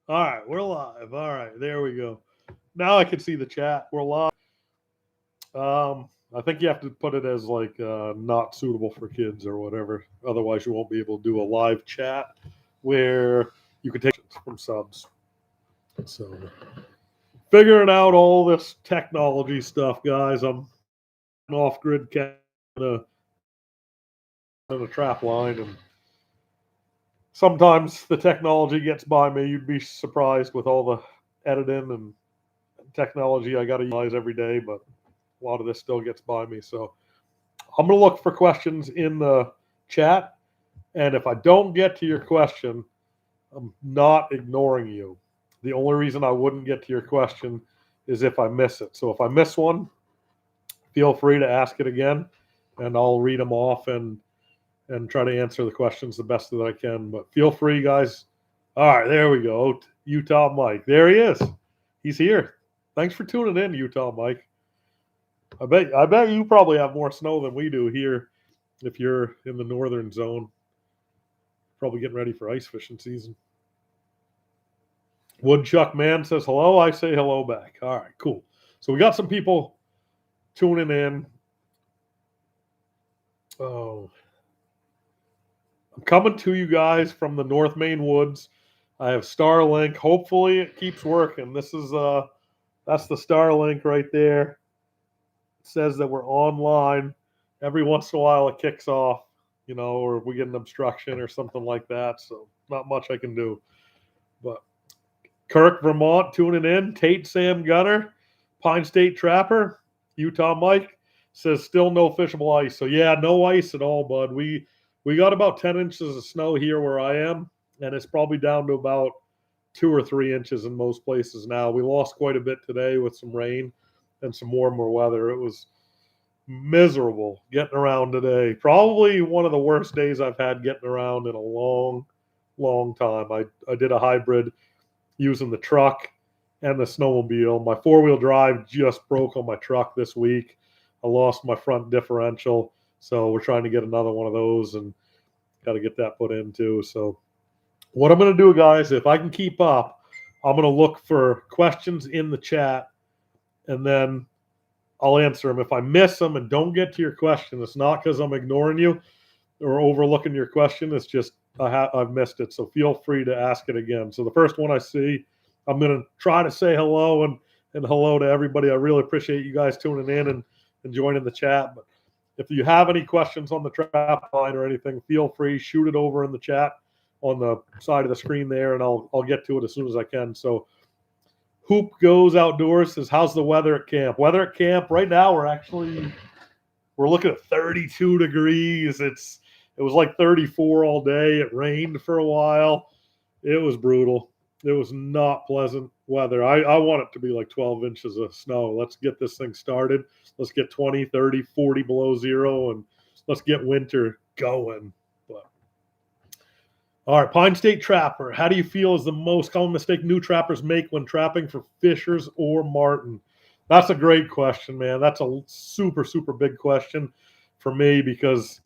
All right, we're live. All right, there we go. Now I can see the chat. We're live. I think you have to put it as like not suitable for kids or whatever. Otherwise, you won't be able to do a live chat where you can take from subs. So, figuring out all this technology stuff, guys. I'm off grid in a trap line, and sometimes the technology gets by me. You'd be surprised with all the editing and technology I got to utilize every day, but a lot of this still gets by me. So I'm going to look for questions in the chat. And if I don't get to your question, I'm not ignoring you. The only reason I wouldn't get to your question is if I miss it. So if I miss one, feel free to ask it again, and I'll read them off and try to answer the questions the best that I can. But feel free, guys. All right, there we go. Utah Mike. There he is. He's here. Thanks for tuning in, Utah Mike. I bet you probably have more snow than we do here if you're in the northern zone. Probably getting ready for ice fishing season. Woodchuck Man says hello. I say hello back. All right, cool. So we got some people tuning in. Oh, I'm coming to you guys from the North Main woods. I have Starlink. Hopefully it keeps working. That's the Starlink right there. It says that we're online. Every once in a while it kicks off, or we get an obstruction or something like that. So not much I can do. But Kirk, Vermont, tuning in. Tate, Sam Gunner, Pine State Trapper, Utah Mike says still no fishable ice. So yeah, no ice at all, bud. We got about 10 inches of snow here where I am, and it's probably down to about 2 or 3 inches in most places now. We lost quite a bit today with some rain and some warmer weather. It was miserable getting around today. Probably one of the worst days I've had getting around in a long, long time. I did a hybrid using the truck and the snowmobile. My four-wheel drive just broke on my truck this week. I lost my front differential, so we're trying to get another one of those and got to get that put in too. So what I'm going to do, guys, if I can keep up, I'm going to look for questions in the chat, and then I'll answer them. If I miss them and don't get to your question, it's not because I'm ignoring you or overlooking your question. It's just I've missed it. So feel free to ask it again. So the first one I see, I'm going to try to say hello and hello to everybody. I really appreciate you guys tuning in and joining the chat. But if you have any questions on the trap line or anything, feel free, shoot it over in the chat on the side of the screen there, and I'll get to it as soon as I can. So Hoop Goes Outdoors says, how's the weather at camp? Weather at camp right now, we're looking at 32 degrees. It was like 34 all day. It rained for a while. It was brutal. It was not pleasant weather. I want it to be like 12 inches of snow. Let's get this thing started. Let's get 20, 30, 40 below zero, and let's get winter going. But all right, Pine State Trapper. How do you feel is the most common mistake new trappers make when trapping for fishers or marten? That's a great question, man. That's a super, super big question for me because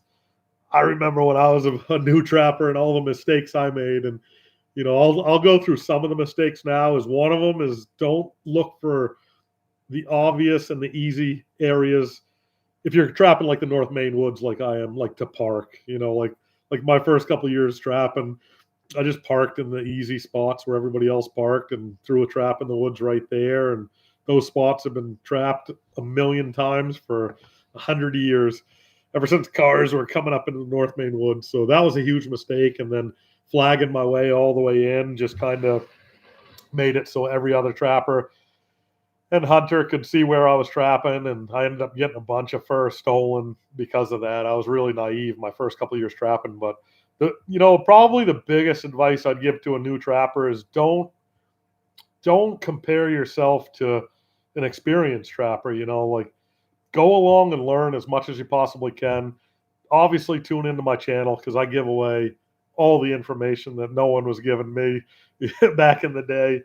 I remember when I was a new trapper and all the mistakes I made. And, I'll go through some of the mistakes now. Is one of them is don't look for the obvious and the easy areas. If you're trapping like the North Main woods, like I am, like to park, like my first couple of years trapping, I just parked in the easy spots where everybody else parked and threw a trap in the woods right there. And those spots have been trapped a million times for 100 years, ever since cars were coming up into the North Main woods. So that was a huge mistake. And then flagging my way all the way in just kind of made it so every other trapper and hunter could see where I was trapping, and I ended up getting a bunch of fur stolen because of that. I was really naive my first couple of years trapping, but probably the biggest advice I'd give to a new trapper is don't compare yourself to an experienced trapper. Like go along and learn as much as you possibly can. Obviously, tune into my channel because I give away all the information that no one was giving me back in the day.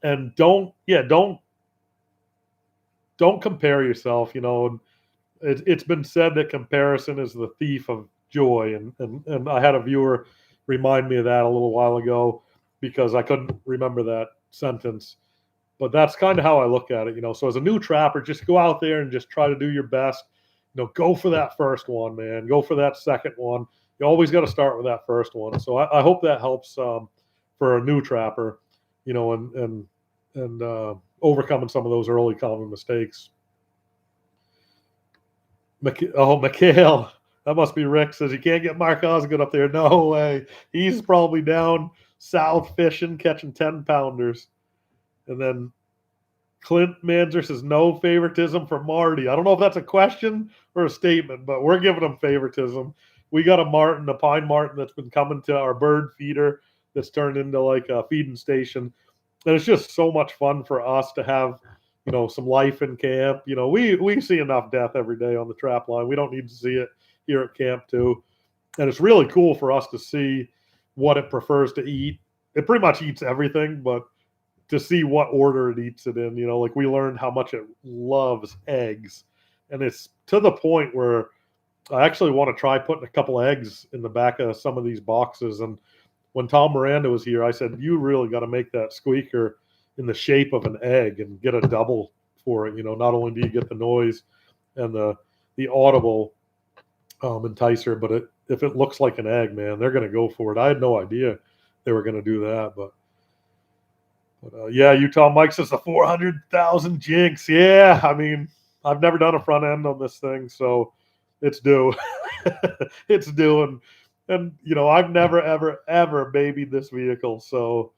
And don't compare yourself. It's been said that comparison is the thief of joy, and I had a viewer remind me of that a little while ago. because I couldn't remember that sentence. But that's kind of how I look at it, So as a new trapper, just go out there and just try to do your best. Go for that first one, man. Go for that second one. You always got to start with that first one. So I hope that helps for a new trapper, and overcoming some of those early common mistakes. Mikhail, that must be Rick, says you can't get Mark Osgood up there. No way. He's probably down south fishing, catching 10-pounders. And then Clint Manzer says no favoritism for Marty. I don't know if that's a question or a statement, but we're giving him favoritism. We got a pine martin that's been coming to our bird feeder that's turned into like a feeding station. And it's just so much fun for us to have, some life in camp. We see enough death every day on the trap line. We don't need to see it here at camp too. And it's really cool for us to see what it prefers to eat. It pretty much eats everything, but to see what order it eats it in, like we learned how much it loves eggs. And it's to the point where I actually want to try putting a couple eggs in the back of some of these boxes. And when Tom Miranda was here, I said, you really got to make that squeaker in the shape of an egg and get a double for it. Not only do you get the noise and the audible enticer, but if it looks like an egg, man, they're going to go for it. I had no idea they were going to do that, but yeah, Utah Mike says the 400,000 jinx. Yeah, I mean, I've never done a front end on this thing, so it's due. It's due, and I've never ever babied this vehicle, so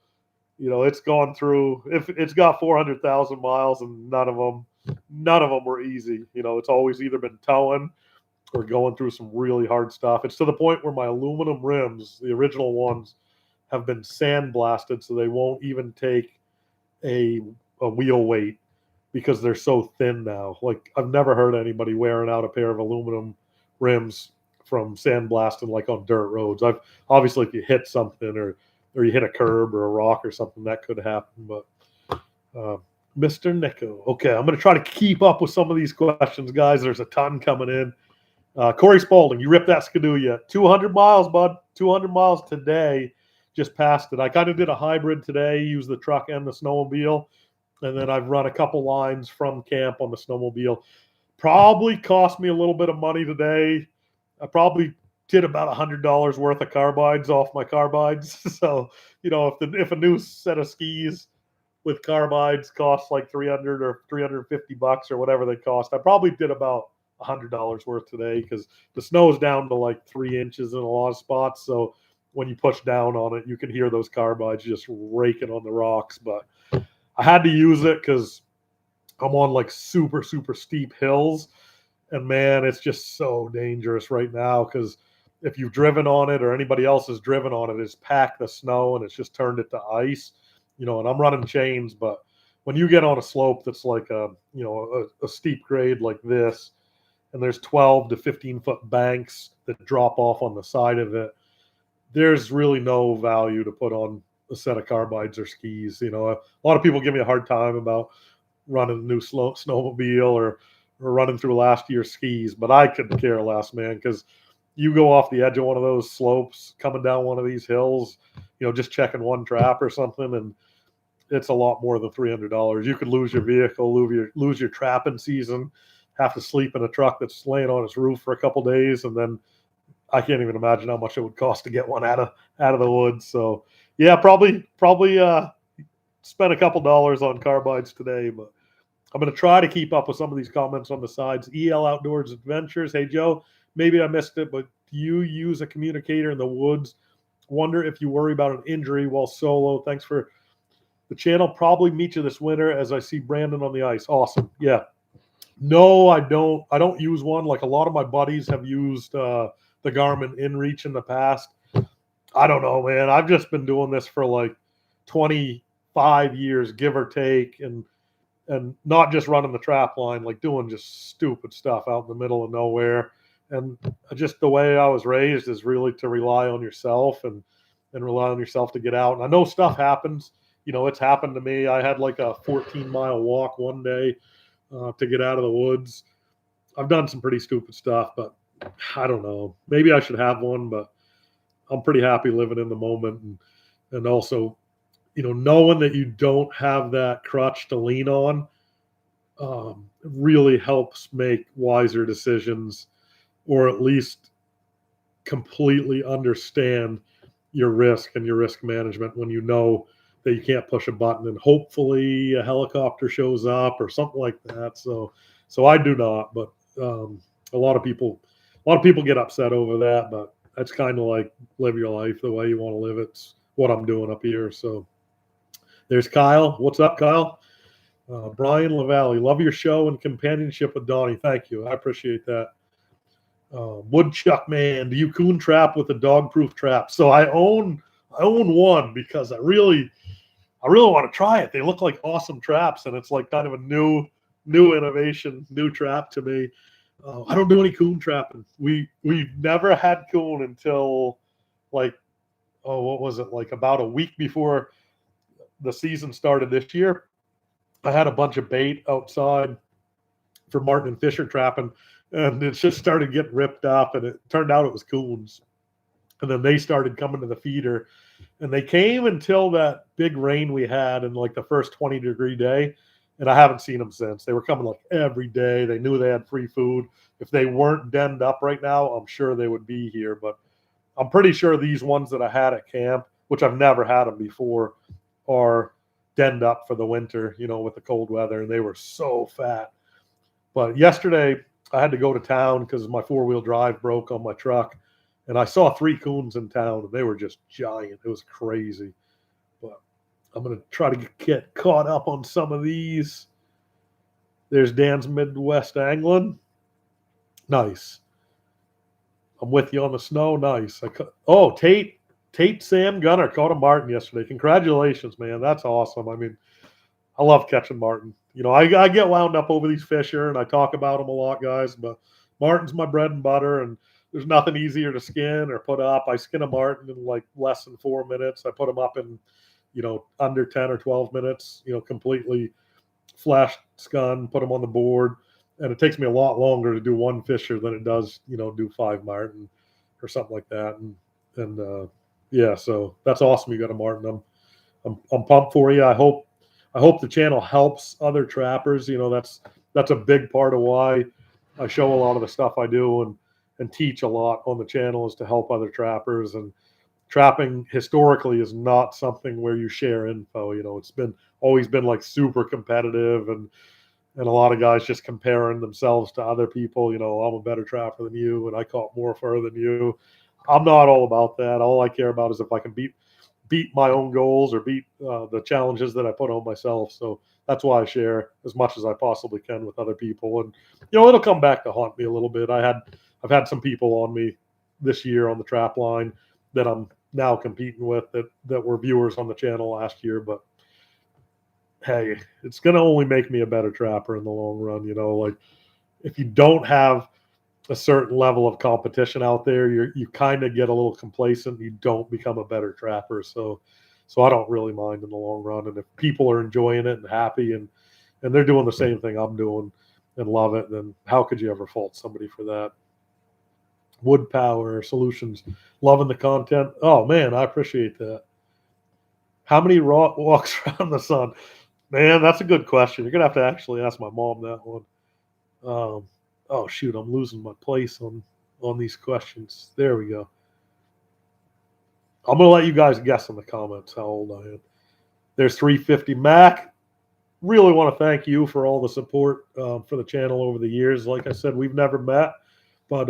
it's gone through. If it's got 400,000 miles, and none of them were easy. It's always either been towing or going through some really hard stuff. It's to the point where my aluminum rims, the original ones, have been sandblasted, so they won't even take a wheel weight because they're so thin now. Like, I've never heard anybody wearing out a pair of aluminum rims from sandblasting like on dirt roads. Obviously, if you hit something or you hit a curb or a rock or something, that could happen. But Mr. Nico, okay, I'm going to try to keep up with some of these questions, guys. There's a ton coming in. Corey Spalding, you ripped that skidoo yet? 200 miles, bud. 200 miles today. Just passed it. I kind of did a hybrid today, used the truck and the snowmobile, and then I've run a couple lines from camp on the snowmobile. Probably cost me a little bit of money today. I probably did about $100 worth of carbides off my carbides. So, if a new set of skis with carbides costs like $300 or $350 or whatever they cost, I probably did about $100 worth today because the snow's down to like 3 inches in a lot of spots. So when you push down on it, you can hear those carbides just raking on the rocks. But I had to use it because I'm on like super, super steep hills. And man, it's just so dangerous right now because if you've driven on it or anybody else has driven on it, it's packed the snow and it's just turned it to ice, and I'm running chains. But when you get on a slope that's like a steep grade like this, and there's 12 to 15 foot banks that drop off on the side of it, there's really no value to put on a set of carbides or skis. A lot of people give me a hard time about running a new snowmobile or running through last year's skis, but I couldn't care less, man, because you go off the edge of one of those slopes coming down one of these hills, just checking one trap or something, and it's a lot more than $300. You could lose your vehicle, lose your trapping season, have to sleep in a truck that's laying on its roof for a couple days, and then I can't even imagine how much it would cost to get one out of the woods. So yeah, probably spent a couple dollars on carbides today, but I'm going to try to keep up with some of these comments on the sides. EL Outdoors Adventures. Hey Joe, maybe I missed it, but do you use a communicator in the woods? Wonder if you worry about an injury while solo. Thanks for the channel. Probably meet you this winter as I see Brandon on the ice. Awesome. Yeah. No, I don't. I don't use one. Like a lot of my buddies have used the Garmin InReach in the past. I don't know, man. I've just been doing this for like 25 years, give or take, and not just running the trap line, like doing just stupid stuff out in the middle of nowhere. And just the way I was raised is really to rely on yourself and rely on yourself to get out. And I know stuff happens. It's happened to me. I had like a 14-mile walk one day to get out of the woods. I've done some pretty stupid stuff, but I don't know. Maybe I should have one, but I'm pretty happy living in the moment and also knowing that you don't have that crutch to lean on really helps make wiser decisions, or at least completely understand your risk and your risk management when you know that you can't push a button and hopefully a helicopter shows up or something like that. So I do not, but um, a lot of people get upset over that, but that's kind of like live your life the way you want to live it. It's what I'm doing up here. So there's Kyle. What's up, Kyle? Brian Lavalley, love your show and companionship with Donnie. Thank you. I appreciate that. Woodchuck man, do you coon trap with a dog-proof trap? So I own one because I really want to try it. They look like awesome traps, and it's like kind of a new innovation, new trap to me. I don't do any coon trapping. We've never had coon until like, what was it, like about a week before the season started this year. I had a bunch of bait outside for Martin and Fisher trapping, and it just started getting ripped up, and it turned out it was coons. And then they started coming to the feeder, and they came until that big rain we had in like the first 20-degree day, and I haven't seen them since. They were coming like every day. They knew they had free food. If they weren't denned up right now, I'm sure they would be here. But I'm pretty sure these ones that I had at camp, which I've never had them before, are denned up for the winter, with the cold weather, and they were so fat. But yesterday I had to go to town because my four-wheel drive broke on my truck, and I saw 3 coons in town, and they were just giant. It was crazy. But I'm going to try to get caught up on some of these. There's Dan's Midwest Angling. Nice. I'm with you on the snow. Nice. Tate Sam Gunner caught a martin yesterday. Congratulations, man. That's awesome. I mean, I love catching martin. I get wound up over these fish here, and I talk about them a lot, guys. But martin's my bread and butter, and there's nothing easier to skin or put up. I skin a martin in like less than 4 minutes. I put them up in, under 10 or 12 minutes. Completely flash scun, put them on the board, and it takes me a lot longer to do one fisher than it does, do 5 martin or something like that. And yeah, so that's awesome. You got a martin. I'm pumped for you. I hope the channel helps other trappers. That's a big part of why I show a lot of the stuff I do and teach a lot on the channel, is to help other trappers. And trapping historically is not something where you share info. It's always been like super competitive, and a lot of guys just comparing themselves to other people. I'm a better trapper than you, and I caught more fur than you. I'm not all about that. All I care about is if I can beat my own goals or beat the challenges that I put on myself. So that's why I share as much as I possibly can with other people. And, it'll come back to haunt me a little bit. I've had some people on me this year on the trap line that I'm now competing with that were viewers on the channel last year. But hey, it's going to only make me a better trapper in the long run. Like if you don't have a certain level of competition out there, you kind of get a little complacent. You don't become a better trapper. So I don't really mind in the long run. And if people are enjoying it and happy and they're doing the same thing I'm doing and love it, then how could you ever fault somebody for that? Wood Power Solutions, loving the content. Oh man, I appreciate that. How many walks around the sun? Man, that's a good question. You're gonna have to actually ask my mom that one. Oh shoot, I'm losing my place on these questions. There we go. I'm gonna let you guys guess in the comments how old I am. There's 350 Mac. Really want to thank you for all the support for the channel over the years. Like I said, we've never met, but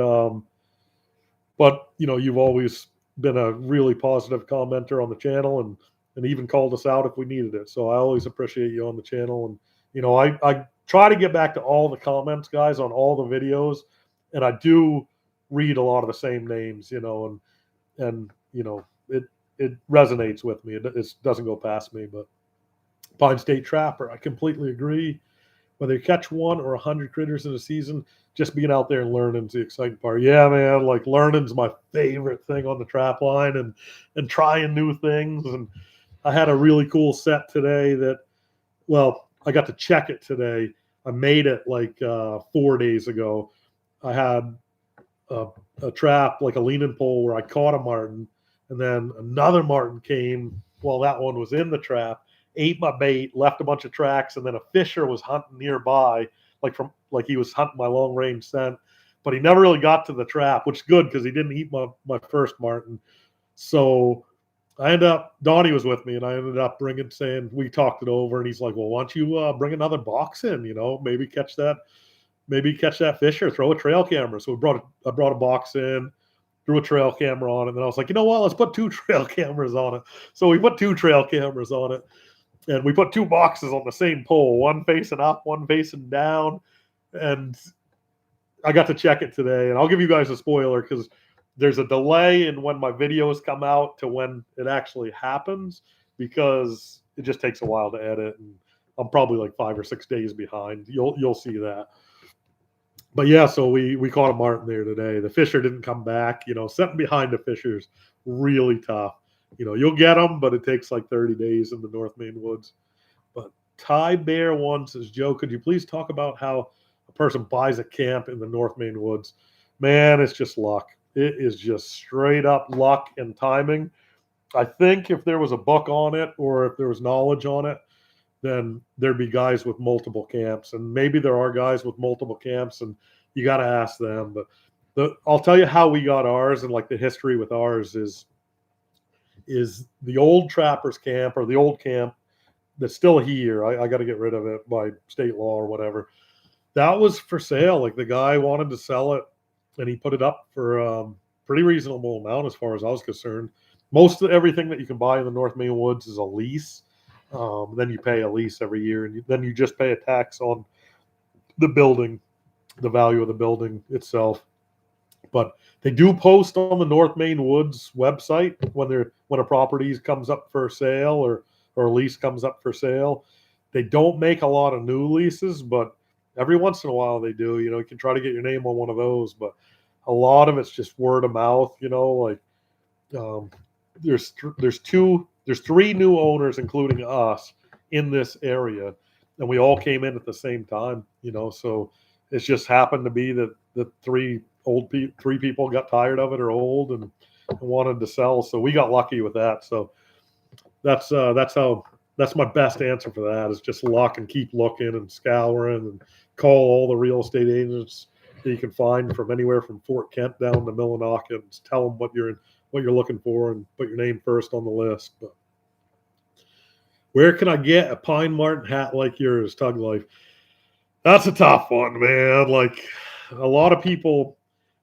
you've always been a really positive commenter on the channel and even called us out if we needed it. So I always appreciate you on the channel. And I try to get back to all the comments, guys, on all the videos, and I do read a lot of the same names, and it resonates with me. It doesn't go past me. But Pine State Trapper, I completely agree. Whether you catch 1 or 100 critters in a season, just being out there and learning is the exciting part. Yeah, man, like learning's my favorite thing on the trap line, and trying new things. And I had a really cool set today I got to check it today. I made it like 4 days ago. I had a trap, like a leaning pole, where I caught a martin, and then another martin came Well, that one was in the trap, ate my bait, left a bunch of tracks, and then a fisher was hunting nearby, like he was hunting my long range scent, but he never really got to the trap, which is good because he didn't eat my first martin. So Donnie was with me, and I ended up saying, we talked it over, and he's like, well, why don't you bring another box in, maybe catch that fish or throw a trail camera. So I brought a box in, threw a trail camera on it, and then I was like, you know what, let's put 2 trail cameras on it. So we put 2 trail cameras on it, and we put 2 boxes on the same pole, one facing up, one facing down, and I got to check it today, and I'll give you guys a spoiler because there's a delay in when my videos come out to when it actually happens because it just takes a while to edit, and I'm probably like 5 or 6 days behind. You'll see that. But yeah, so we caught a martin there today. The fisher didn't come back. Sitting behind the fisher's really tough. You'll get them, but it takes like 30 days in the North Maine woods. But Ty Bear one says, Joe, could you please talk about how a person buys a camp in the North Maine woods? Man, it's just luck. It is just straight up luck and timing. I think if there was a book on it or if there was knowledge on it, then there'd be guys with multiple camps. And maybe there are guys with multiple camps, and you got to ask them. But I'll tell you how we got ours, and like the history with ours is the old trappers camp, or the old camp that's still here. I got to get rid of it by state law or whatever. That was for sale. Like the guy wanted to sell it, and he put it up for a pretty reasonable amount as far as I was concerned. Most of everything that you can buy in the North Maine woods is a lease. Then you pay a lease every year, and then you just pay a tax on the building, the value of the building itself. But they do post on the North Maine Woods website when a property comes up for sale or a lease comes up for sale. They don't make a lot of new leases, but every once in a while they do. You can try to get your name on one of those, but a lot of it's just word of mouth. There's 3 new owners, including us, in this area, and we all came in at the same time. So it's just happened to be that the 3 people got tired of it or old and wanted to sell. So we got lucky with that. So that's my best answer for that is just luck and keep looking and scouring and call all the real estate agents that you can find from anywhere from Fort Kent down to Millinocket and tell them what you're looking for and put your name first on the list. But where can I get a pine martin hat like yours, Tug Life? That's a tough one, man. Like a lot of people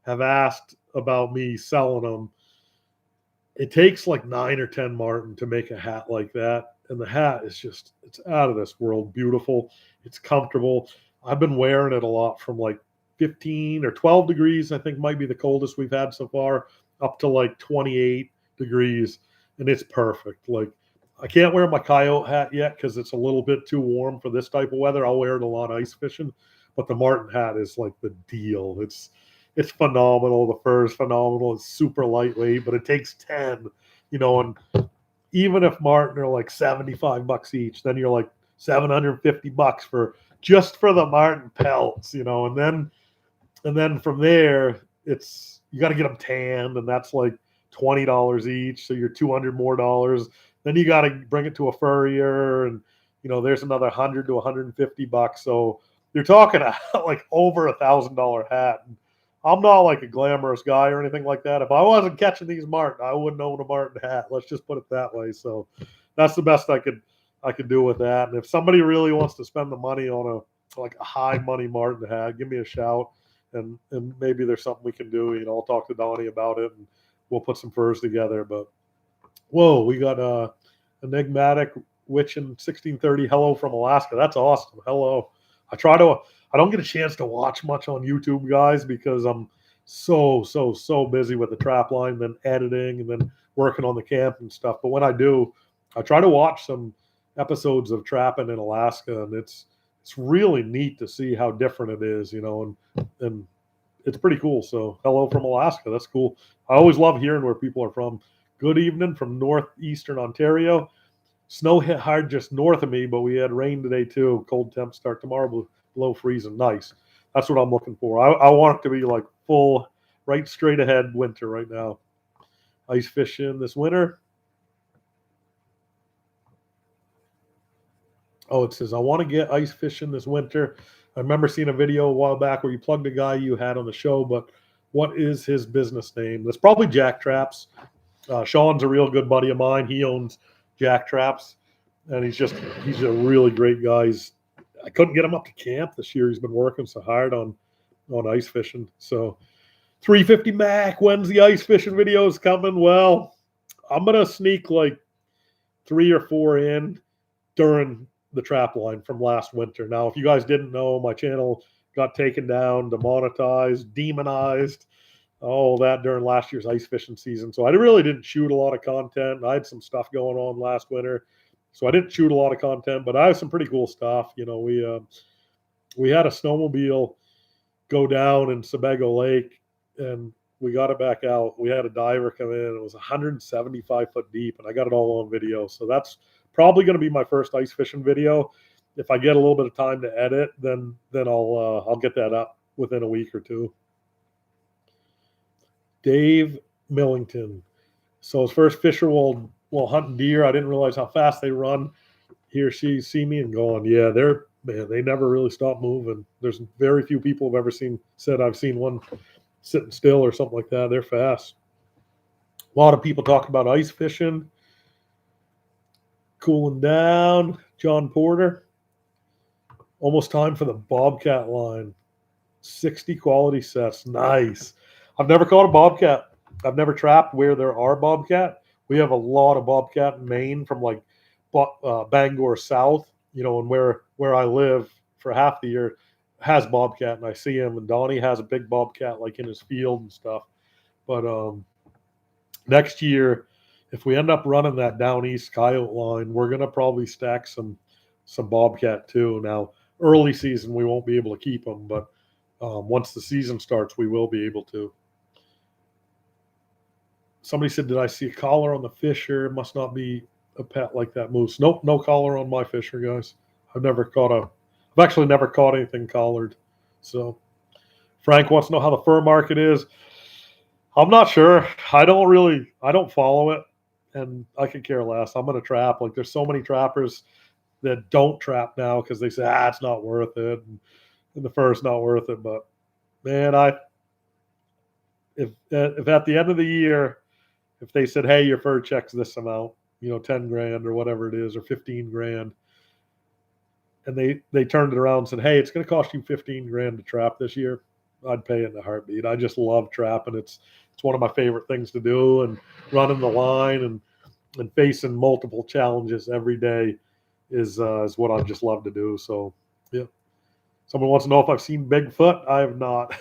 have asked about me selling them. It takes like 9 or 10 martin to make a hat like that. And the hat is just, it's out of this world. Beautiful. It's comfortable. I've been wearing it a lot from like 15 or 12 degrees, I think might be the coldest we've had so far, up to like 28 degrees. And it's perfect. Like I can't wear my coyote hat yet because it's a little bit too warm for this type of weather. I'll wear it a lot ice fishing, but the martin hat is like the deal. It's phenomenal. The fur is phenomenal. It's super lightweight, but it takes 10, and even if martin are like $75 each, then you're like $750 for the martin pelts, and then from there it's, you got to get them tanned, and that's like $20 each. So you're $200 more dollars. Then you got to bring it to a furrier, and there's another $100 to $150. So you're talking like over $1,000 hat. And I'm not like a glamorous guy or anything like that. If I wasn't catching these martin, I wouldn't own a martin hat. Let's just put it that way. So that's the best I could do with that. And if somebody really wants to spend the money on a high money martin hat, give me a shout, and maybe there's something we can do. I'll talk to Donnie about it, and we'll put some furs together. But whoa, we got a enigmatic witch in 1630. Hello from Alaska. That's awesome. Hello. I don't get a chance to watch much on YouTube, guys, because I'm so busy with the TRAPLINE, then editing, and then working on the camp and stuff. But when I do, I try to watch some episodes of trapping in Alaska, and it's really neat to see how different it is, and it's pretty cool. So hello from Alaska. That's cool. I always love hearing where people are from. Good evening from northeastern Ontario. Snow hit hard just north of me, but we had rain today too. Cold temps start tomorrow, below freezing. Nice. That's what I'm looking for. I want it to be like full, right straight ahead winter right now. Ice fishing this winter. Oh, it says, I want to get ice fishing this winter. I remember seeing a video a while back where you plugged a guy you had on the show, but what is his business name? That's probably Jack Traps. Sean's a real good buddy of mine. He owns Jack Traps, and he's a really great guy. I couldn't get him up to camp this year. He's been working so hard on ice fishing. So 350 Mac, when's the ice fishing videos coming? Well, I'm gonna sneak like 3 or 4 in during the trap line from last winter. Now, if you guys didn't know, my channel got taken down, demonetized, demonized, all that during last year's ice fishing season. So I really didn't shoot a lot of content. I had some stuff going on last winter, so I didn't shoot a lot of content, but I have some pretty cool stuff. We had a snowmobile go down in Sebago Lake, and we got it back out. We had a diver come in. It was 175 foot deep, and I got it all on video. So that's probably going to be my first ice fishing video. If I get a little bit of time to edit, then I'll get that up within a week or two. Dave Millington. So his first fisher while hunting deer. I didn't realize how fast they run. He or she see me and going, yeah, they never really stop moving. There's very few people have ever said I've seen one sitting still or something like that. They're fast. A lot of people talk about ice fishing, cooling down. John Porter. Almost time for the Bobcat line. 60 quality sets. Nice. I've never caught a Bobcat. I've never trapped where there are Bobcat. We have a lot of Bobcat in Maine from like Bangor south, and where I live for half the year has Bobcat, and I see him. And Donnie has a big Bobcat like in his field and stuff. But next year, if we end up running that down east coyote line, we're gonna probably stack some Bobcat too. Now, early season we won't be able to keep them, but once the season starts, we will be able to. Somebody said, did I see a collar on the fisher? It must not be a pet like that moose. Nope, no collar on my fisher, guys. I've actually never caught anything collared. So Frank wants to know how the fur market is. I'm not sure. I don't follow it, and I could care less. I'm going to trap. Like, there's so many trappers that don't trap now because they say, it's not worth it. And the fur's not worth it. But man, if at the end of the year, if they said, hey, your fur check's this amount, 10 grand or whatever it is, or 15 grand, and they turned it around and said, hey, it's going to cost you 15 grand to trap this year, I'd pay it in a heartbeat. I just love trapping. It's one of my favorite things to do, and running the line and facing multiple challenges every day is what I just love to do. So, yeah. Someone wants to know if I've seen Bigfoot. I have not.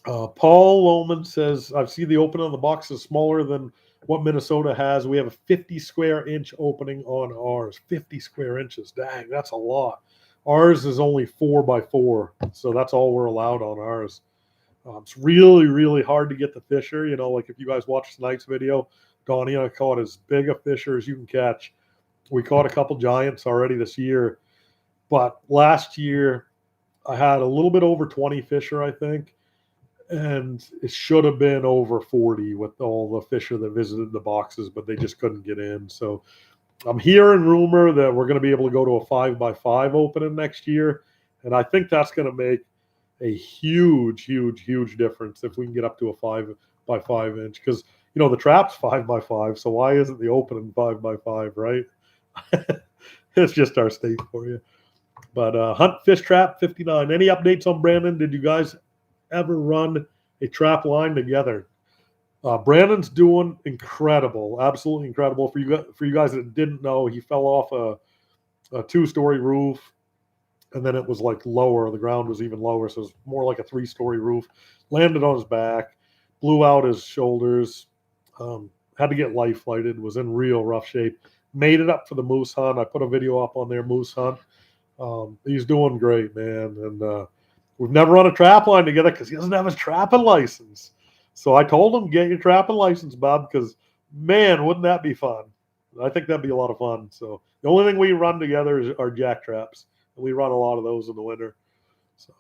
Paul Lohman says, I've seen the opening on the box is smaller than what Minnesota has. We have a 50 square inch opening on ours. 50 square inches. Dang, that's a lot. Ours is only 4x4, so that's all we're allowed on ours. It's really, really hard to get the fisher. Like if you guys watch tonight's video, Donnie and I caught as big a fisher as you can catch. We caught a couple giants already this year, but last year I had a little bit over 20 fisher, I think. And it should have been over 40 with all the fisher that visited the boxes, but they just couldn't get in. So I'm hearing rumor that we're going to be able to go to a 5x5 opening next year. And I think that's going to make a huge, huge, huge difference if we can get up to a 5x5 inch. Because, the trap's 5x5. So why isn't the opening 5x5, right? It's just our state for you. But Hunt Fish Trap 59. Any updates on Brandon? Did you guys ever run a trap line together? Brandon's doing incredible, absolutely incredible. For you guys that didn't know, he fell off a 2-story roof, and then it was like lower. The ground was even lower, so it was more like a 3-story roof. Landed on his back, blew out his shoulders, had to get life flighted, was in real rough shape. Made it up for the moose hunt. I put a video up on their moose hunt. He's doing great, man, and we've never run a trap line together because he doesn't have his trapping license. So I told him, get your trapping license, Bob, because, man, wouldn't that be fun? I think that'd be a lot of fun. So the only thing we run together are jack traps. And we run a lot of those in the winter. So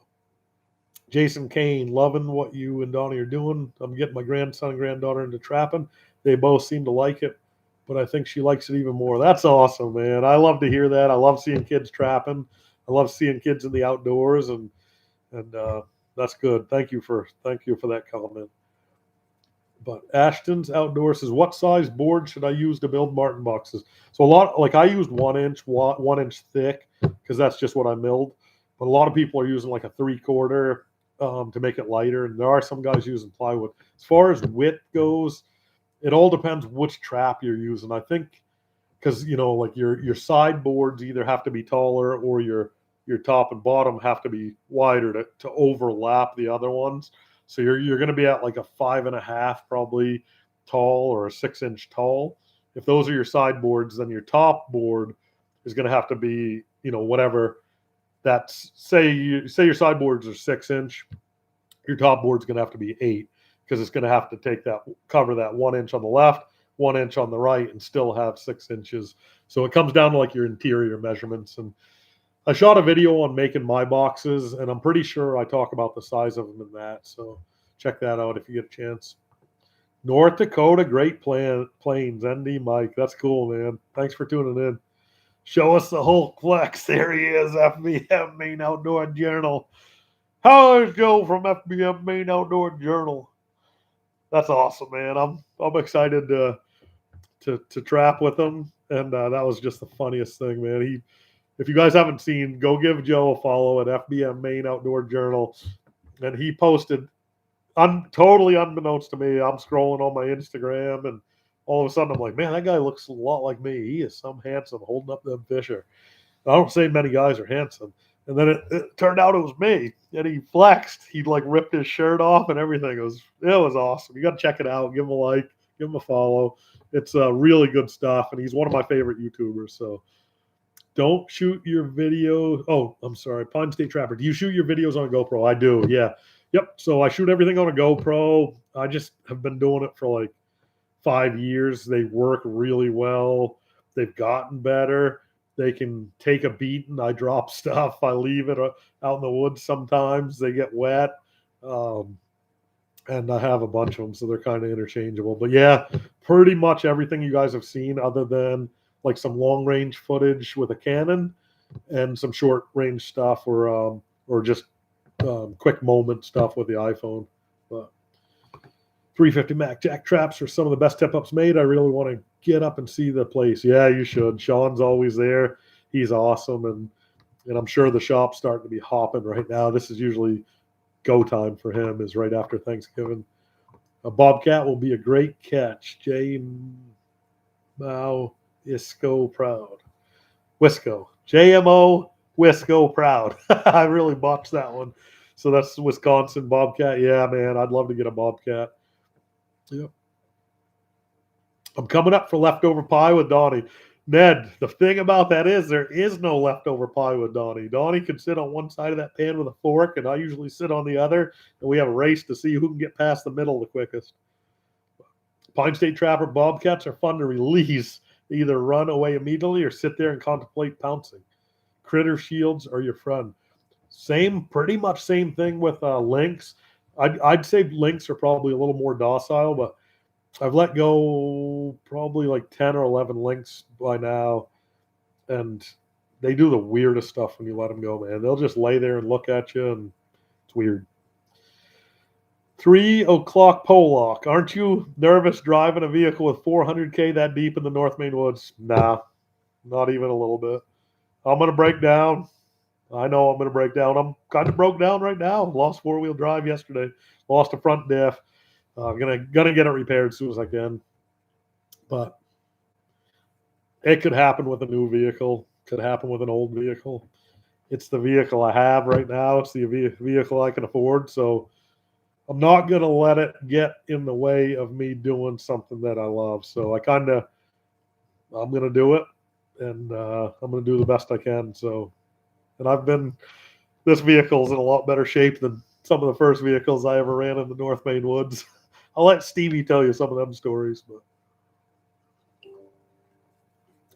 Jason Kane, loving what you and Donnie are doing. I'm getting my grandson and granddaughter into trapping. They both seem to like it. but I think she likes it even more. That's awesome, man. I love to hear that. I love seeing kids trapping. I love seeing kids in the outdoors, and that's good. Thank you for that comment. But Ashton's Outdoor says, what size board should I use to build Martin boxes? So a lot, like I used 1 inch, 1 inch thick, because that's just what I milled. But a lot of people are using like a 3/4 to make it lighter, and there are some guys using plywood. As far as width goes, it all depends which trap you're using. I think because like your sideboards either have to be taller or your top and bottom have to be wider to overlap the other ones. So you're going to be at like a 5.5 probably tall or a 6 inch tall. If those are your sideboards, then your top board is going to have to be whatever. That's say your sideboards are 6 inch, your top board's going to have to be 8 because it's going to have to cover that 1 inch on the left, 1 inch on the right, and still have 6 inches. So it comes down to like your interior measurements. And I shot a video on making my boxes, and I'm pretty sure I talk about the size of them in that. So check that out if you get a chance. North Dakota Great Plains, ND Mike. That's cool, man. Thanks for tuning in. Show us the Hulk flex. There he is, FBM Maine Outdoor Journal. How is Joe from FBM Maine Outdoor Journal? That's awesome, man. I'm excited to trap with him, and that was just the funniest thing, man. If you guys haven't seen, go give Joe a follow at FBM Maine Outdoor Journal, and he posted, totally unbeknownst to me, I'm scrolling on my Instagram, and all of a sudden I'm like, man, that guy looks a lot like me. He is some handsome holding up them fisher. I don't say many guys are handsome. And then it turned out it was me, and he flexed. He like ripped his shirt off and everything. It was awesome. You got to check it out. Give him a like, give him a follow. It's really good stuff, and he's one of my favorite YouTubers. So don't shoot your video. Oh, I'm sorry, Pine State Trapper. Do you shoot your videos on a GoPro? I do. Yeah. Yep. So I shoot everything on a GoPro. I just have been doing it for like 5 years. They work really well. They've gotten better. They can take a beating. I drop stuff. I leave it out in the woods sometimes. They get wet. And I have a bunch of them, so they're kind of interchangeable. But yeah, pretty much everything you guys have seen other than like some long-range footage with a Canon and some short-range stuff or just quick moment stuff with the iPhone. But 350 Mac Jack traps are some of the best tip-ups made. I really want to get up and see the place. Yeah, you should. Sean's always there. He's awesome, and I'm sure the shop's starting to be hopping right now. This is usually go time for him, is right after Thanksgiving. A bobcat will be a great catch. J. Mao Isco Proud. Wisco. JMO Wisco Proud. I really botched that one. So that's Wisconsin bobcat. Yeah, man, I'd love to get a bobcat. Yep. I'm coming up for leftover pie with Donnie. Ned, the thing about that is there is no leftover pie with Donnie. Donnie can sit on one side of that pan with a fork, and I usually sit on the other, and we have a race to see who can get past the middle the quickest. Pine State Trapper bobcats are fun to release. They either run away immediately or sit there and contemplate pouncing. Critter shields are your friend. Pretty much same thing with lynx. I'd say lynx are probably a little more docile, but I've let go probably like 10 or 11 lynx by now, and they do the weirdest stuff when you let them go, man. They'll just lay there and look at you, and it's weird. 3 o'clock Pollock. Aren't you nervous driving a vehicle with 400K that deep in the North Maine woods? Nah, not even a little bit. I'm going to break down. I know I'm going to break down. I'm kind of broke down right now. Lost four-wheel drive yesterday. Lost a front diff. I'm gonna get it repaired as soon as I can. But it could happen with a new vehicle. Could happen with an old vehicle. It's the vehicle I have right now. It's the vehicle I can afford. So I'm not going to let it get in the way of me doing something that I love. So I'm going to do it, and I'm going to do the best I can. So, and this vehicle's in a lot better shape than some of the first vehicles I ever ran in the North Maine woods. I'll let Stevie tell you some of them stories. But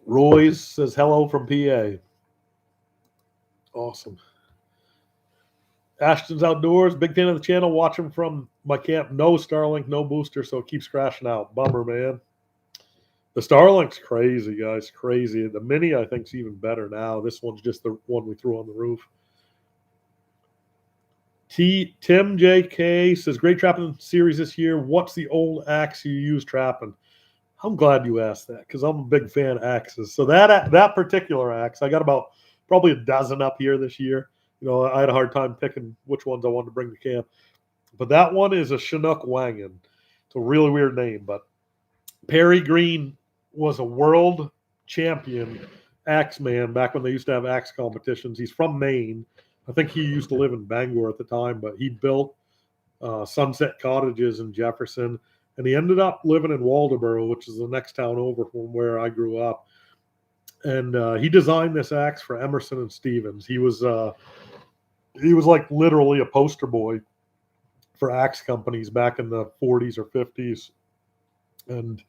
Royce says hello from PA. Awesome. Ashton's Outdoors, big fan of the channel. Watching from my camp. No Starlink, no booster, so it keeps crashing out. Bummer, man. The Starlink's crazy, guys, crazy. The Mini, I think, is even better now. This one's just the one we threw on the roof. Tim JK says, great trapping series this year. What's the old axe you use trapping? I'm glad you asked that because I'm a big fan of axes. So that particular axe, I got about probably a dozen up here this year. I had a hard time picking which ones I wanted to bring to camp. But that one is a Chinook Wangan. It's a really weird name, but Perry Green was a world champion axe man back when they used to have axe competitions. He's from Maine. I think he used to live in Bangor at the time, but he built Sunset Cottages in Jefferson, and he ended up living in Waldoboro, which is the next town over from where I grew up. And he designed this axe for Emerson and Stevens. He was like literally a poster boy for axe companies back in the 40s or 50s, and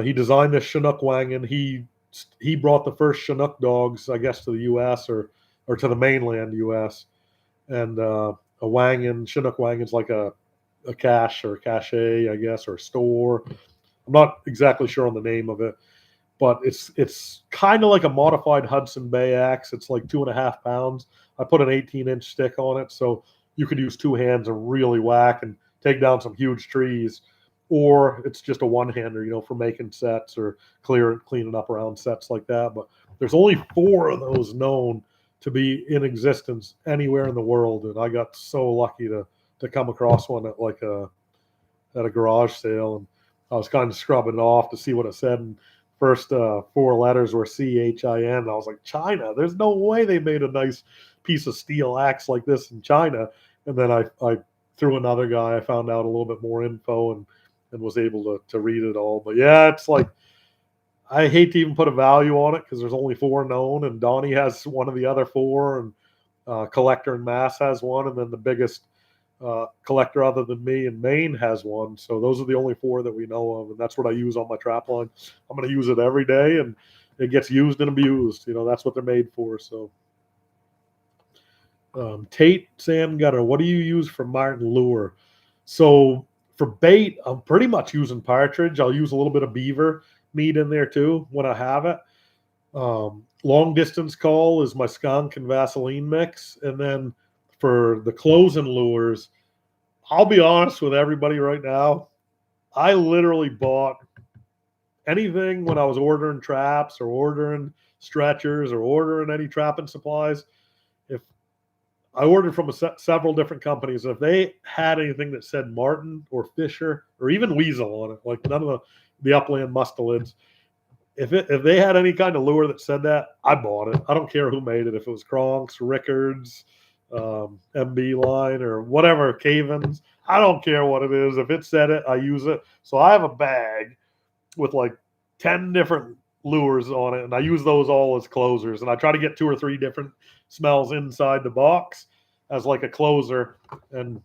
he designed this Chinook Wangan. He brought the first Chinook dogs, I guess, to the U.S. or to the mainland U.S. And a Wangan, Chinook Wangan's like a cache or a cache, I guess, or a store. I'm not exactly sure on the name of it, but it's kind of like a modified Hudson Bay axe. It's like 2.5 pounds. I put an 18-inch stick on it, so you could use two hands and really whack and take down some huge trees. Or it's just a one-hander, for making sets or cleaning up around sets like that. But there's only 4 of those known to be in existence anywhere in the world, and I got so lucky to come across one at a garage sale, and I was kind of scrubbing it off to see what it said. And first 4 letters were CHIN. I was like, China? There's no way they made a nice piece of steel axe like this in China. And then I through another guy, I found out a little bit more info and was able to read it all. But yeah, it's like, I hate to even put a value on it because there's only 4 known, and Donnie has one of the other 4, and Collector in Mass has one, and then the biggest collector other than me in Maine has one. So those are the only 4 that we know of, and that's what I use on my trap line. I'm going to use it every day, and it gets used and abused. That's what they're made for. So Tate Sam Gutter, what do you use for Martin lure? So for bait, I'm pretty much using partridge. I'll use a little bit of beaver meat in there too when I have it. Long distance call is my skunk and Vaseline mix. And then for the closing lures, I'll be honest with everybody right now. I literally bought anything when I was ordering traps or ordering stretchers or ordering any trapping supplies. If I ordered from several different companies, and if they had anything that said Martin or Fisher or even Weasel on it, like none of the upland mustelids, if they had any kind of lure that said that, I bought it. I don't care who made it. If it was Kronks, Rickards, MB line, or whatever, Cavens, I don't care what it is. If it said it, I use it. So I have a bag with like 10 different lures on it, and I use those all as closers. And I try to get 2 or 3 different smells inside the box as like a closer. And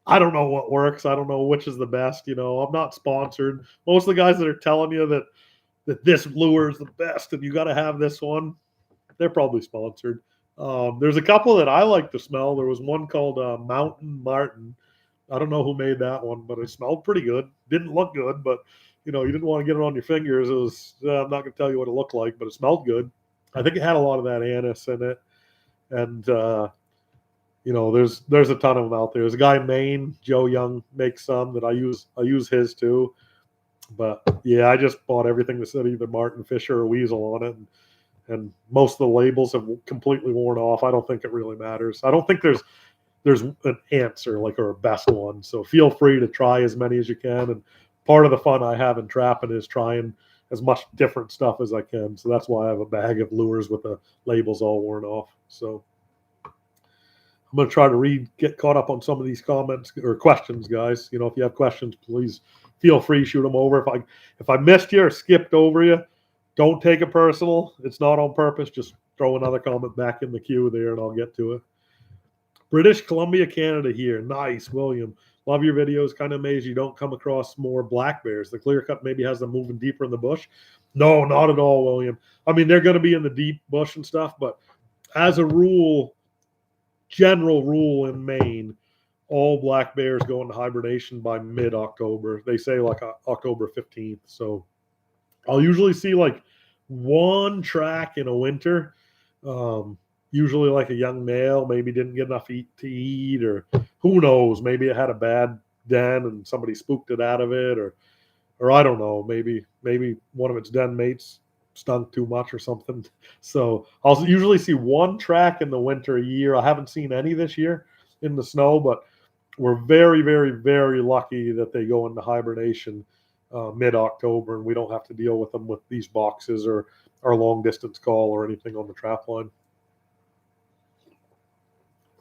I don't know what works. I don't know which is the best. I'm not sponsored. Most of the guys that are telling you that this lure is the best and you got to have this one, they're probably sponsored. There's a couple that I like to smell. There was one called Mountain Martin. I don't know who made that one, but it smelled pretty good. Didn't look good, but you didn't want to get it on your fingers. It was, I'm not going to tell you what it looked like, but it smelled good. I think it had a lot of that anise in it. And, there's a ton of them out there. There's a guy in Maine, Joe Young, makes some that I use his too. But yeah, I just bought everything that said either Martin, Fisher, or Weasel on it. And most of the labels have completely worn off. I don't think it really matters. I don't think there's an answer or a best one. So feel free to try as many as you can. And part of the fun I have in trapping is trying as much different stuff as I can. So that's why I have a bag of lures with the labels all worn off. So I'm going to try to get caught up on some of these comments or questions, guys. If you have questions, please feel free, shoot them over. If I missed you or skipped over you, don't take it personal. It's not on purpose. Just throw another comment back in the queue there, and I'll get to it. British Columbia, Canada here. Nice, William. Love your videos. Kind of amazed you don't come across more black bears. The clear cut maybe has them moving deeper in the bush. No, not at all, William. I mean, they're going to be in the deep bush and stuff, but as a rule, general rule in Maine, all black bears go into hibernation by mid-October. They say like October 15th. So I'll usually see like one track in a winter. Um, Usually like a young male, maybe didn't get enough to eat, or who knows, maybe it had a bad den and somebody spooked it out of it, or I don't know, maybe one of its den mates stunk too much or something. So I'll usually see one track in the winter a year. I haven't seen any this year in the snow, but we're very, very, very lucky that they go into hibernation mid-October, and we don't have to deal with them with these boxes or our long distance call or anything on the trap line.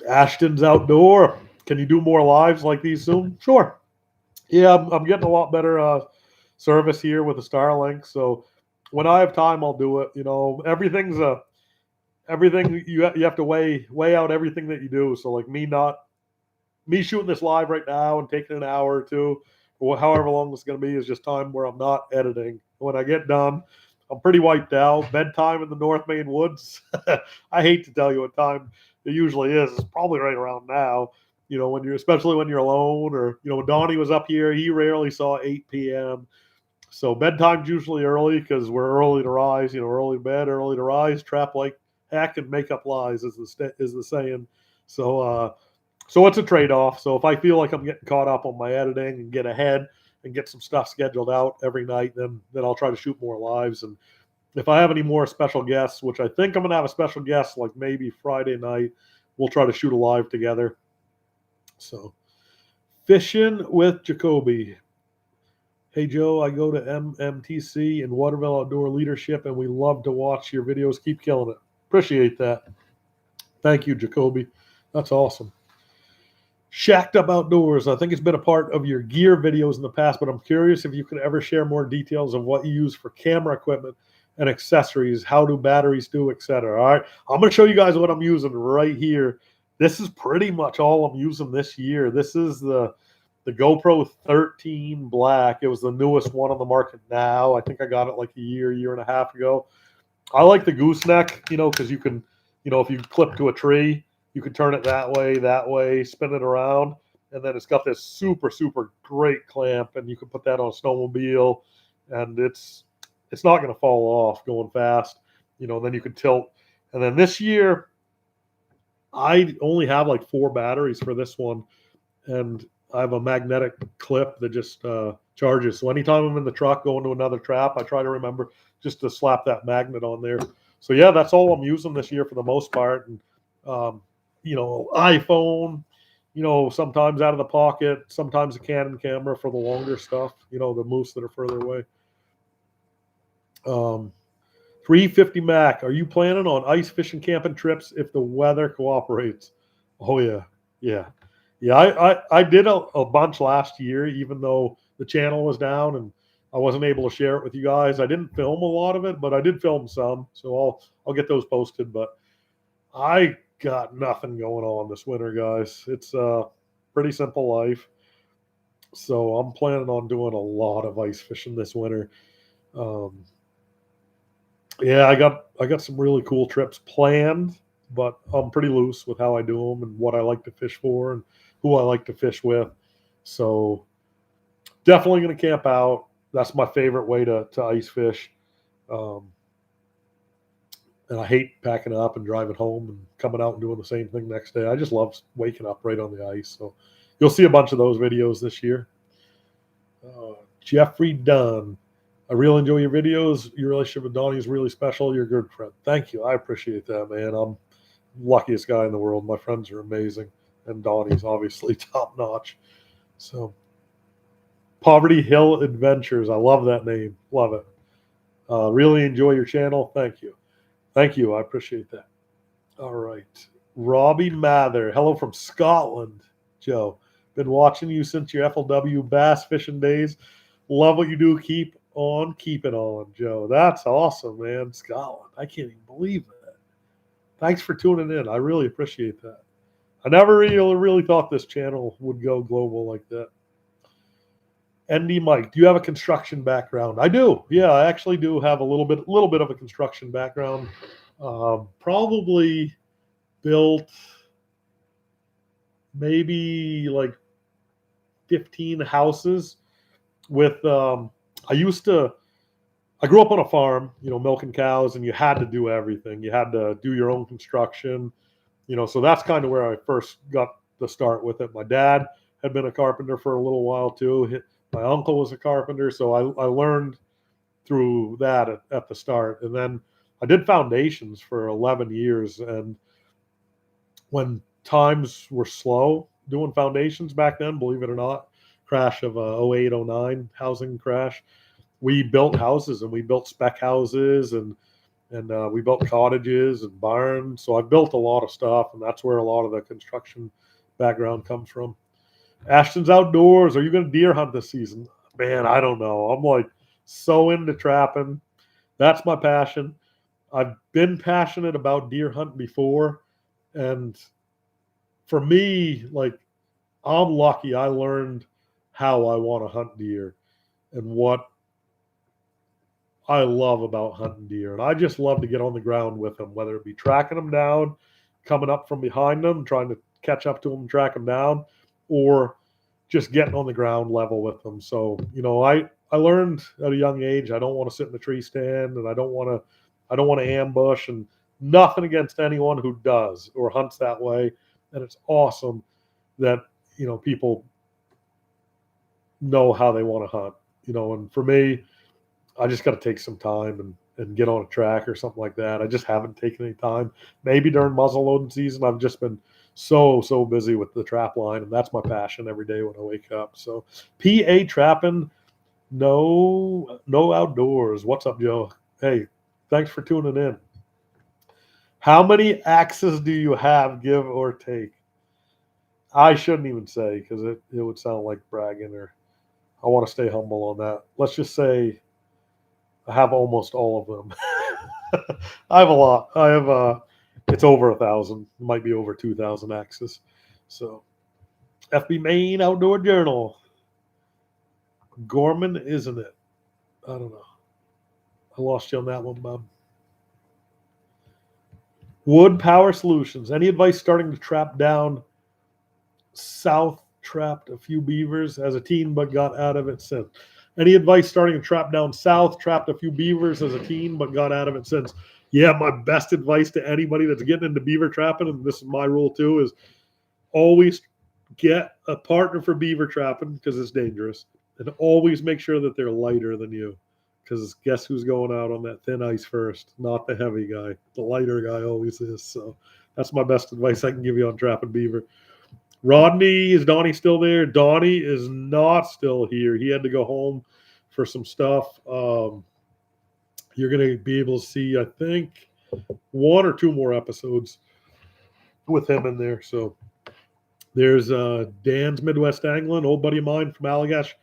Ashton's Outdoor. Can you do more lives like these soon? Sure. Yeah, I'm getting a lot better service here with the Starlink. So when I have time, I'll do it. You know, everything you have to weigh out everything that you do. So like me shooting this live right now and taking an hour or two, or however long it's going to be, is just time where I'm not editing. When I get done, I'm pretty wiped out. Bedtime in the North Main woods. I hate to tell you what time it usually is. It's probably right around now. You know, especially when you're alone, or when Donnie was up here, he rarely saw 8 p.m. So bedtime's usually early because we're early to rise. Early to bed, early to rise. Trap like heck and make up lies is the saying. So so it's a trade-off. So if I feel like I'm getting caught up on my editing and get ahead and get some stuff scheduled out every night, then I'll try to shoot more lives. And if I have any more special guests, which I think I'm gonna have a special guest, like maybe Friday night, we'll try to shoot a live together. So fishing with Jacoby. Hey Joe, I go to MMTC and Waterville Outdoor Leadership, and we love to watch your videos. Keep killing it. Appreciate that. Thank you, Jacoby. That's awesome. Shacked Up Outdoors. I think it's been a part of your gear videos in the past, but I'm curious if you could ever share more details of what you use for camera equipment and accessories. How do batteries do, etc. All right, I'm going to show you guys what I'm using right here. This is pretty much all I'm using this year. This is the GoPro 13 Black. It was the newest one on the market now. I think I got it like a year and a half ago. I like the gooseneck, because you can, if you clip to a tree, you can turn it that way, spin it around, and then it's got this super, super great clamp, and you can put that on a snowmobile, and it's not going to fall off going fast. Then you can tilt. And then this year, I only have like 4 batteries for this one, and I have a magnetic clip that just charges. So anytime I'm in the truck going to another trap, I try to remember just to slap that magnet on there. So yeah, that's all I'm using this year for the most part. And iPhone, sometimes out of the pocket, sometimes a Canon camera for the longer stuff. The moose that are further away. 350 Mac. Are you planning on ice fishing camping trips if the weather cooperates? Oh yeah, yeah. Yeah, I did a bunch last year, even though the channel was down and I wasn't able to share it with you guys. I didn't film a lot of it, but I did film some, so I'll get those posted. But I got nothing going on this winter, guys. It's a pretty simple life, so I'm planning on doing a lot of ice fishing this winter. Yeah, I got some really cool trips planned, but I'm pretty loose with how I do them and what I like to fish for and who I like to fish with. So definitely going to camp out. That's my favorite way to ice fish. Um, and I hate packing up and driving home and coming out and doing the same thing next day. I just love waking up right on the ice. So you'll see a bunch of those videos this year. Jeffrey Dunn. I really enjoy your videos. Your relationship with Donnie is really special. You're a good friend. Thank you. I appreciate that, man. I'm the luckiest guy in the world. My friends are amazing. And Donnie's obviously top notch. So, Poverty Hill Adventures. I love that name. Love it. Really enjoy your channel. Thank you. Thank you. I appreciate that. All right. Robbie Mather. Hello from Scotland, Joe. Been watching you since your FLW bass fishing days. Love what you do. Keep on keeping on, Joe. That's awesome, man. Scotland. I can't even believe that. Thanks for tuning in. I really appreciate that. I never really thought this channel would go global like that. ND Mike, do you have a construction background? I do. Yeah, I actually do have a little bit of a construction background. Probably built maybe like 15 houses with I I grew up on a farm, milking cows, and you had to do everything. You had to do your own construction, so that's kind of where I first got the start with it. My dad had been a carpenter for a little while too. My uncle was a carpenter, so I learned through that at the start. And then I did foundations for 11 years. And when times were slow doing foundations back then, believe it or not, crash of 08, 09 housing crash, we built houses and we built spec houses and we built cottages and barns. So I built a lot of stuff, and that's where a lot of the construction background comes from. Ashton's Outdoors. Are you going to deer hunt this season? Man, I don't know. I'm like so into trapping. That's my passion. I've been passionate about deer hunting before, and for me, like, I'm lucky I learned how I want to hunt deer and what I love about hunting deer. And I just love to get on the ground with them, whether it be tracking them down, coming up from behind them, trying to catch up to them, track them down, or just getting on the ground level with them. So, I learned at a young age I don't want to sit in the tree stand, and I don't want to ambush, and nothing against anyone who does or hunts that way. And it's awesome that, people know how they want to hunt. And for me, I just got to take some time and get on a track or something like that. I just haven't taken any time. Maybe during muzzle loading season, I've just been so busy with the trap line, and that's my passion every day when I wake up. So, PA trapping, no outdoors. What's up, Joe? Hey, thanks for tuning in. How many axes do you have, give or take? I shouldn't even say because it would sound like bragging, or I want to stay humble on that. Let's just say I have almost all of them. I have a lot. I have it's over 1,000. Might be over 2,000 axes. So, FB Maine Outdoor Journal. Gorman, isn't it? I don't know. I lost you on that one, Bob. Wood Power Solutions. Any advice starting to trap down south? Trapped a few beavers as a teen, but got out of it since. Any advice starting to trap down south? Trapped a few beavers as a teen, but got out of it since. Yeah, my best advice to anybody that's getting into beaver trapping, and this is my rule too, is always get a partner for beaver trapping because it's dangerous, and always make sure that they're lighter than you. Because guess who's going out on that thin ice first? Not the heavy guy. The lighter guy always is. So that's my best advice I can give you on trapping beaver. Rodney, is Donnie still there? Donnie is not still here. He had to go home for some stuff. You're going to be able to see, I think, 1 or 2 more episodes with him in there. So there's Dan's Midwest Angling, old buddy of mine from Allagash,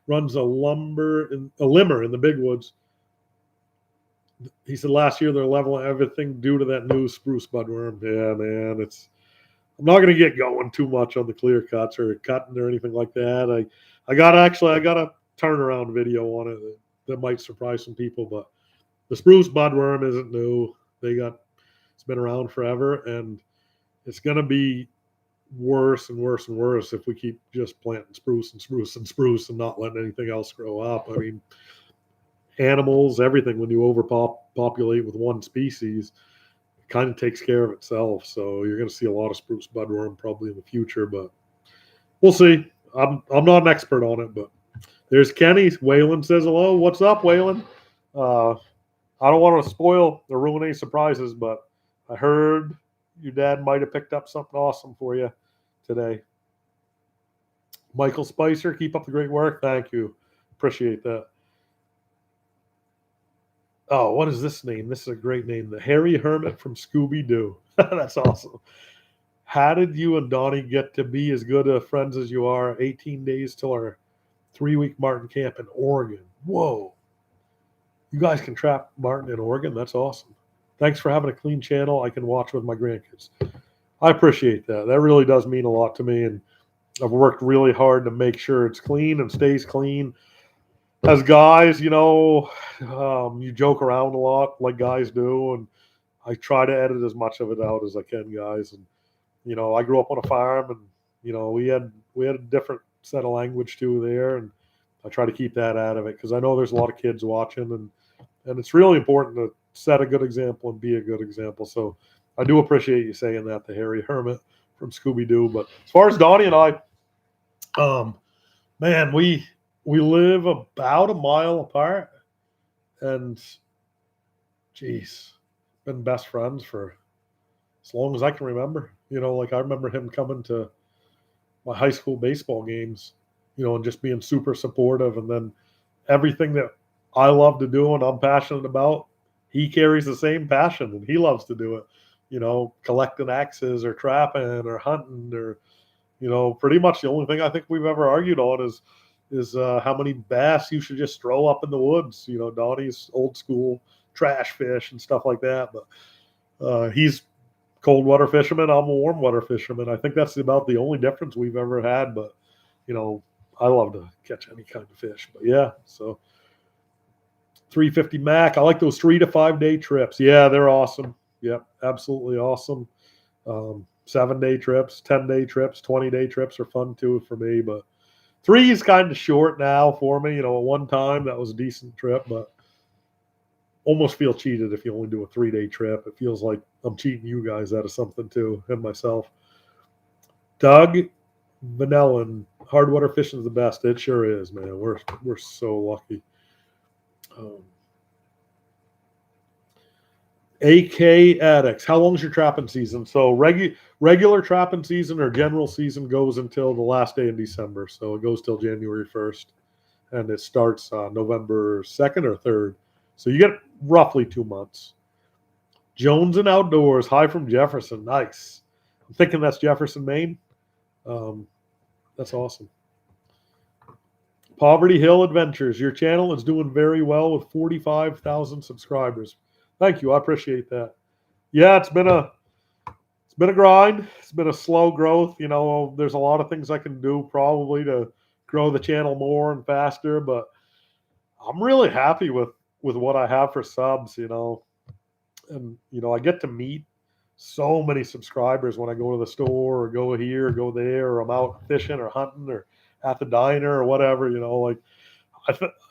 runs a limber in the big woods. He said last year they're leveling everything due to that new spruce budworm. Yeah, man, I'm not going to get going too much on the clear cuts or cutting or anything like that. I got a turnaround video on it that might surprise some people, but the spruce budworm isn't new. It's been around forever, and it's going to be worse and worse and worse if we keep just planting spruce and spruce and spruce and not letting anything else grow up. I mean, animals, everything, when you overpopulate with one species, kind of takes care of itself. So you're going to see a lot of spruce budworm probably in the future, but we'll see. I'm not an expert on it, but there's Kenny. Waylon says hello. What's up, Waylon? I don't want to spoil or ruin any surprises, but I heard your dad might have picked up something awesome for you today. Michael Spicer, keep up the great work. Thank you. Appreciate that. Oh, what is this name? This is a great name. The Hairy Hermit from Scooby-Doo. That's awesome. How did you and Donnie get to be as good of friends as you are? 18 days till our 3-week marten camp in Oregon. Whoa. You guys can trap marten in Oregon? That's awesome. Thanks for having a clean channel I can watch with my grandkids. I appreciate that. That really does mean a lot to me, and I've worked really hard to make sure it's clean and stays clean. As guys, you joke around a lot like guys do, and I try to edit as much of it out as I can, guys. And I grew up on a farm, and we had a different set of language too there, and I try to keep that out of it because I know there's a lot of kids watching, and And it's really important to set a good example and be a good example. So I do appreciate you saying that to Harry Hermit from Scooby Doo. But as far as Donnie and I, man, we live about a mile apart, and geez, been best friends for as long as I can remember. Like I remember him coming to my high school baseball games, and just being super supportive. And then everything that I love to do and I'm passionate about, he carries the same passion and he loves to do it. Collecting axes or trapping or hunting or pretty much the only thing I think we've ever argued on is how many bass you should just throw up in the woods. Donnie's old school trash fish and stuff like that, but he's cold water fisherman. I'm a warm water fisherman. I think that's about the only difference we've ever had. But I love to catch any kind of fish. But yeah, so 350 Mac. I like those 3 to 5 day trips. Yeah, they're awesome. Yep, absolutely awesome. 7-day trips, 10-day trips, 20-day trips are fun too for me. But 3 is kind of short now for me. At one time that was a decent trip, but almost feel cheated if you only do a 3-day trip. It feels like I'm cheating you guys out of something too, and myself. Doug Vanellin, hard water fishing is the best. It sure is, man. We're so lucky. AK Addicts, how long is your trapping season? So regular trapping season or general season goes until the last day in December. So it goes till January 1st, and it starts November 2nd or 3rd. So you get roughly 2 months. Jones and Outdoors, hi from Jefferson. Nice. I'm thinking that's Jefferson, Maine. That's awesome. Poverty Hill Adventures, your channel is doing very well with 45,000 subscribers. Thank you. I appreciate that. Yeah, it's been a grind. It's been a slow growth. There's a lot of things I can do probably to grow the channel more and faster, but I'm really happy with what I have for subs, and I get to meet so many subscribers when I go to the store or go here or go there, or I'm out fishing or hunting or at the diner or whatever. Like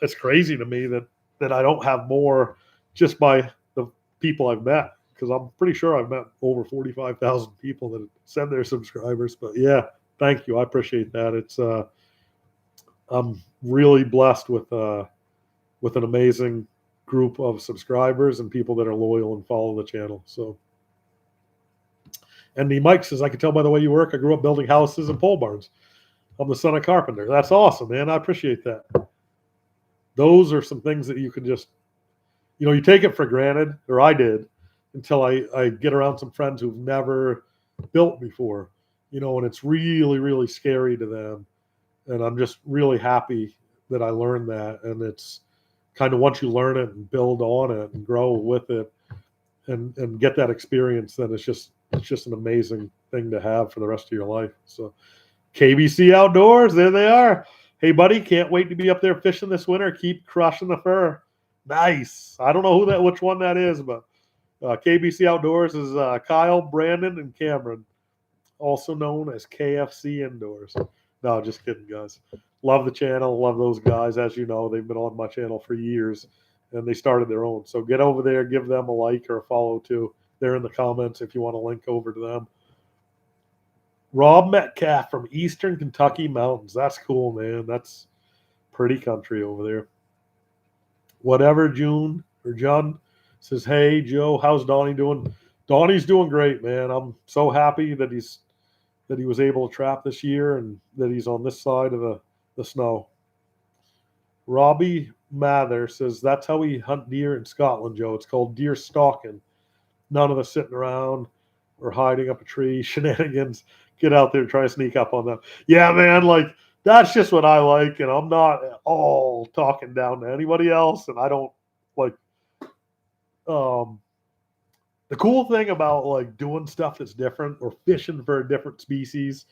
it's crazy to me that I don't have more just by the people I've met, because I'm pretty sure I've met over 45,000 people that send their subscribers. But yeah, thank you. I appreciate that. It's I'm really blessed with an amazing group of subscribers and people that are loyal and follow the channel. So, and the Mike says, I can tell by the way you work, I grew up building houses and pole barns. I'm the son of carpenter. That's awesome, man. I appreciate that. Those are some things that you can just, you take it for granted, or I did, until I get around some friends who've never built before, and it's really, really scary to them. And I'm just really happy that I learned that. And it's kind of, once you learn it and build on it and grow with it and get that experience, then it's just an amazing thing to have for the rest of your life. So KBC Outdoors, there they are. Hey, buddy, can't wait to be up there fishing this winter. Keep crushing the fur. Nice. I don't know which one that is, but KBC Outdoors is Kyle, Brandon, and Cameron, also known as KFC Indoors. No, just kidding, guys. Love the channel. Love those guys. As you know, they've been on my channel for years, and they started their own. So get over there, give them a like or a follow too. They're in the comments if you want to link over to them. Rob Metcalf from Eastern Kentucky Mountains. That's cool, man. That's pretty country over there. Whatever, June or John says, hey, Joe, how's Donnie doing? Donnie's doing great, man. I'm so happy that he was able to trap this year and that he's on this side of the snow. Robbie Mather says, that's how we hunt deer in Scotland, Joe. It's called deer stalking. None of us sitting around or hiding up a tree, shenanigans. Get out there and try to sneak up on them. Yeah, man, like that's just what I like, and I'm not at all talking down to anybody else, and I don't like the cool thing about like doing stuff that's different or fishing for a different species,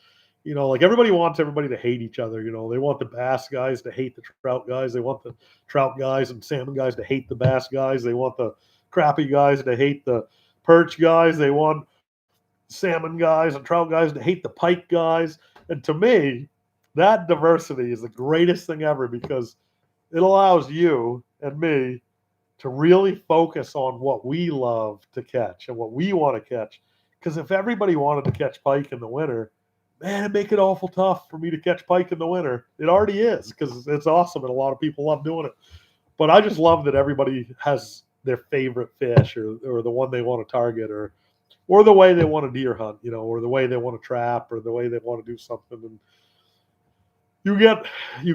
like everybody wants everybody to hate each other. They want the bass guys to hate the trout guys. They want the trout guys and salmon guys to hate the bass guys. They want the crappie guys to hate the perch guys. They want salmon guys and trout guys to hate the pike guys. And to me, that diversity is the greatest thing ever, because it allows you and me to really focus on what we love to catch and what we want to catch. Because if everybody wanted to catch pike in the winter, man, it'd make it awful tough for me to catch pike in the winter. It already is because it's awesome and a lot of people love doing it. But I just love that everybody has their favorite fish or the one they want to target or the way they want to deer hunt, or the way they want to trap or the way they want to do something. And you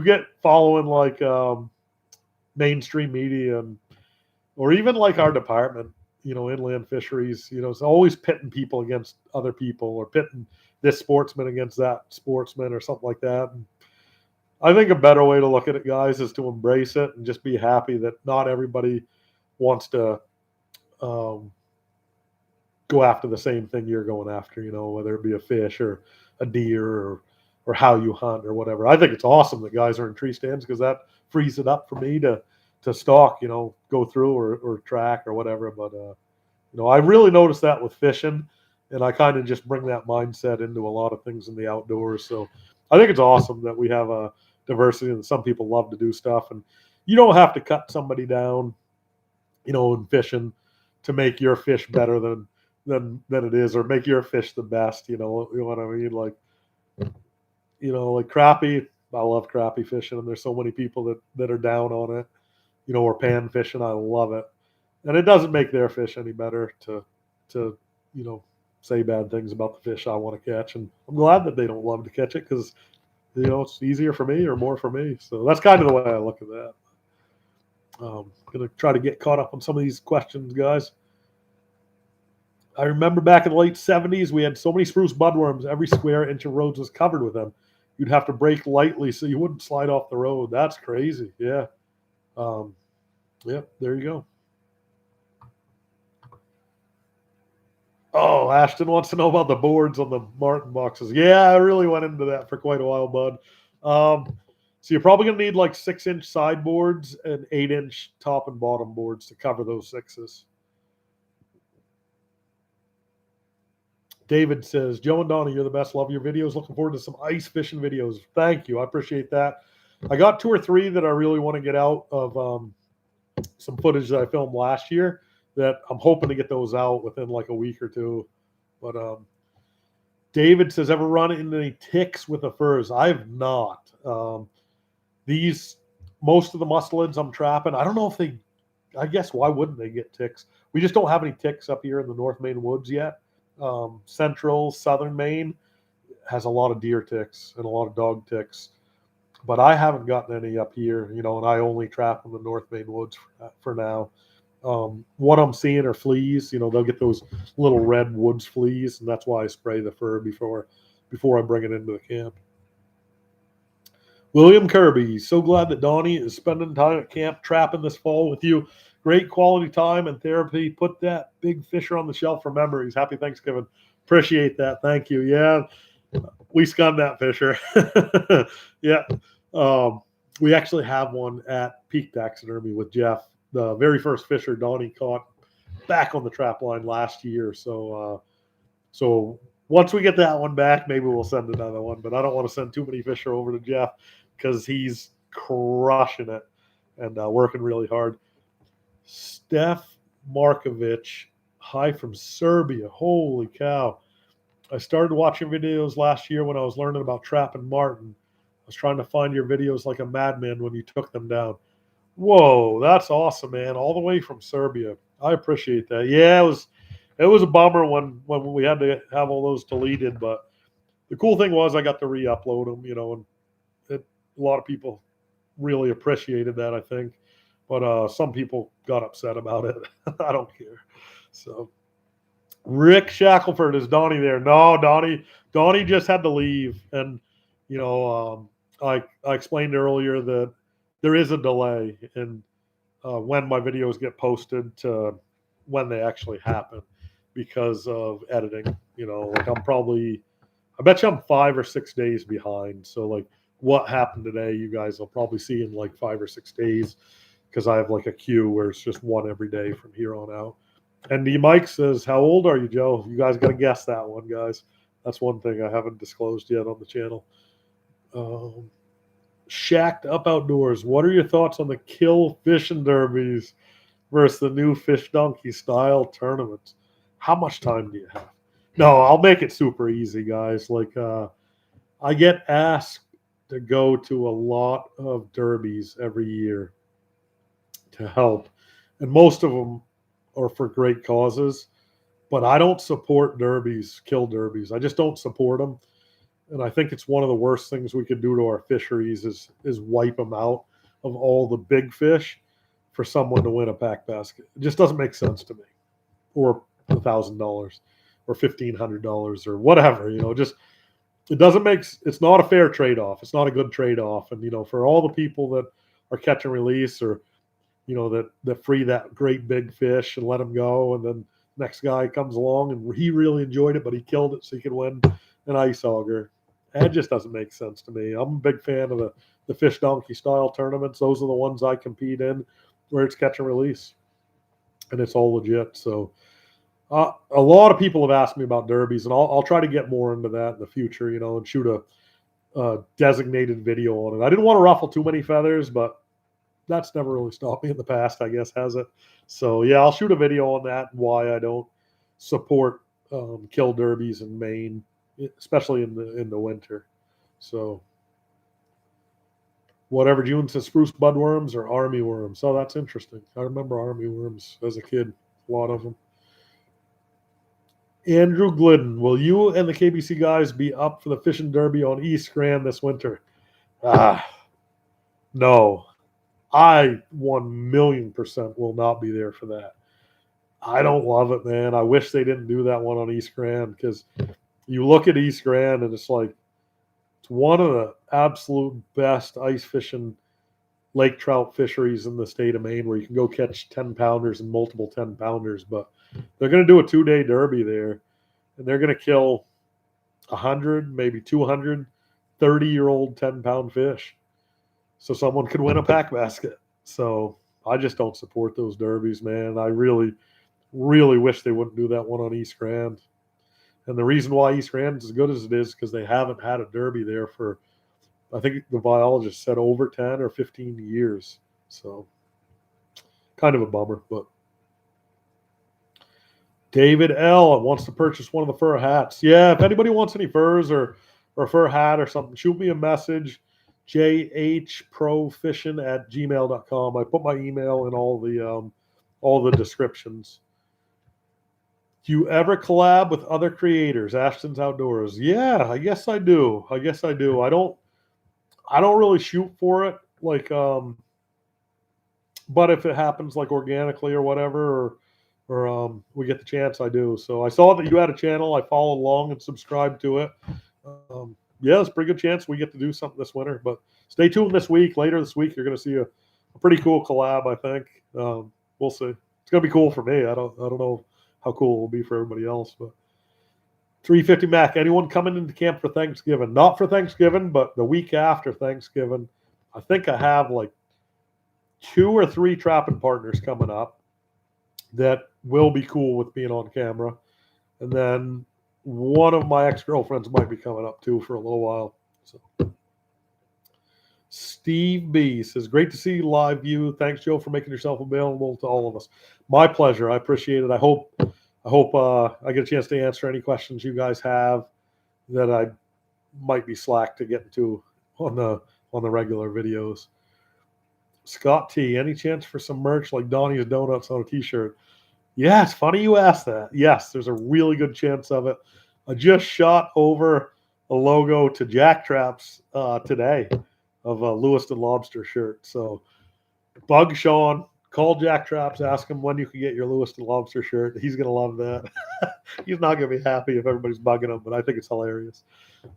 get following like mainstream media or even like our department, inland fisheries, it's always pitting people against other people or pitting this sportsman against that sportsman or something like that. And I think a better way to look at it, guys, is to embrace it and just be happy that not everybody wants to go after the same thing you're going after, whether it be a fish or a deer or how you hunt or whatever. I think it's awesome that guys are in tree stands because that frees it up for me to stalk, go through or track or whatever. But, I really noticed that with fishing, and I kind of just bring that mindset into a lot of things in the outdoors. So I think it's awesome that we have a diversity and some people love to do stuff. And you don't have to cut somebody down, in fishing to make your fish better than it is, or make your fish the best. You know what I mean? Like crappie. I love crappie fishing, and there's so many people that are down on it. Or pan fishing. I love it, and it doesn't make their fish any better to say bad things about the fish I want to catch. And I'm glad that they don't love to catch it because it's easier for me or more for me. So that's kind of the way I look at that. Gonna try to get caught up on some of these questions, guys. I remember back in the late 70s, we had so many spruce budworms, every square inch of roads was covered with them. You'd have to brake lightly so you wouldn't slide off the road. That's crazy. Yeah. Yep, there you go. Oh, Ashton wants to know about the boards on the Martin boxes. Yeah, I really went into that for quite a while, bud. So you're probably going to need like 6-inch sideboards and 8-inch top and bottom boards to cover those 6s. David says, Joe and Donnie, you're the best. Love your videos. Looking forward to some ice fishing videos. Thank you. I appreciate that. I got 2 or 3 that I really want to get out of some footage that I filmed last year that I'm hoping to get those out within like a week or 2. But David says, ever run into any ticks with the furs? I have not. Most of the mustelids I'm trapping, I don't know if I guess why wouldn't they get ticks? We just don't have any ticks up here in the North Maine woods yet. Central, southern Maine has a lot of deer ticks and a lot of dog ticks, but I haven't gotten any up here, and I only trap in the North Maine woods for now. What I'm seeing are fleas. They'll get those little red woods fleas, and that's why I spray the fur before I bring it into the camp. William Kirby, so glad that Donnie is spending time at camp trapping this fall with you. Great quality time and therapy. Put that big fisher on the shelf for memories. Happy Thanksgiving. Appreciate that. Thank you. Yeah, we skunned that fisher. Yeah. We actually have one at Peak Taxidermy with Jeff, the very first fisher Donnie caught back on the trap line last year. So once we get that one back, maybe we'll send another one. But I don't want to send too many fisher over to Jeff because he's crushing it and working really hard. Steph Markovic, hi from Serbia. Holy cow. I started watching videos last year when I was learning about trapping marten. I was trying to find your videos like a madman when you took them down. Whoa, that's awesome, man. All the way from Serbia. I appreciate that. Yeah, it was a bummer when we had to have all those deleted, but the cool thing was I got to re-upload them, and a lot of people really appreciated that, I think. But some people got upset about it. I don't care. So Rick Shackelford, is Donnie there? No, Donnie just had to leave. And, I explained earlier that there is a delay in when my videos get posted to when they actually happen because of editing. Like I bet you I'm 5 or 6 days behind. So like what happened today, you guys will probably see in like 5 or 6 days because I have like a queue where it's just one every day from here on out. And the Mike says, how old are you, Joe? You guys got to guess that one, guys. That's one thing I haven't disclosed yet on the channel. Shacked Up Outdoors. What are your thoughts on the kill fishing derbies? versus the new fish donkey style tournaments. How much time do you have? No, I'll make it super easy, guys. Like I get asked to go to a lot of derbies every year to help, and most of them are for great causes. But I don't support derbies, kill derbies. I just don't support them, and I think it's one of the worst things we could do to our fisheries is wipe them out of all the big fish for someone to win a pack basket. It just doesn't make sense to me. Or $1,000 or $1,500 or whatever. Just it doesn't make. It's not a fair trade off. It's not a good trade off. And for all the people that are catch and release or that free that great big fish and let him go, and then next guy comes along and he really enjoyed it, but he killed it so he could win an ice auger. That just doesn't make sense to me. I'm a big fan of the fish donkey style tournaments. Those are the ones I compete in, where it's catch and release, and it's all legit. So a lot of people have asked me about derbies, and I'll try to get more into that in the future, and shoot a designated video on it. I didn't want to ruffle too many feathers, but that's never really stopped me in the past, I guess, has it? So yeah, I'll shoot a video on that and why I don't support kill derbies in Maine, especially in the winter. So whatever June says, spruce budworms or army worms. Oh, that's interesting. I remember army worms as a kid, a lot of them. Andrew Glidden, will you and the KBC guys be up for the fishing derby on East Grand this winter? No. I 1,000,000% will not be there for that. I don't love it, man. I wish they didn't do that one on East Grand, because you look at East Grand and it's like it's one of the absolute best ice fishing lake trout fisheries in the state of Maine, where you can go catch 10-pounders and multiple 10-pounders. But they're going to do a 2-day derby there, and they're going to kill 100, maybe 200 30-year-old 10-pound fish, so someone could win a pack basket. So I just don't support those derbies, man. I really, really wish they wouldn't do that one on East Grand. And the reason why East Grand is as good as it is because they haven't had a derby there for, I think the biologist said, over 10 or 15 years. So kind of a bummer. But David L. wants to purchase one of the fur hats. Yeah, if anybody wants any furs or a fur hat or something, shoot me a message, jhprofishing@gmail.com. I put my email in all the descriptions. Do you ever collab with other creators? Ashton's Outdoors. Yeah, I guess I do. I don't really shoot for it, like but if it happens like organically or whatever, or we get the chance, I do. So I saw that you had a channel. I followed along and subscribed to it. Yeah, it's a pretty good chance we get to do something this winter. But stay tuned this week. Later this week, you're going to see a pretty cool collab, I think. We'll see. It's going to be cool for me. I don't know how cool it will be for everybody else. But 350 Mac, anyone coming into camp for Thanksgiving? Not for Thanksgiving, but the week after Thanksgiving. I think I have like 2 or 3 trapping partners coming up that will be cool with being on camera. And then one of my ex-girlfriends might be coming up too for a little while. So Steve B says, great to see you live view. Thanks, Joe, for making yourself available to all of us. My pleasure. I appreciate it. I hope I get a chance to answer any questions you guys have that I might be slack to get to on the regular videos. Scott T, any chance for some merch like Donnie's Donuts on a t-shirt? Yeah, it's funny you asked that. Yes, there's a really good chance of it. I just shot over a logo to Jack Traps today of a Lewiston Lobster shirt. So bug Sean, call Jack Traps, ask him when you can get your Lewiston Lobster shirt. He's going to love that. He's not going to be happy if everybody's bugging him, but I think it's hilarious.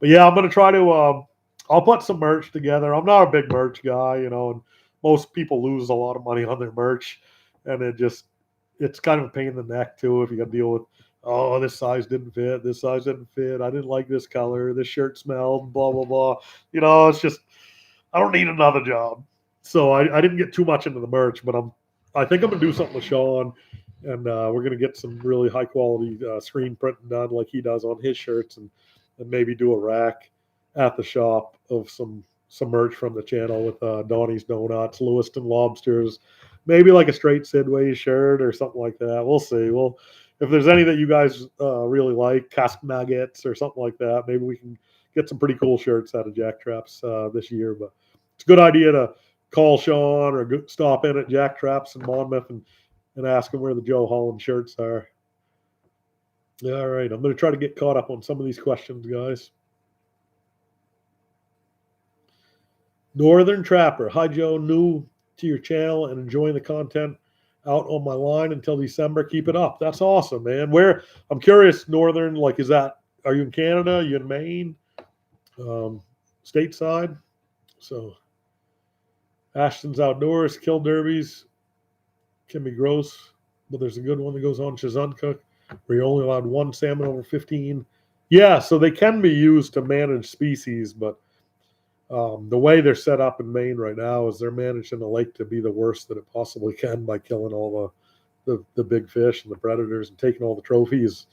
But yeah, I'm going to try to I'll put some merch together. I'm not a big merch guy, and most people lose a lot of money on their merch, and it's kind of a pain in the neck too if you got to deal with, oh, this size didn't fit, this size didn't fit, I didn't like this color, this shirt smelled, blah blah blah. It's just, I don't need another job. So I didn't get too much into the merch, but I think I'm gonna do something with Sean, and we're gonna get some really high quality screen printing done like he does on his shirts, and maybe do a rack at the shop of some merch from the channel with Donnie's Donuts, Lewiston Lobsters, maybe like a straight Sidway shirt or something like that. We'll see. Well, if there's any that you guys really like, cask nuggets or something like that, maybe we can get some pretty cool shirts out of Jack Traps this year. But it's a good idea to call Sean or stop in at Jack Traps in Monmouth and ask him where the Joe Holland shirts are. All right, I'm going to try to get caught up on some of these questions, guys. Northern Trapper. Hi, Joe. New to your channel and enjoying the content out on my line until December. Keep it up. That's awesome, man. Where, I'm curious, Northern, like, are you in Canada? Are you in Maine? Stateside? So, Ashton's Outdoors, Kill Derbies can be gross, but there's a good one that goes on Chizuncook where you're only allowed one salmon over 15. Yeah, so they can be used to manage species, but the way they're set up in Maine right now is they're managing the lake to be the worst that it possibly can by killing all the big fish and the predators and taking all the trophies.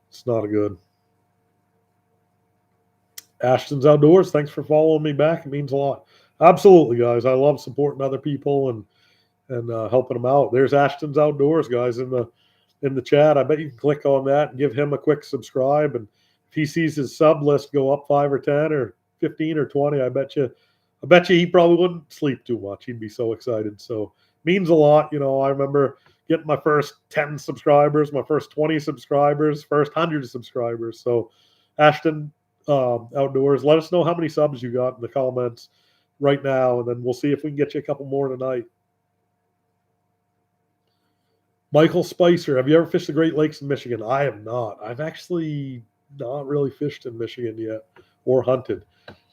It's not a good. Ashton's Outdoors, thanks for following me back. It means a lot. Absolutely, guys. I love supporting other people and helping them out. There's Ashton's Outdoors, guys, in the chat. I bet you can click on that and give him a quick subscribe. And if he sees his sub list go up 5 or 10 or 15 or 20, I bet you he probably wouldn't sleep too much. He'd be so excited. So means a lot. You know, I remember getting my first 10 subscribers, my first 20 subscribers, first 100 subscribers. So Ashton Outdoors, let us know how many subs you got in the comments right now, and then we'll see if we can get you a couple more tonight. Michael Spicer, have you ever fished the Great Lakes in Michigan? I have not. I've actually not really fished in Michigan yet or hunted.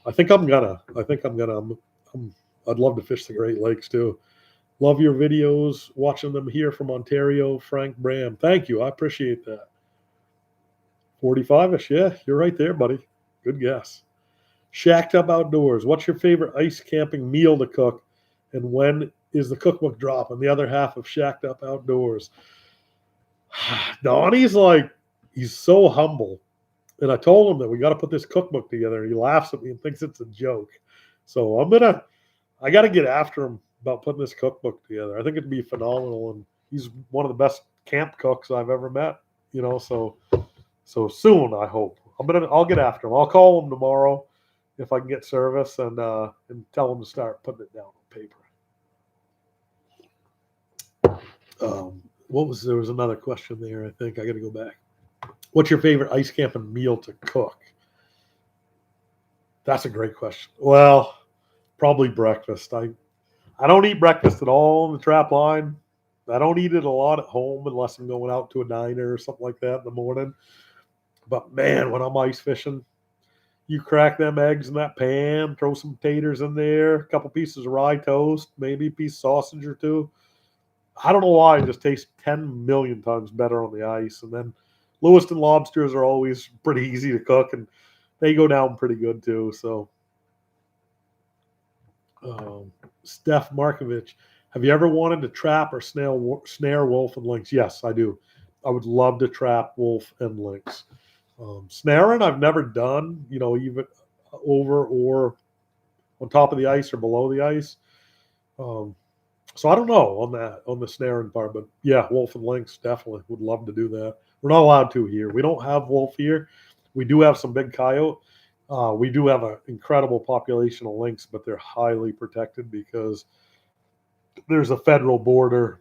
I'd love to fish the Great Lakes too. Love your videos, watching them here from Ontario, Frank Bram. Thank you. I appreciate that. 45-ish. Yeah, you're right there, buddy. Good guess. Shacked Up Outdoors. What's your favorite ice camping meal to cook? And when is the cookbook dropping? The other half of Shacked Up Outdoors. Donnie's he's so humble. And I told him that we got to put this cookbook together. And he laughs at me and thinks it's a joke. So I got to get after him about putting this cookbook together. I think it'd be phenomenal. And he's one of the best camp cooks I've ever met, you know, so soon, I hope. I'll get after him. I'll call him tomorrow if I can get service and tell him to start putting it down on paper. There was another question there, I think. I got to go back. What's your favorite ice camping meal to cook? That's a great question. Well, probably breakfast. I don't eat breakfast at all on the trap line. I don't eat it a lot at home unless I'm going out to a diner or something like that in the morning. But man, when I'm ice fishing, you crack them eggs in that pan, throw some taters in there, a couple pieces of rye toast, maybe a piece of sausage or two. I don't know why, it just tastes 10 million times better on the ice. And then Lewiston lobsters are always pretty easy to cook, and they go down pretty good too. So, Steph Markovich, have you ever wanted to trap or snare wolf and lynx? Yes, I do. I would love to trap wolf and lynx. Snaring, I've never done, even over or on top of the ice or below the ice. So I don't know on the snaring part, but yeah, wolf and lynx, definitely would love to do that. We're not allowed to here. We don't have wolf here. We do have some big coyote. We do have an incredible population of lynx, but they're highly protected because there's a federal border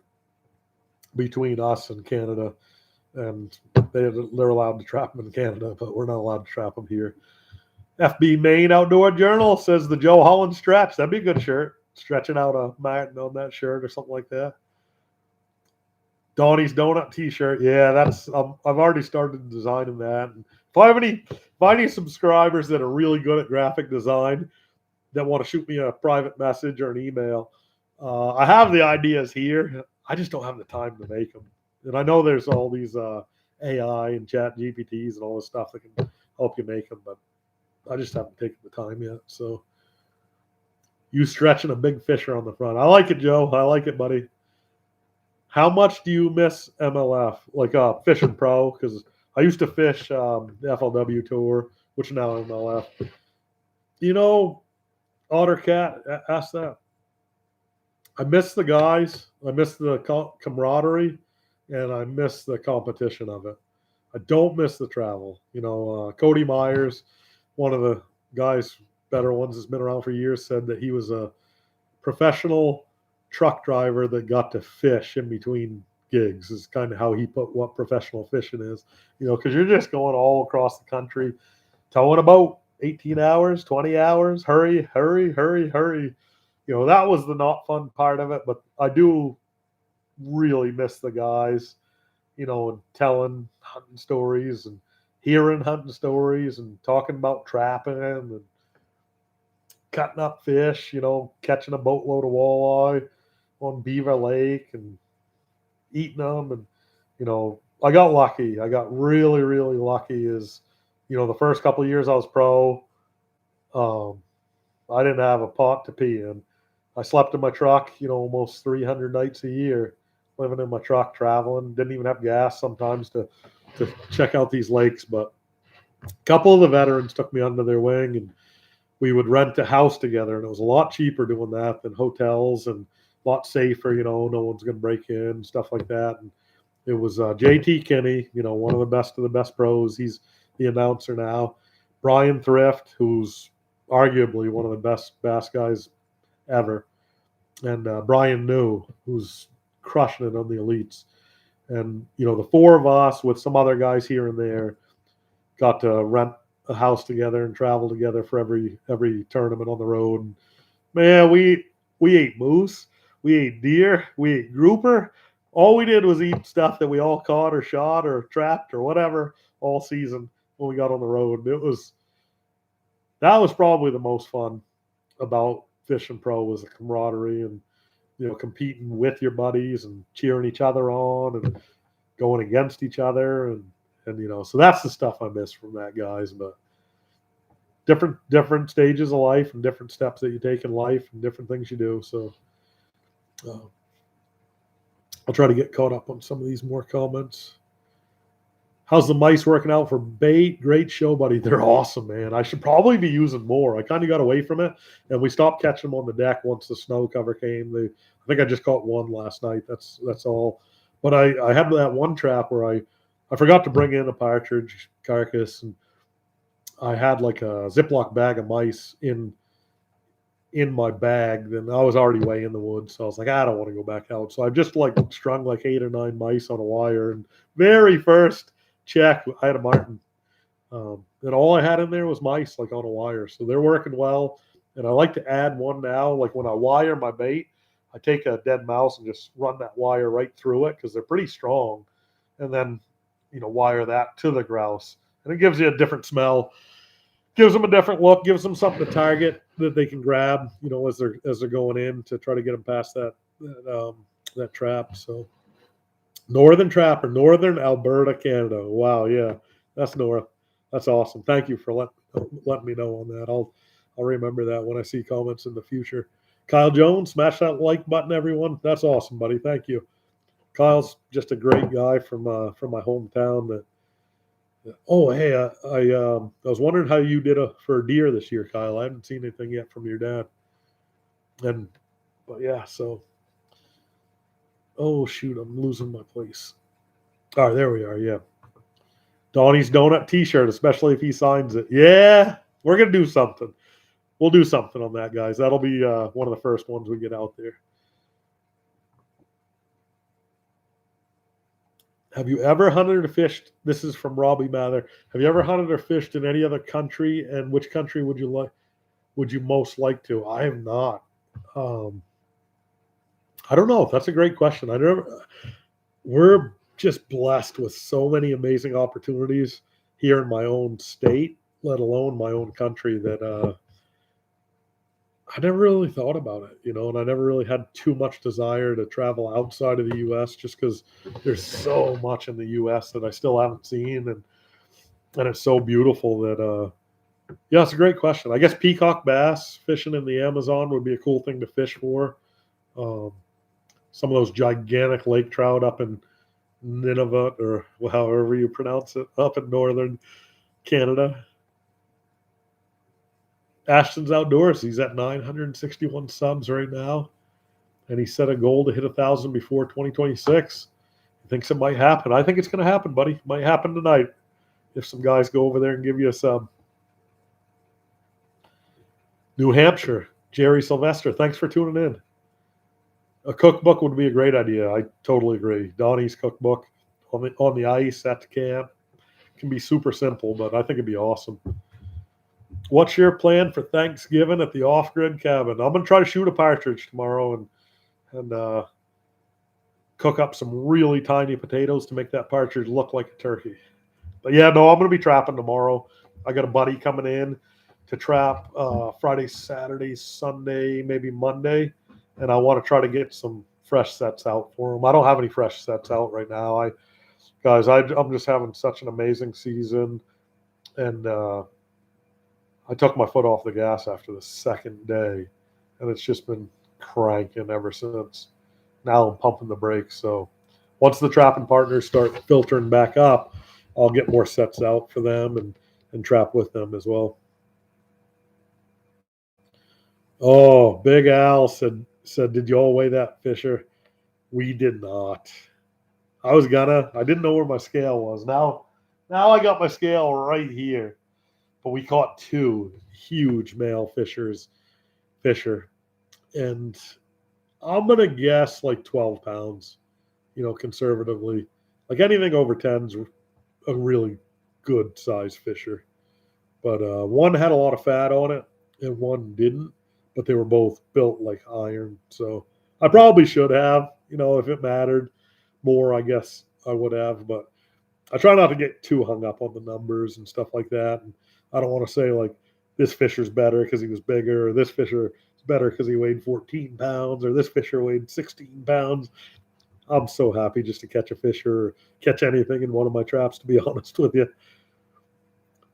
between us and Canada, and they're allowed to trap them in Canada, but we're not allowed to trap them here. FB Maine Outdoor Journal says the Joe Holland stretch. That'd be a good shirt. Stretching out a Martin on that shirt or something like that. Donnie's Donut T-shirt. Yeah, that's. I've already started designing that. And if I have any subscribers that are really good at graphic design that want to shoot me a private message or an email, I have the ideas here. I just don't have the time to make them. And I know there's all these AI and chat GPTs and all this stuff that can help you make them, but I just haven't taken the time yet. So you stretching a big fisher on the front. I like it, Joe. I like it, buddy. How much do you miss MLF, like Fishing Pro? Because I used to fish the FLW Tour, which now MLF. Ottercat, ask that. I miss the guys. I miss the camaraderie, and I miss the competition of it. I don't miss the travel. Cody Myers, one of the guys, better ones that's been around for years, said that he was a professional truck driver that got to fish in between gigs. Is kind of how he put what professional fishing is. Because you're just going all across the country, towing a boat, 18 hours, 20 hours, hurry, hurry, hurry, hurry. That was the not fun part of it, but I do really miss the guys, and telling hunting stories and hearing hunting stories and talking about trapping and cutting up fish, catching a boatload of walleye on Beaver Lake and eating them. And, I got lucky. I got really, really lucky the first couple of years I was pro, I didn't have a pot to pee in. I slept in my truck, almost 300 nights a year, living in my truck, traveling. Didn't even have gas sometimes to check out these lakes. But a couple of the veterans took me under their wing, and we would rent a house together. And it was a lot cheaper doing that than hotels, and a lot safer. No one's going to break in, stuff like that. And it was JT Kinney, one of the best pros. He's the announcer now. Brian Thrift, who's arguably one of the best bass guys ever, and Brian New, who's crushing it on the elites. And the four of us with some other guys here and there got to rent a house together and travel together for every tournament on the road. And man, we ate moose, we ate deer, we ate grouper. All we did was eat stuff that we all caught or shot or trapped or whatever all season when we got on the road. That was probably the most fun about fishing pro, was the camaraderie and competing with your buddies and cheering each other on and going against each other and so that's the stuff I miss from that, guys. But different stages of life and different steps that you take in life and different things you do. So I'll try to get caught up on some of these more comments. How's the mice working out for bait? Great show, buddy. They're awesome, man. I should probably be using more. I kind of got away from it, and we stopped catching them on the deck once the snow cover came. I think I just caught one last night. That's all. But I had that one trap where I forgot to bring in a partridge carcass, and I had like a Ziploc bag of mice in my bag. Then I was already way in the woods, so I was like, I don't want to go back out. So I just strung 8 or 9 mice on a wire, and very first check, I had a martin, and all I had in there was mice on a wire. So they're working well, and I like to add one now. Like when I wire my bait, I take a dead mouse and just run that wire right through it because they're pretty strong, and then wire that to the grouse, and it gives you a different smell, gives them a different look, gives them something to target that they can grab, as they're going in to try to get them past that trap. So Northern Trapper, Northern Alberta, Canada. Wow, yeah, that's north. That's awesome. Thank you for letting me know on that. I'll remember that when I see comments in the future. Kyle Jones, smash that like button, everyone. That's awesome, buddy. Thank you. Kyle's just a great guy from my hometown. Oh, hey, I was wondering how you did for a deer this year, Kyle. I haven't seen anything yet from your dad. But yeah, so. Oh, shoot, I'm losing my place. All right, there we are, yeah. Donnie's Donut t-shirt, especially if he signs it. Yeah, we're going to do something. We'll do something on that, guys. That'll be one of the first ones we get out there. Have you ever hunted or fished? This is from Robbie Mather. Have you ever hunted or fished in any other country, and which country would you most like to? I have not. I don't know. That's a great question. We're just blessed with so many amazing opportunities here in my own state, let alone my own country, that I never really thought about it, and I never really had too much desire to travel outside of the U.S. just because there's so much in the U.S. that I still haven't seen, and it's so beautiful that, yeah, it's a great question. I guess peacock bass fishing in the Amazon would be a cool thing to fish for. Some of those gigantic lake trout up in Nunavut, or however you pronounce it, up in northern Canada. Ashton's Outdoors, he's at 961 subs right now. and he set a goal to hit 1,000 before 2026. He thinks it might happen. I think it's going to happen, buddy. It might happen tonight if some guys go over there and give you some. New Hampshire, Jerry Sylvester, thanks for tuning in. A cookbook would be a great idea. I totally agree. Donnie's cookbook on the ice at the camp can be super simple, but I think it'd be awesome. What's your plan for Thanksgiving at the off-grid cabin? I'm going to try to shoot a partridge tomorrow and cook up some really tiny potatoes to make that partridge look like a turkey. But yeah, no, I'm going to be trapping tomorrow. I got a buddy coming in to trap Friday, Saturday, Sunday, maybe Monday, and I want to try to get some fresh sets out for him. I don't have any fresh sets out right now. I'm just having such an amazing season, and I took my foot off the gas after the second day, and it's just been cranking ever since. Now I'm pumping the brakes. So once the trapping partners start filtering back up, I'll get more sets out for them and trap with them as well. Oh, Big Al said, did you all weigh that, Fisher? We did not. I didn't know where my scale was. Now I got my scale right here. But we caught 2 huge male fisher, and I'm gonna guess like 12 pounds, conservatively. Like anything over 10's a really good size fisher. But one had a lot of fat on it, and one didn't. But they were both built like iron, so I probably should have, if it mattered more, I guess I would have. But I try not to get too hung up on the numbers and stuff like that. And I don't want to say like this fisher's better because he was bigger, or this fisher is better because he weighed 14 pounds, or this fisher weighed 16 pounds. I'm so happy just to catch a fisher or catch anything in one of my traps, to be honest with you.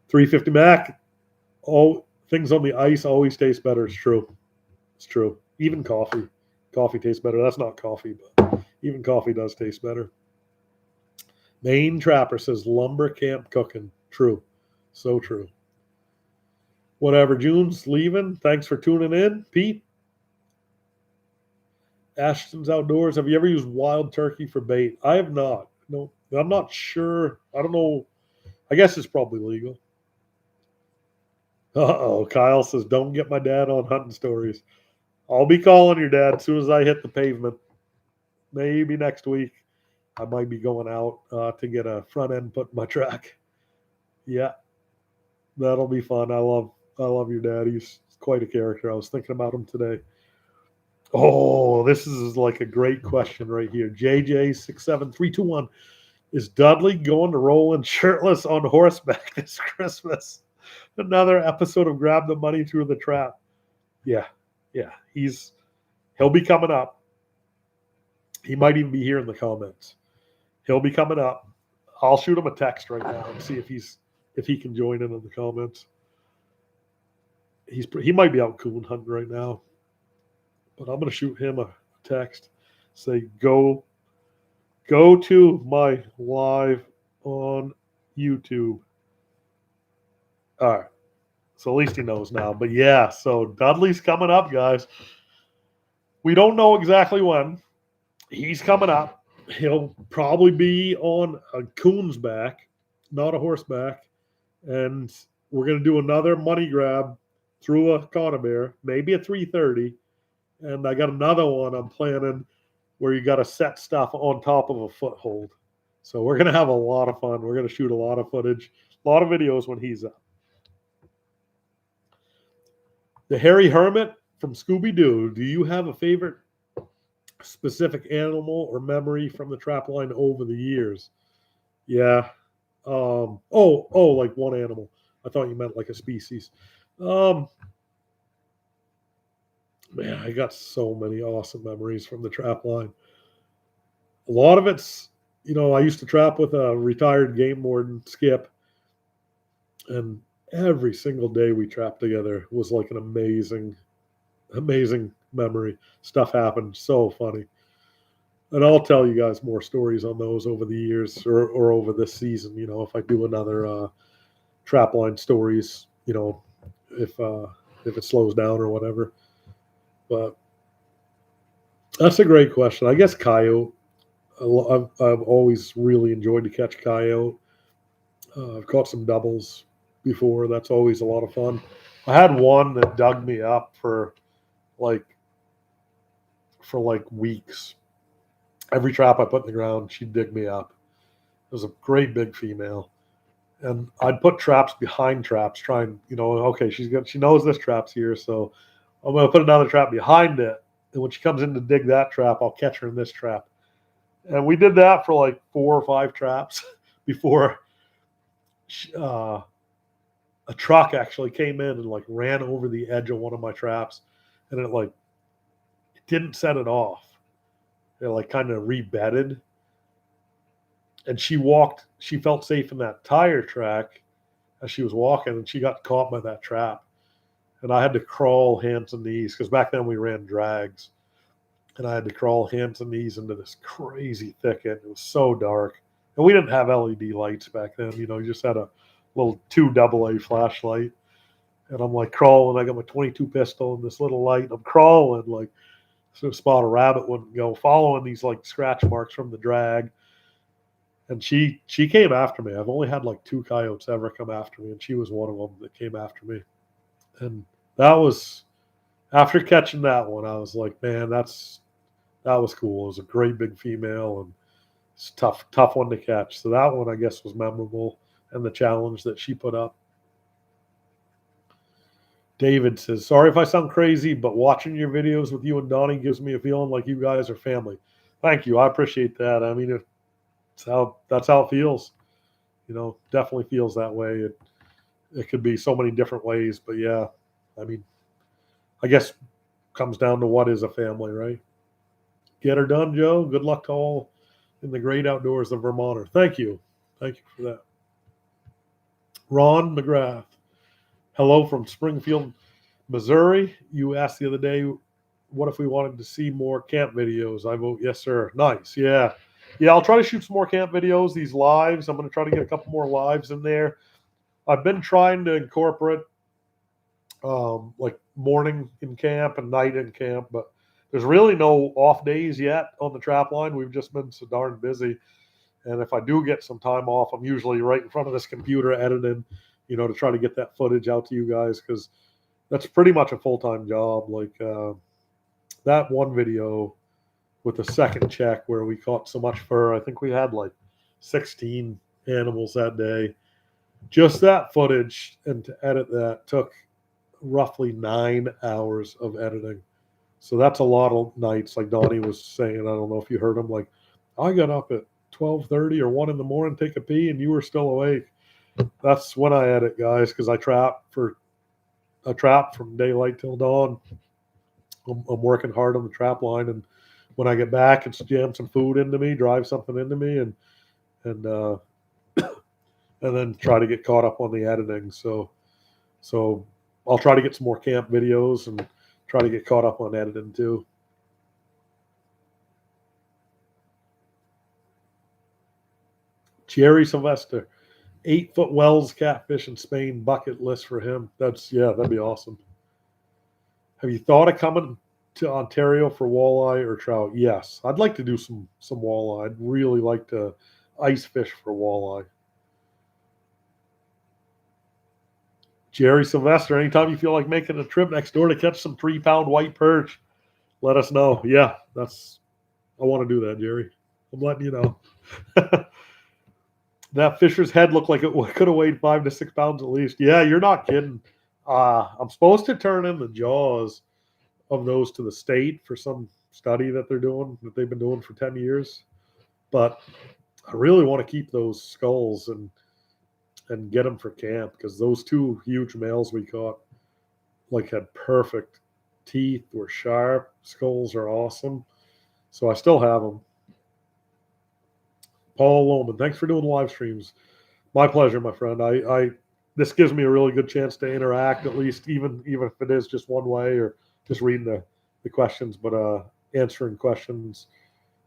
350 Mac, all things on the ice always taste better. It's true. It's true. Even coffee. Coffee tastes better. That's not coffee, but even coffee does taste better. Maine Trapper says lumber camp cooking. True. So true. Whatever. June's leaving. Thanks for tuning in, Pete. Ashton's Outdoors. Have you ever used wild turkey for bait? I have not. No, I'm not sure. I don't know. I guess it's probably legal. Uh-oh. Kyle says, don't get my dad on hunting stories. I'll be calling your dad as soon as I hit the pavement. Maybe next week. I might be going out to get a front end put in my track. Yeah, that'll be fun. I love your dad. He's quite a character. I was thinking about him today. Oh, this is like a great question right here. JJ67321. Is Dudley going to roll in shirtless on horseback this Christmas? Another episode of Grab the Money Through the Trap. Yeah. He'll be coming up. He might even be here in the comments. He'll be coming up. I'll shoot him a text right now and see if he can join in the comments. He might be out coon hunting right now, but I'm going to shoot him a text. Say go to my live on YouTube. All right. So at least he knows now. But yeah, so Dudley's coming up, guys. We don't know exactly when. He's coming up. He'll probably be on a coon's back, not a horseback. And we're going to do another money grab through a conibear, maybe a 330. And I got another one I'm planning where you got to set stuff on top of a foothold. So we're going to have a lot of fun. We're going to shoot a lot of footage, a lot of videos when he's up. The Hairy Hermit from Scooby-Doo. Do you have a favorite specific animal or memory from the trap line over the years? Yeah. Like one animal. I thought you meant like a species. Man, I got so many awesome memories from the trap line. A lot of it's, I used to trap with a retired game warden, Skip, and every single day we trapped together was like an amazing memory. Stuff happened. So funny. And I'll tell you guys more stories on those over the years or over this season, if I do another trap line stories, if it slows down or whatever. But That's a great question. I guess coyote. I've always really enjoyed to catch coyote. I've caught some doubles before. That's always a lot of fun. I had one that dug me up like like weeks. Every trap I put in the ground, she'd dig me up. It was a great big female. And I'd put traps behind traps, trying, okay, she knows this trap's here, so I'm gonna put another trap behind it. And when she comes in to dig that trap, I'll catch her in this trap. And we did that for like 4 or 5 traps before uh, a truck actually came in and like ran over the edge of one of my traps, and it didn't set it off. It like kind of rebedded, and she felt safe in that tire track as she was walking, and she got caught by that trap. And I had to crawl hands and knees because back then we ran drags, and I had to crawl hands and knees into this crazy thicket. It was so dark, and we didn't have LED lights back then. You just had a little 2 AA flashlight, and I'm like crawling. I got my 22 pistol and this little light. And I'm crawling like so spot a rabbit wouldn't go, following these like scratch marks from the drag. And she came after me. I've only had like 2 coyotes ever come after me, and she was one of them that came after me. And that was after catching that one, I was like, man, that was cool. It was a great big female, and it's tough one to catch. So that one, I guess, was memorable, and the challenge that she put up. David says, sorry if I sound crazy, but watching your videos with you and Donnie gives me a feeling like you guys are family. Thank you. I appreciate that. I mean, that's how it feels. Definitely feels that way. It could be so many different ways, but yeah, I mean, I guess comes down to what is a family, right? Get her done, Joe. Good luck to all in the great outdoors of Vermonter. Thank you. Thank you for that. Ron McGrath. Hello from Springfield, Missouri. You asked the other day, what if we wanted to see more camp videos? I vote yes, sir. Nice. Yeah. Yeah, I'll try to shoot some more camp videos, these lives. I'm going to try to get a couple more lives in there. I've been trying to incorporate like morning in camp and night in camp, but there's really no off days yet on the trap line. We've just been so darn busy. And if I do get some time off, I'm usually right in front of this computer editing, to try to get that footage out to you guys, because that's pretty much a full-time job. Like that one video with the second check where we caught so much fur, I think we had like 16 animals that day. Just that footage and to edit that took roughly 9 hours of editing. So that's a lot of nights. Like Donnie was saying, I don't know if you heard him. Like, I got up at 12:30 or 1 in the morning, take a pee, and you were still awake. That's when I edit, guys, because I trap from daylight till dawn. I'm working hard on the trap line, and when I get back, it's jam some food into me, drive something into me, and and then try to get caught up on the editing. So I'll try to get some more camp videos and try to get caught up on editing too. Jerry Sylvester, 8-foot Wells catfish in Spain, bucket list for him. That'd be awesome. Have you thought of coming to Ontario for walleye or trout? Yes, I'd like to do some walleye. I'd really like to ice fish for walleye. Jerry Sylvester, anytime you feel like making a trip next door to catch some 3-pound white perch, let us know. Yeah, I want to do that, Jerry. I'm letting you know. That fisher's head looked like it could have weighed 5 to 6 pounds at least. Yeah, you're not kidding. I'm supposed to turn in the jaws of those to the state for some study that they've been doing for 10 years. But I really want to keep those skulls and get them for camp, because those 2 huge males we caught had perfect teeth, were sharp, skulls are awesome. So I still have them. Paul Lohman, thanks for doing live streams. My pleasure, my friend. I this gives me a really good chance to interact, at least even if it is just one way or just reading the questions, but answering questions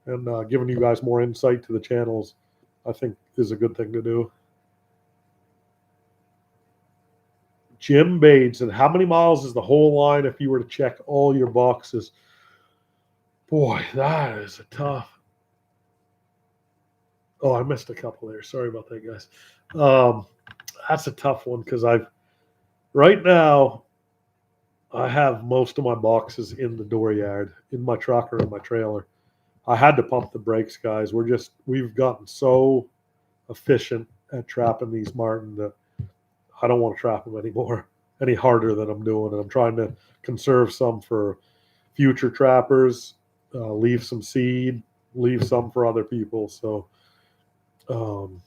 and giving you guys more insight to the channels, I think is a good thing to do. Jim Bade said, how many miles is the whole line if you were to check all your boxes? Boy, that is a tough. Oh, I missed a couple there. Sorry about that, guys. Um, that's a tough one because right now I have most of my boxes in the dooryard, in my truck or in my trailer. I had to pump the brakes, guys. We've gotten so efficient at trapping these marten that I don't want to trap them anymore any harder than I'm doing. And I'm trying to conserve some for future trappers, leave some seed, leave some for other people. So, um,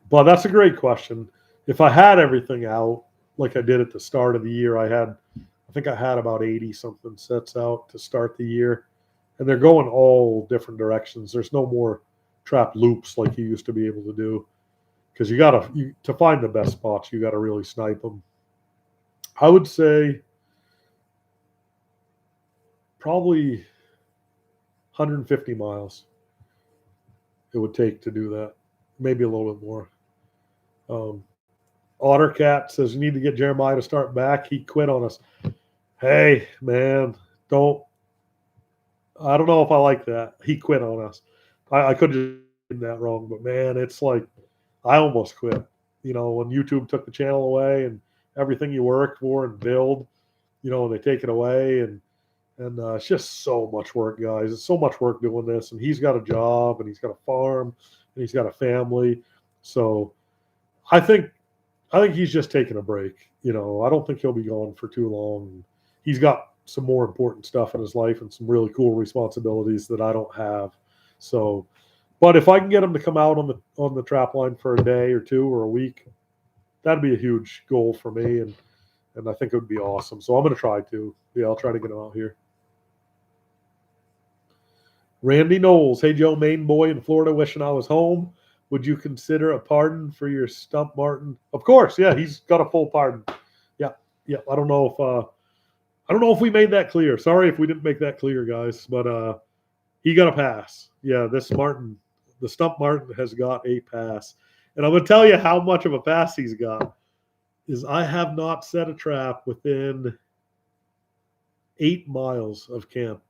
but that's a great question. If I had everything out like I did at the start of the year, I think I had about 80 something sets out to start the year, and they're going all different directions. There's no more trap loops like you used to be able to do because to find the best spots, you got to really snipe them. I would say probably 150 miles it would take to do that, maybe a little bit more. Um, Ottercat says you need to get Jeremiah to start back. He quit on us. Hey, man, don't. I don't know if I like that. He quit on us. I could have done that wrong, but man, it's like I almost quit. When YouTube took the channel away and everything you work for and build, they take it away, and it's just so much work, guys. It's so much work doing this, and he's got a job, and he's got a farm, and he's got a family. So I think he's just taking a break. I don't think he'll be gone for too long. He's got some more important stuff in his life and some really cool responsibilities that I don't have. So, but if I can get him to come out on the trap line for a day or two or a week, that'd be a huge goal for me, and I think it would be awesome. So I'm going to try to. Yeah, I'll try to get him out here. Randy Knowles, hey Joe, Maine boy in Florida, wishing I was home. Would you consider a pardon for your stump marten? Of course, yeah, he's got a full pardon. Yeah, yeah. I don't know if we made that clear. Sorry if we didn't make that clear, guys. But he got a pass. Yeah, this marten, the stump marten, has got a pass, and I'm going to tell you how much of a pass he's got. Is I have not set a trap within 8 miles of camp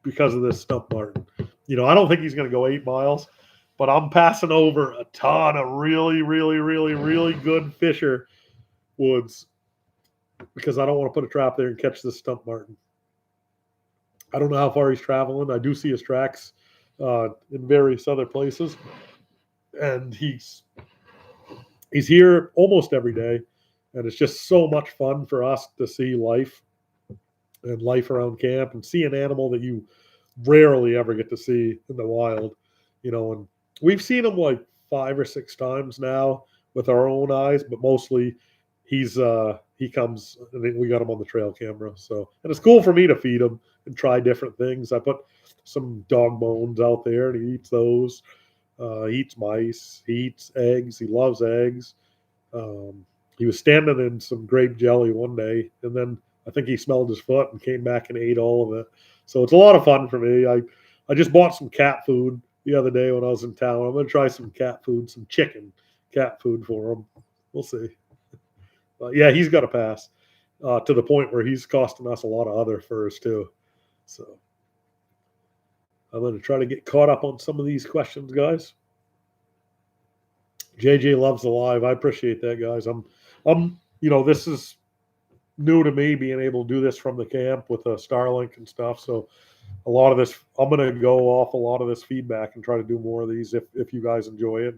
because of this stump marten. I don't think he's going to go 8 miles, but I'm passing over a ton of really, really, really, really good fisher woods because I don't want to put a trap there and catch this stump marten. I don't know how far he's traveling. I do see his tracks in various other places, and he's here almost every day, and it's just so much fun for us to see life and life around camp and see an animal that you rarely ever get to see in the wild, and we've seen him like 5 or 6 times now with our own eyes, but mostly he comes and we got him on the trail camera. So, and it's cool for me to feed him and try different things. I put some dog bones out there and he eats those. He eats mice. He eats eggs. He loves eggs. He was standing in some grape jelly one day, and then I think he smelled his foot and came back and ate all of it. So it's a lot of fun for me. I just bought some cat food the other day when I was in town. I'm going to try some cat food, some chicken cat food for him. We'll see. Yeah, he's got to pass to the point where he's costing us a lot of other furs too. So I'm going to try to get caught up on some of these questions, guys. JJ loves the live. I appreciate that, guys. This is new to me being able to do this from the camp with a Starlink and stuff. So a lot of this, I'm going to go off a lot of this feedback and try to do more of these if you guys enjoy it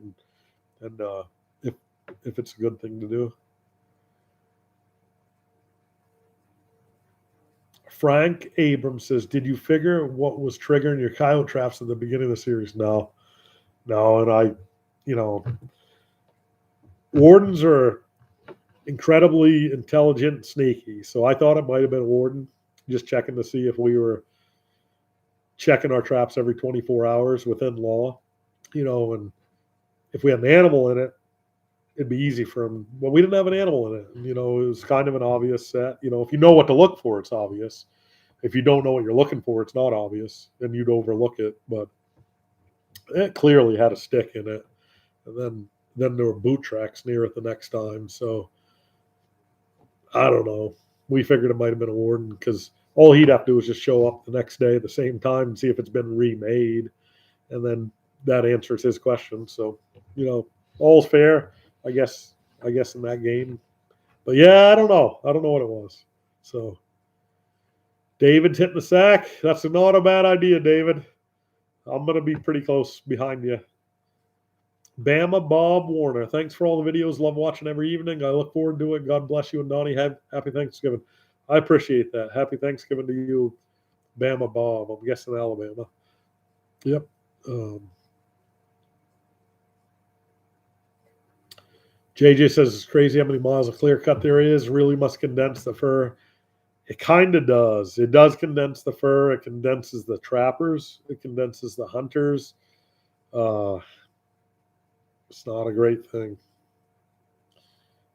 and if it's a good thing to do. Frank Abrams says, did you figure what was triggering your coyote traps at the beginning of the series? No. And wardens are incredibly intelligent and sneaky. So I thought it might have been a warden, just checking to see if we were checking our traps every 24 hours within law, and if we had an animal in it, it'd be easy for him. Well, we didn't have an animal in it. And, it was kind of an obvious set. If you know what to look for, it's obvious. If you don't know what you're looking for, it's not obvious, and you'd overlook it. But it clearly had a stick in it. And then there were boot tracks near it the next time. So I don't know. We figured it might have been a warden because All he'd have to do is just show up the next day at the same time and see if it's been remade, and then that answers his question. So, all's fair, I guess. I guess in that game, but yeah, I don't know. I don't know what it was. So, David's hitting the sack. That's not a bad idea, David. I'm gonna be pretty close behind you. Bama Bob Warner. Thanks for all the videos. Love watching every evening. I look forward to it. God bless you and Donnie. Happy Thanksgiving. I appreciate that. Happy Thanksgiving to you, Bama Bob. I'm guessing Alabama. Yep. JJ says it's crazy how many miles of clear cut there is. Really must condense the fur. It kind of does. It does condense the fur. It condenses the trappers. It condenses the hunters. It's not a great thing.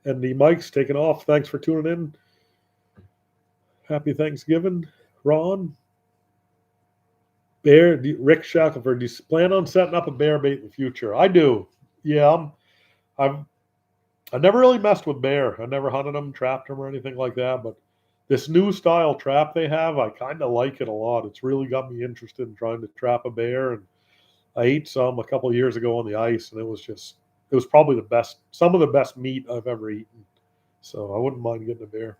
And the mic's taken off. Thanks for tuning in. Happy Thanksgiving, Ron. Rick Shackelford, do you plan on setting up a bear bait in the future? I do. Yeah, I never really messed with bear. I never hunted them, trapped them, or anything like that. But this new style trap they have, I kind of like it a lot. It's really got me interested in trying to trap a bear. And I ate some a couple of years ago on the ice, and it was probably some of the best meat I've ever eaten. So I wouldn't mind getting a bear.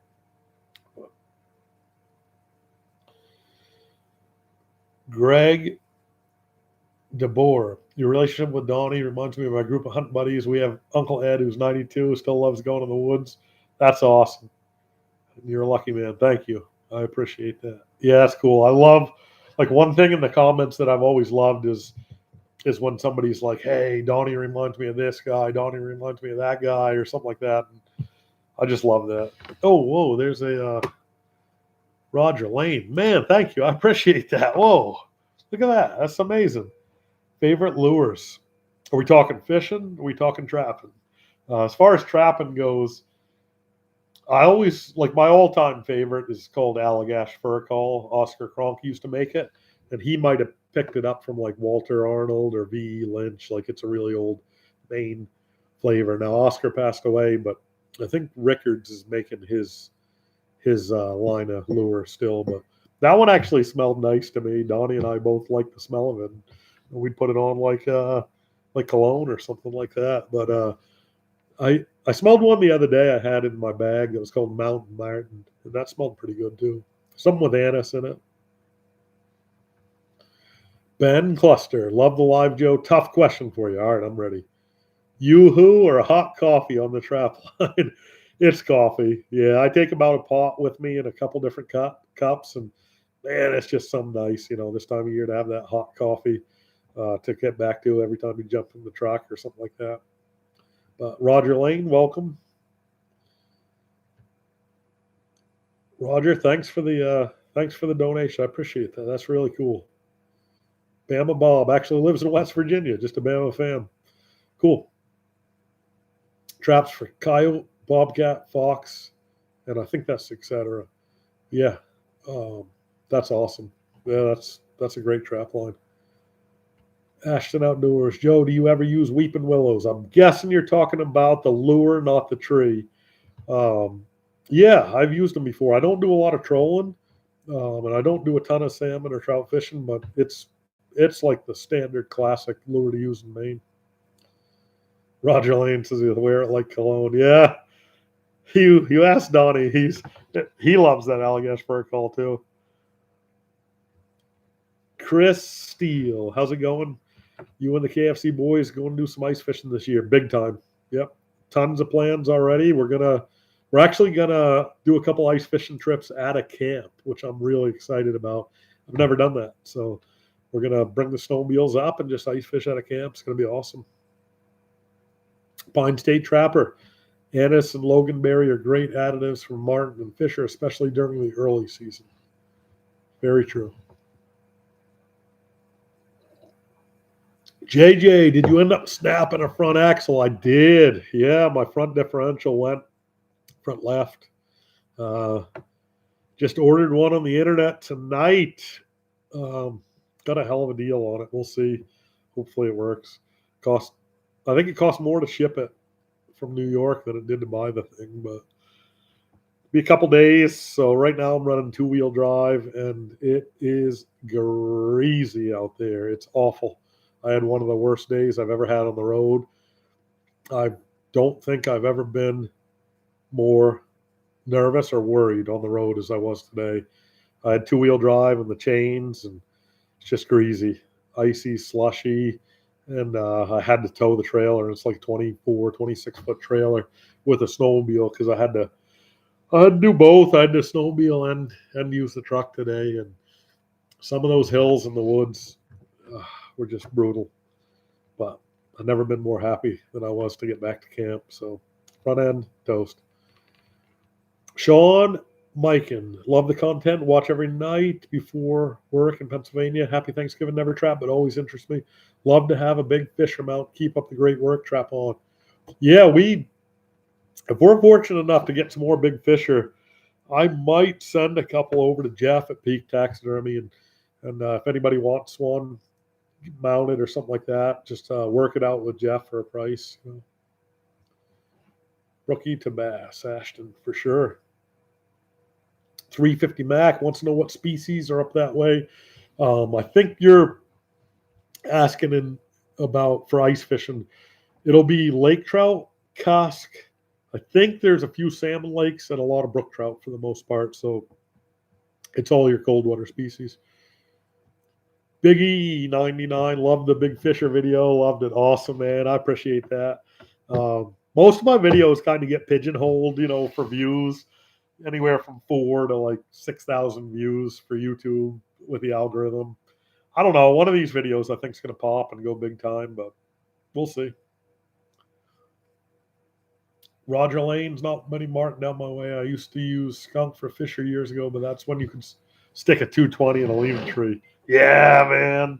Greg DeBoer, your relationship with Donnie reminds me of my group of hunt buddies. We have Uncle Ed, who's 92, still loves going in the woods. That's awesome. You're a lucky man. Thank you. I appreciate that. Yeah, that's cool. I love, like, one thing in the comments that I've always loved is when somebody's like, hey, Donnie reminds me of this guy. Donnie reminds me of that guy, or something like that. And I just love that. Oh, whoa, there's a Roger Lane. Man, thank you. I appreciate that. Whoa, look at that. That's amazing. Favorite lures? Are we talking fishing? Are we talking trapping? As far as trapping goes, I always, like, my all-time favorite is called Allagash Fur Call. Oscar Kronk used to make it, and he might have picked it up from like Walter Arnold or V.E. Lynch. Like, it's a really old Maine flavor. Now Oscar passed away, but I think Rickards is making his line of lure still. But that one actually smelled nice to me. Donnie and I both liked the smell of it. And we'd put it on like cologne or something like that. But I smelled one the other day I had in my bag that was called Mountain Martin, and that smelled pretty good too. Something with anise in it. Ben Cluster, love the live, Joe. Tough question for you. All right, I'm ready. Yoo-hoo or a hot coffee on the trap line? It's coffee. Yeah, I take about a pot with me in a couple different cups, and man, it's just some nice, this time of year to have that hot coffee to get back to every time you jump in the truck or something like that. But Roger Lane, welcome. Roger, thanks for the donation. I appreciate that. That's really cool. Bama Bob actually lives in West Virginia, just a Bama fan. Cool. Traps for coyote, bobcat, fox, and I think that's etc. Yeah, that's awesome. Yeah, that's a great trap line. Ashton Outdoors. Joe, do you ever use weeping willows? I'm guessing you're talking about the lure, not the tree. Yeah, I've used them before. I don't do a lot of trolling, and I don't do a ton of salmon or trout fishing, but it's like the standard classic lure to use in Maine. Roger Lane says he'll wear it like cologne. Yeah, you asked Donnie. He loves that Allagash Fur Call too. Chris Steele, how's it going? You and the KFC boys going to do some ice fishing this year, big time. Yep, tons of plans already. We're actually gonna do a couple ice fishing trips at a camp, which I'm really excited about. I've never done that, so we're gonna bring the snowmobiles up and just ice fish at a camp. It's gonna be awesome. Pine State Trapper, anise and loganberry are great additives for martin and fisher, especially during the early season. Very true. JJ, did you end up snapping a front axle? I did. Yeah, my front differential went front left. Just ordered one on the internet tonight. Got a hell of a deal on it. We'll see. Hopefully it works. I think it cost more to ship it from New York than it did to buy the thing, but Be a couple days. So right now I'm running 2-wheel drive, and it is greasy out there. It's awful. I had one of the worst days I've ever had on the road. I don't think I've ever been more nervous or worried on the road as I was today. I had 2-wheel drive and the chains, and it's just greasy, icy, slushy. And I had to tow the trailer. It's like 24, 26-foot trailer with a snowmobile because I had to do both. I had to snowmobile and use the truck today. And some of those hills in the woods were just brutal. But I've never been more happy than I was to get back to camp. So front end toast. Sean Mikan, love the content. Watch every night before work in Pennsylvania. Happy Thanksgiving, never trap, but always interests me. Love to have a big fisher mount. Keep up the great work. Trap on. Yeah, if we're fortunate enough to get some more big fisher, I might send a couple over to Jeff at Peak Taxidermy, and if anybody wants one mounted or something like that, just work it out with Jeff for a price. You know. Rookie to bass, Ashton, for sure. 350 Mac wants to know what species are up that way. I think you're asking about for ice fishing. It'll be lake trout, cusk. I think there's a few salmon lakes and a lot of brook trout for the most part. So it's all your cold water species. Biggie 99, loved the big fisher video. Loved it. Awesome, man. I appreciate that. Most of my videos kind of get pigeonholed, for views, anywhere from 4 to like 6,000 views for YouTube with the algorithm. I don't know. One of these videos I think is going to pop and go big time, but we'll see. Roger Lane's not many marked down my way. I used to use skunk for fisher years ago, but that's when you could stick a 220 in a lean tree. Yeah, man.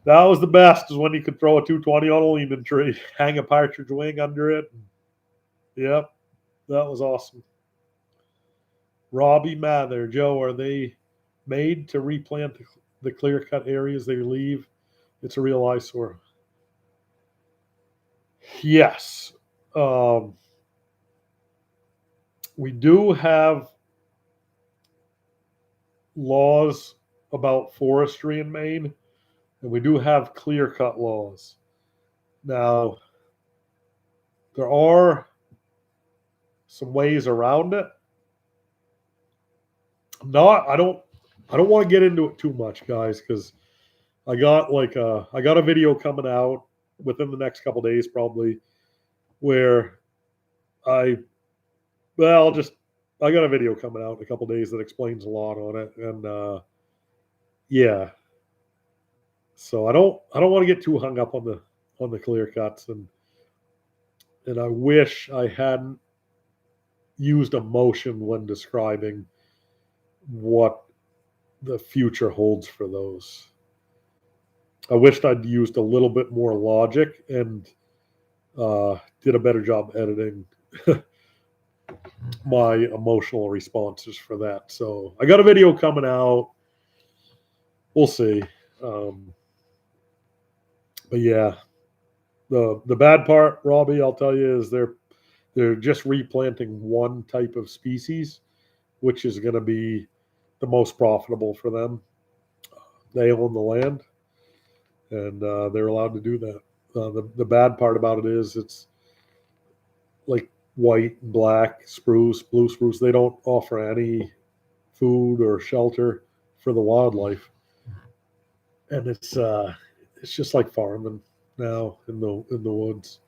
That was the best, is when you could throw a 220 on a leaning tree, hang a partridge wing under it. Yep, that was awesome. Robbie Mather, Joe, are they made to replant the clear-cut areas they leave? It's a real eyesore. Yes. We do have laws about forestry in Maine, and we do have clear-cut laws. Now, there are some ways around it. I don't want to get into it too much, guys, because I got a video coming out within the next couple days probably, where I got a video coming out in a couple days that explains a lot on it, and yeah. So I don't want to get too hung up on the clear cuts, and I wish I hadn't used emotion when describing what the future holds for those. I wished I'd used a little bit more logic and did a better job editing my emotional responses for that. So I got a video coming out. We'll see. But yeah, the bad part, Robbie, I'll tell you, is they're just replanting one type of species, which is going to be the most profitable for them. They own the land, and they're allowed to do that. The bad part about it is it's like white, black spruce, blue spruce. They don't offer any food or shelter for the wildlife, and it's just like farming now in the woods.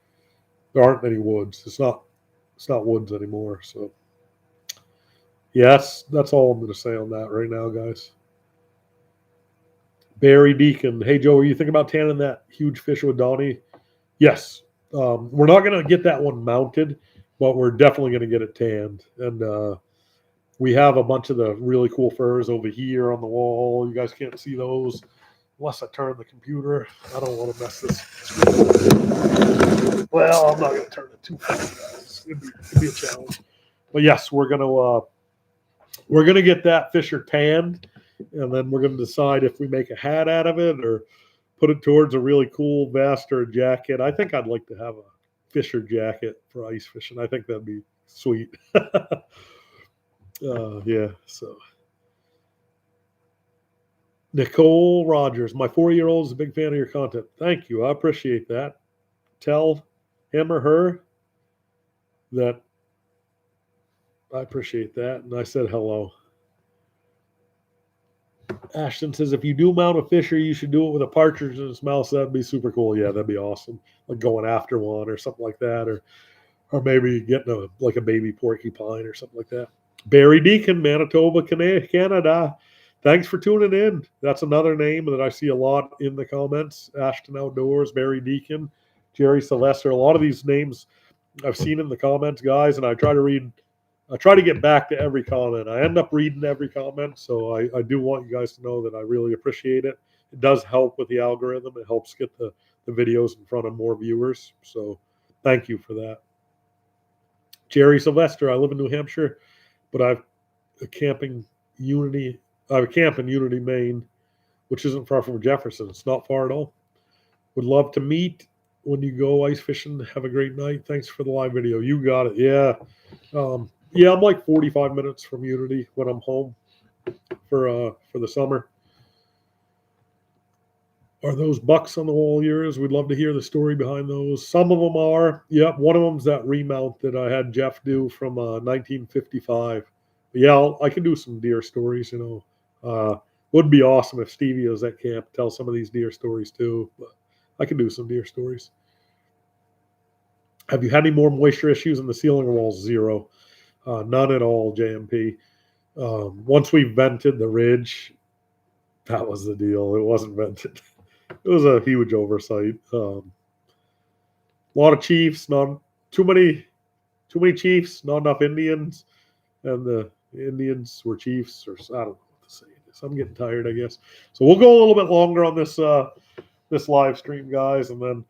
There aren't any woods. It's not woods anymore. So yes, that's all I'm going to say on that right now, guys. Barry Deacon, hey Joe, are you thinking about tanning that huge fish with Donnie? Yes. We're not going to get that one mounted, but we're definitely going to get it tanned. And we have a bunch of the really cool furs over here on the wall. You guys can't see those unless I turn the computer. I don't want to mess this screen. Well, I'm not going to turn it too fast. It'd be a challenge. But yes, we're gonna get that fisher tanned, and then we're gonna decide if we make a hat out of it or put it towards a really cool vest or a jacket. I think I'd like to have a fisher jacket for ice fishing. I think that'd be sweet. Yeah, so Nicole Rogers, my 4-year-old is a big fan of your content. Thank you. I appreciate that. Tell him or her that I appreciate that. And I said hello. Ashton says, if you do mount a fisher, you should do it with a partridge in its mouth. So that'd be super cool. Yeah, that'd be awesome. Like going after one or something like that. Or maybe getting a baby porcupine or something like that. Barry Deacon, Manitoba, Canada. Thanks for tuning in. That's another name that I see a lot in the comments. Ashton Outdoors, Barry Deacon, Jerry Sylvester. A lot of these names I've seen in the comments, guys, and I try to get back to every comment. I end up reading every comment, so I do want you guys to know that I really appreciate it. It does help with the algorithm. It helps get the videos in front of more viewers. So thank you for that. Jerry Sylvester, I live in New Hampshire, but I have a camp in Unity, Maine, which isn't far from Jefferson. It's not far at all. Would love to meet when you go ice fishing. Have a great night. Thanks for the live video. You got it. Yeah. Yeah, I'm like 45 minutes from Unity when I'm home for the summer. Are those bucks on the wall yours? We'd love to hear the story behind those. Some of them are. Yep, one of them's that remount that I had Jeff do from 1955. Yeah, I can do some deer stories, would be awesome if Stevie was at camp, tell some of these deer stories too. But I can do some deer stories. Have you had any more moisture issues in the ceiling walls? Zero. None at all, JMP. Once we vented the ridge, that was the deal. It wasn't vented. It was a huge oversight. A lot of chiefs, not too many chiefs, not enough Indians, and the Indians were chiefs, or I don't know what to say. So I'm getting tired, I guess. So we'll go a little bit longer on this this live stream, guys, and then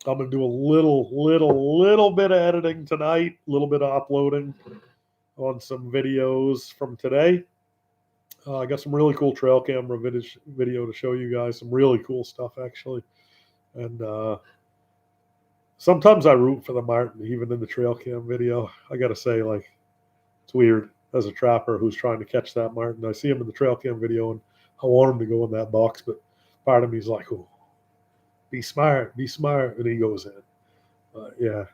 I'm gonna do a little bit of editing tonight, a little bit of uploading on some videos from today. I got some really cool trail camera video to show you guys. Some really cool stuff, actually. And sometimes I root for the marten, even in the trail cam video. I got to say, like, it's weird as a trapper who's trying to catch that marten. I see him in the trail cam video, and I want him to go in that box, but part of me is like, oh, be smart, and he goes in. Yeah.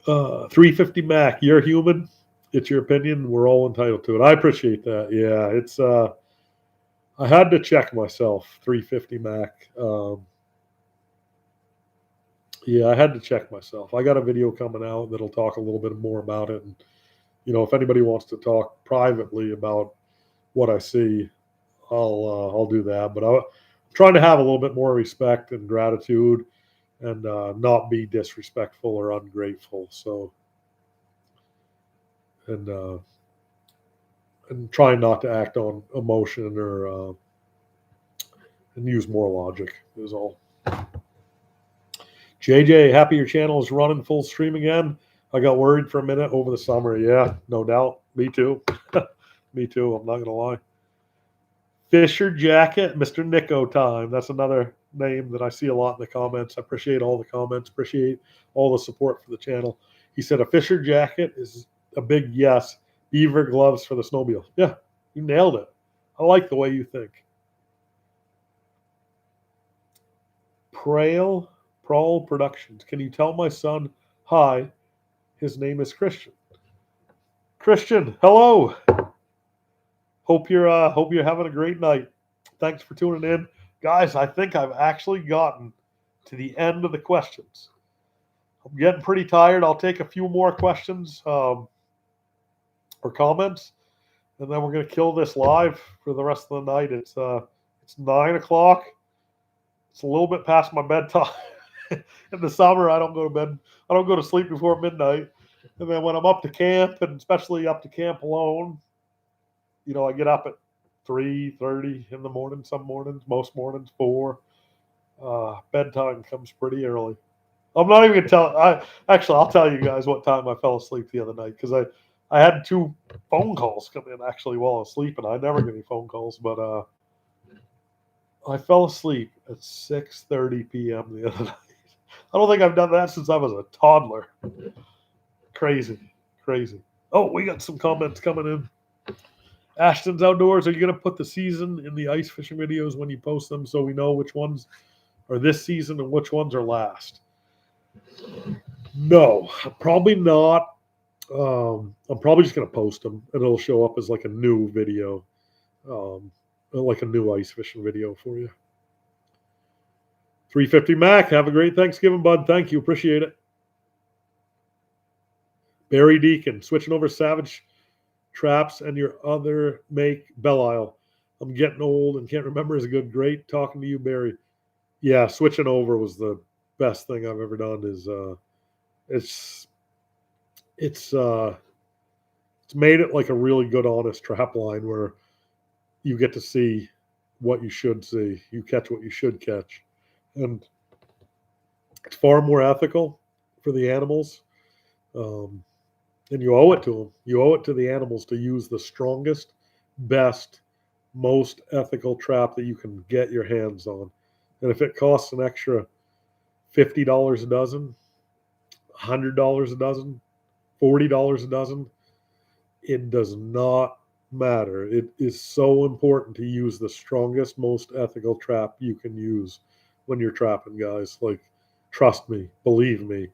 350 Mac, you're human. It's your opinion. We're all entitled to it. I appreciate that. Yeah, it's I had to check myself. 350 Mac. Yeah, I had to check myself. I got a video coming out that'll talk a little bit more about it. And if anybody wants to talk privately about what I see, I'll do that. But I'm trying to have a little bit more respect and gratitude, and not be disrespectful or ungrateful. So, and trying not to act on emotion or and use more logic is all. JJ, happy your channel is running full stream again. I got worried for a minute over the summer. Yeah, no doubt. Me too. Me too. I'm not going to lie. Fisher Jacket, Mr. Nico Time. That's another name that I see a lot in the comments. I appreciate all the comments. Appreciate all the support for the channel. He said a Fisher Jacket is a big yes. Beaver gloves for the snowmobile. Yeah, you nailed it. I like the way you think. Prawl Productions. Can you tell my son hi? His name is Christian. Christian, hello. Hope you're having a great night. Thanks for tuning in, guys. I think I've actually gotten to the end of the questions. I'm getting pretty tired. I'll take a few more questions or comments, and then we're gonna kill this live for the rest of the night. It's 9 o'clock. It's a little bit past my bedtime. In the summer, I don't go to bed. I don't go to sleep before midnight. And then when I'm up to camp, and especially up to camp alone, I get up at 3:30 in the morning. Some mornings, most mornings 4. Bedtime comes pretty early. I'm not even gonna tell. I'll tell you guys what time I fell asleep the other night, because I had 2 phone calls come in actually while I was sleeping. I never get any phone calls, but I fell asleep at 6:30 p.m. the other night. I don't think I've done that since I was a toddler. Crazy. Crazy. Oh, we got some comments coming in. Ashton's Outdoors, are you going to put the season in the ice fishing videos when you post them so we know which ones are this season and which ones are last? No, probably not. I'm probably just going to post them and it'll show up as like a new video, like a new ice fishing video for you. 350 Mac, have a great Thanksgiving, bud. Thank you. Appreciate it. Barry Deacon, switching over Savage Traps and your other make Belle Isle. I'm getting old and can't remember is good. Great talking to you, Barry. Yeah, switching over was the best thing I've ever done. Is it's made it like a really good, honest trap line where you get to see what you should see. You catch what you should catch, and it's far more ethical for the animals. And you owe it to them. You owe it to the animals to use the strongest, best, most ethical trap that you can get your hands on. And if it costs an extra $50 a dozen, $100 a dozen, $40 a dozen, it does not matter. It is so important to use the strongest, most ethical trap you can use when you're trapping, guys. Like, trust me, believe me,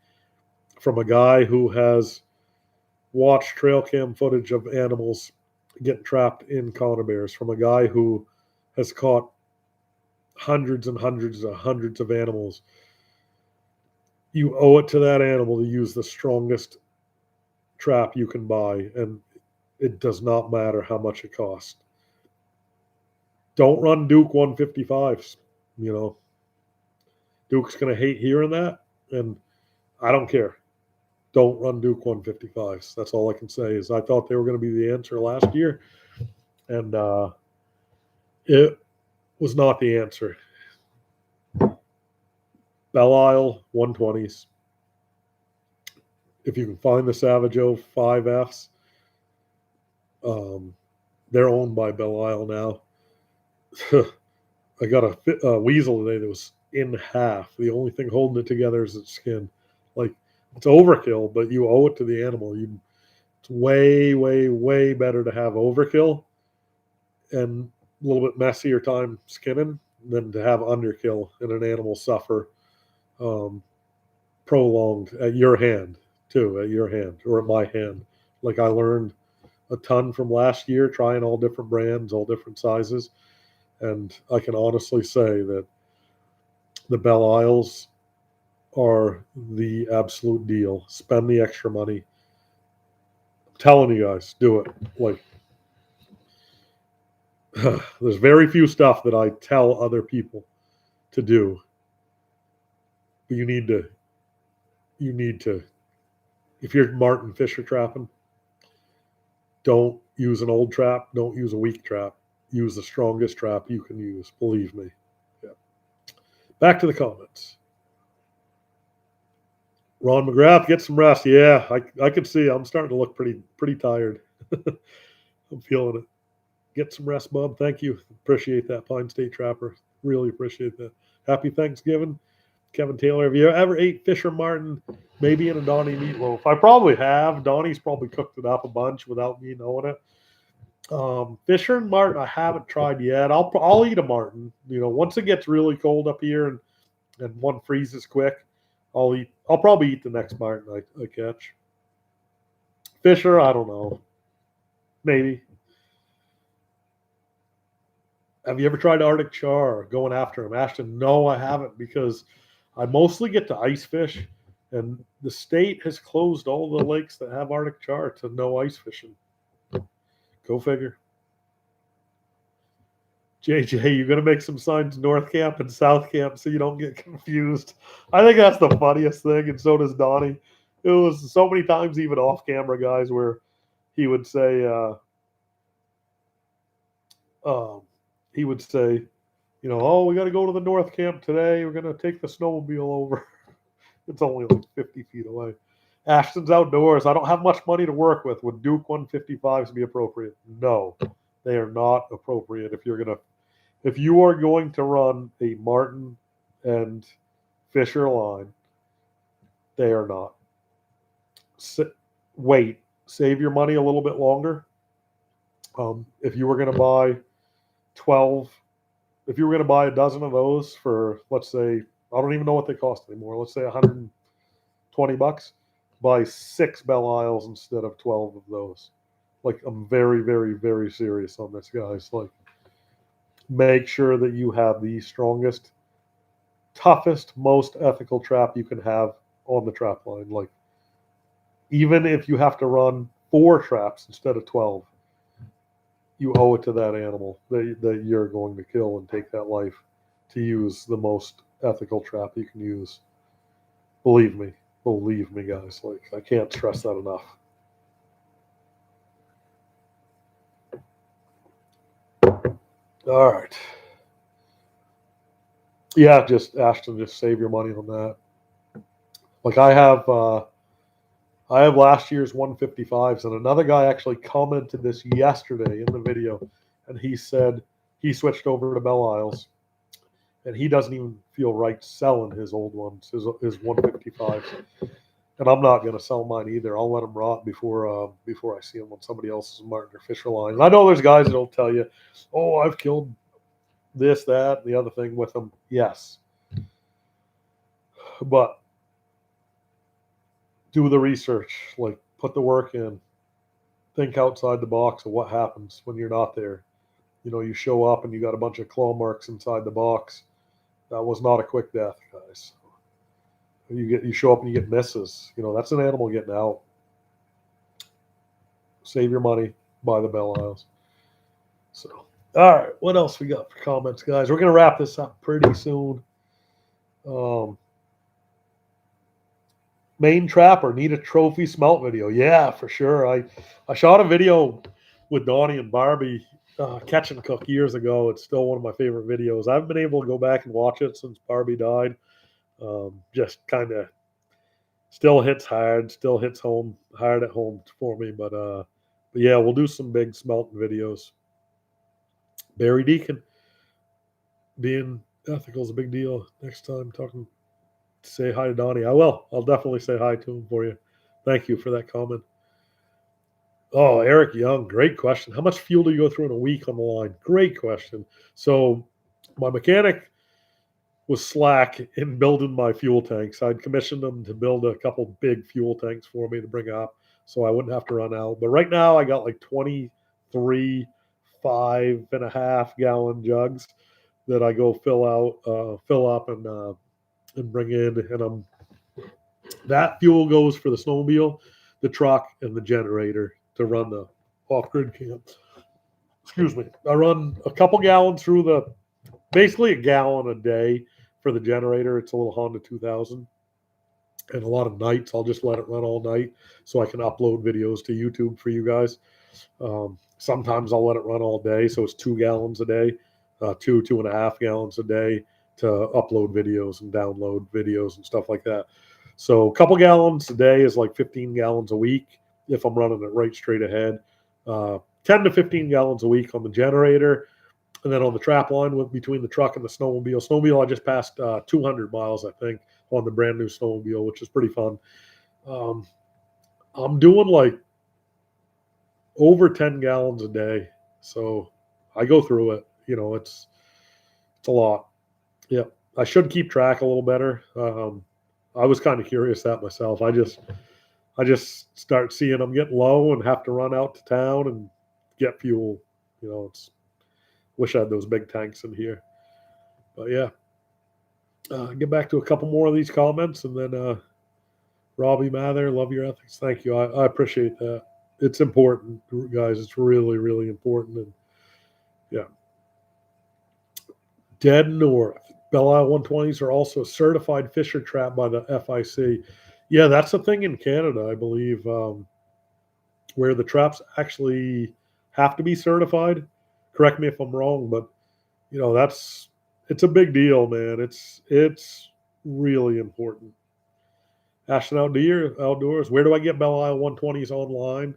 from a guy who has watched trail cam footage of animals getting trapped in conibears, from a guy who has caught hundreds and hundreds and hundreds of animals. You owe it to that animal to use the strongest trap you can buy, and it does not matter how much it costs. Don't run Duke 155s. You know, Duke's going to hate hearing that, and I don't care. Don't run Duke 155s. That's all I can say is I thought they were going to be the answer last year, and it was not the answer. Belle Isle 120s. If you can find the Savage 05Fs, they're owned by Belle Isle now. I got a weasel today that was in half. The only thing holding it together is its skin. Like, it's overkill, but you owe it to the animal. It's way, way, way better to have overkill and a little bit messier time skinning than to have underkill and an animal suffer prolonged at your hand, too, at your hand or at my hand. Like, I learned a ton from last year, trying all different brands, all different sizes. And I can honestly say that the Belle Isles are the absolute deal. Spend the extra money. I'm telling you guys, do it. Like, there's very few stuff that I tell other people to do. But you need to, if you're Martin Fisher trapping, don't use an old trap. Don't use a weak trap. Use the strongest trap you can use. Believe me. Yeah. Back to the comments. Ron McGrath, get some rest. Yeah, I can see. I'm starting to look pretty tired. I'm feeling it. Get some rest, bub. Thank you. Appreciate that, Pine State Trapper. Really appreciate that. Happy Thanksgiving. Kevin Taylor, have you ever ate Fisher Martin, maybe in a Donnie meatloaf? I probably have. Donnie's probably cooked it up a bunch without me knowing it. Fisher and Martin, I haven't tried yet. I'll eat a Martin. You know, once it gets really cold up here and one freezes quick, I'll probably eat the next Martin I catch. Fisher, I don't know. Maybe. Have you ever tried Arctic char or going after him? Ashton, no, I haven't, because I mostly get to ice fish, and the state has closed all the lakes that have Arctic char to no ice fishing. Go figure. JJ, you're going to make some signs North Camp and South Camp so you don't get confused. I think that's the funniest thing, and so does Donnie. It was so many times, even off camera, guys, where he would say, you know, oh, we got to go to the North Camp today. We're going to take the snowmobile over. It's only like 50 feet away. Ashton's Outdoors. I don't have much money to work with. Would Duke 155s be appropriate? No, they are not appropriate. If you are going to run a Martin and Fisher line, they are not. Wait save your money a little bit longer. If you were going to buy 12, if you were going to buy a dozen of those for, let's say, I don't even know what they cost anymore. Let's say $120. Buy 6 Belle Isles instead of 12 of those. Like, I'm very, very, very serious on this, guys. Like, make sure that you have the strongest, toughest, most ethical trap you can have on the trap line. Like, even if you have to run 4 traps instead of 12, you owe it to that animal that you're going to kill and take that life to use the most ethical trap you can use. Believe me, guys. Like, I can't stress that enough. All right. Yeah, just Ashton, just save your money on that. Like, I have last year's 155s, and another guy actually commented this yesterday in the video, and he said he switched over to Belle Isles, and he doesn't even feel right selling his old ones, his 155s. And I'm not going to sell mine either. I'll let them rot before I see them on somebody else's Martin or Fisher line. And I know there's guys that'll tell you, "Oh, I've killed this, that, and the other thing with them." Yes, but do the research. Like, put the work in. Think outside the box of what happens when you're not there. You know, you show up and you got a bunch of claw marks inside the box. That was not a quick death, guys. You show up and you get misses. You know, that's an animal getting out. Save your money, buy the Belle Isles. So, all right, what else we got for comments, guys? We're gonna wrap this up pretty soon. Main trapper, need a trophy smelt video. Yeah, for sure. I shot a video with Donnie and Barbie catch and cook years ago. It's still one of my favorite videos. I haven't been able to go back and watch it since Barbie died. Just kind of still hits hard, still hits home hard at home for me. But yeah, we'll do some big smelting videos. Barry Deacon, being ethical is a big deal. Next time talking, say hi to Donnie. I will. I'll definitely say hi to him for you. Thank you for that comment. Oh, Eric Young, great question. How much fuel do you go through in a week on the line? Great question. So my mechanic was slack in building my fuel tanks. I'd commissioned them to build a couple big fuel tanks for me to bring up so I wouldn't have to run out. But right now I got like 23 5.5-gallon jugs that I go fill up and bring in. And that fuel goes for the snowmobile, the truck, and the generator to run the off-grid camp. Excuse me. I run a couple gallons through basically a gallon a day for the generator. It's a little Honda 2000. And a lot of nights, I'll just let it run all night so I can upload videos to YouTube for you guys. Sometimes I'll let it run all day, so it's 2 gallons a day, 2.5 gallons a day to upload videos and download videos and stuff like that. So a couple gallons a day is like 15 gallons a week if I'm running it right straight ahead. 10 to 15 gallons a week on the generator. And then on the trap line between the truck and the snowmobile. Snowmobile, I just passed 200 miles, I think, on the brand new snowmobile, which is pretty fun. I'm doing like over 10 gallons a day. So I go through it. You know, it's a lot. Yeah. I should keep track a little better. I was kind of curious that myself. I just start seeing I'm getting low and have to run out to town and get fuel. You know, wish I had those big tanks in here. But yeah. Get back to a couple more of these comments, and then Robbie Mather, love your ethics. Thank you. I appreciate that. It's important, guys. It's really, really important. And yeah. Dead North. Belle Isle 120s are also a certified fisher trap by the FIC. Yeah, that's a thing in Canada, I believe, where the traps actually have to be certified. Correct me if I'm wrong, but you know, it's a big deal, man. It's really important. Ashton Outdoors. Where do I get Belle Isle 120s online?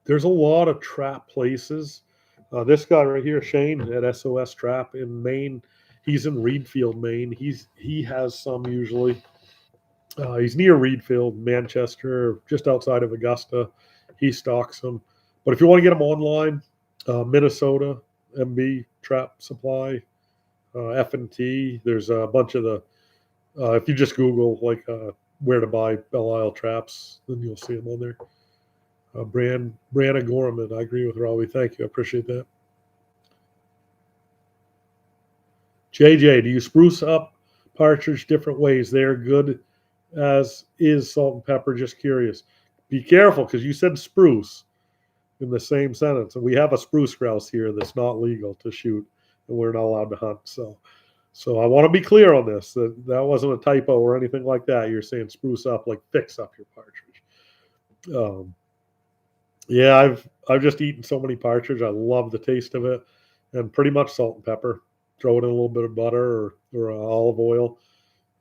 There's a lot of trap places. This guy right here, Shane at SOS Trap in Maine. He's in Reedfield, Maine. He has some usually. He's near Reedfield, Manchester, just outside of Augusta. He stocks them. But if you want to get them online, Minnesota, MB, Trap Supply, F&T. There's a bunch of the, if you just Google like where to buy Belle Isle traps, then you'll see them on there. Brianna Gorman, I agree with Robbie. Thank you. I appreciate that. JJ, do you spruce up partridge different ways? They're good as is salt and pepper. Just curious. Be careful because you said spruce in the same sentence, and we have a spruce grouse here that's not legal to shoot, and we're not allowed to hunt. So I want to be clear on this. That wasn't a typo or anything like that. You're saying spruce up, like fix up your partridge. Yeah, I've just eaten so many partridge. I love the taste of it, and pretty much salt and pepper. Throw it in a little bit of butter or olive oil.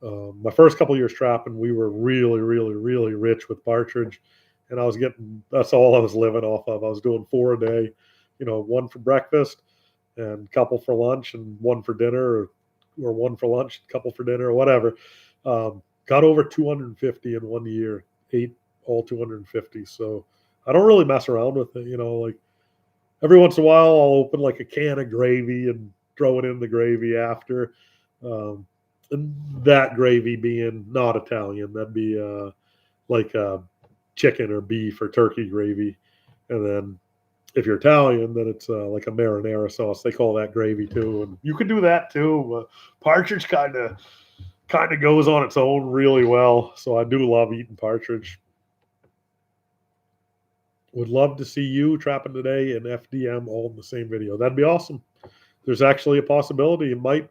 My first couple of years trapping, we were really, really, really rich with partridge, and that's all I was living off of. I was doing 4 a day, one for breakfast and a couple for lunch and one for dinner, or one for lunch, a couple for dinner, or whatever. Got over 250 in 1 year, ate all 250. So I don't really mess around with it, like every once in a while I'll open like a can of gravy and throw it in the gravy after. And that gravy being not Italian, that'd be like chicken or beef or turkey gravy. And then if you're Italian, then it's like a marinara sauce. They call that gravy too, and you can do that too. Partridge kind of goes on its own really well. So I do love eating partridge. Would love to see you trapping today and FDM all in the same video. That'd be awesome. There's actually a possibility it might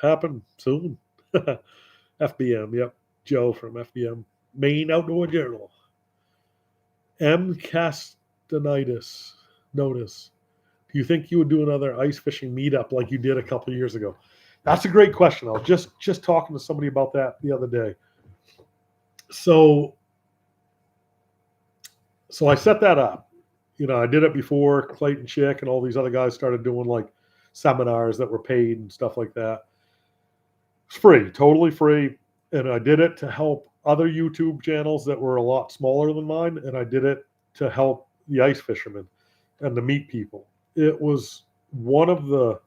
happen soon. FBM, yep. Joe from FBM, Maine Outdoor Journal. M. Castanitis, notice. Do you think you would do another ice fishing meetup like you did a couple of years ago? That's a great question. I was just talking to somebody about that the other day. So I set that up. I did it before Clayton Chick and all these other guys started doing like seminars that were paid and stuff like that. It's free, totally free. And I did it to help other YouTube channels that were a lot smaller than mine. And I did it to help the ice fishermen and to meet people. It was one of the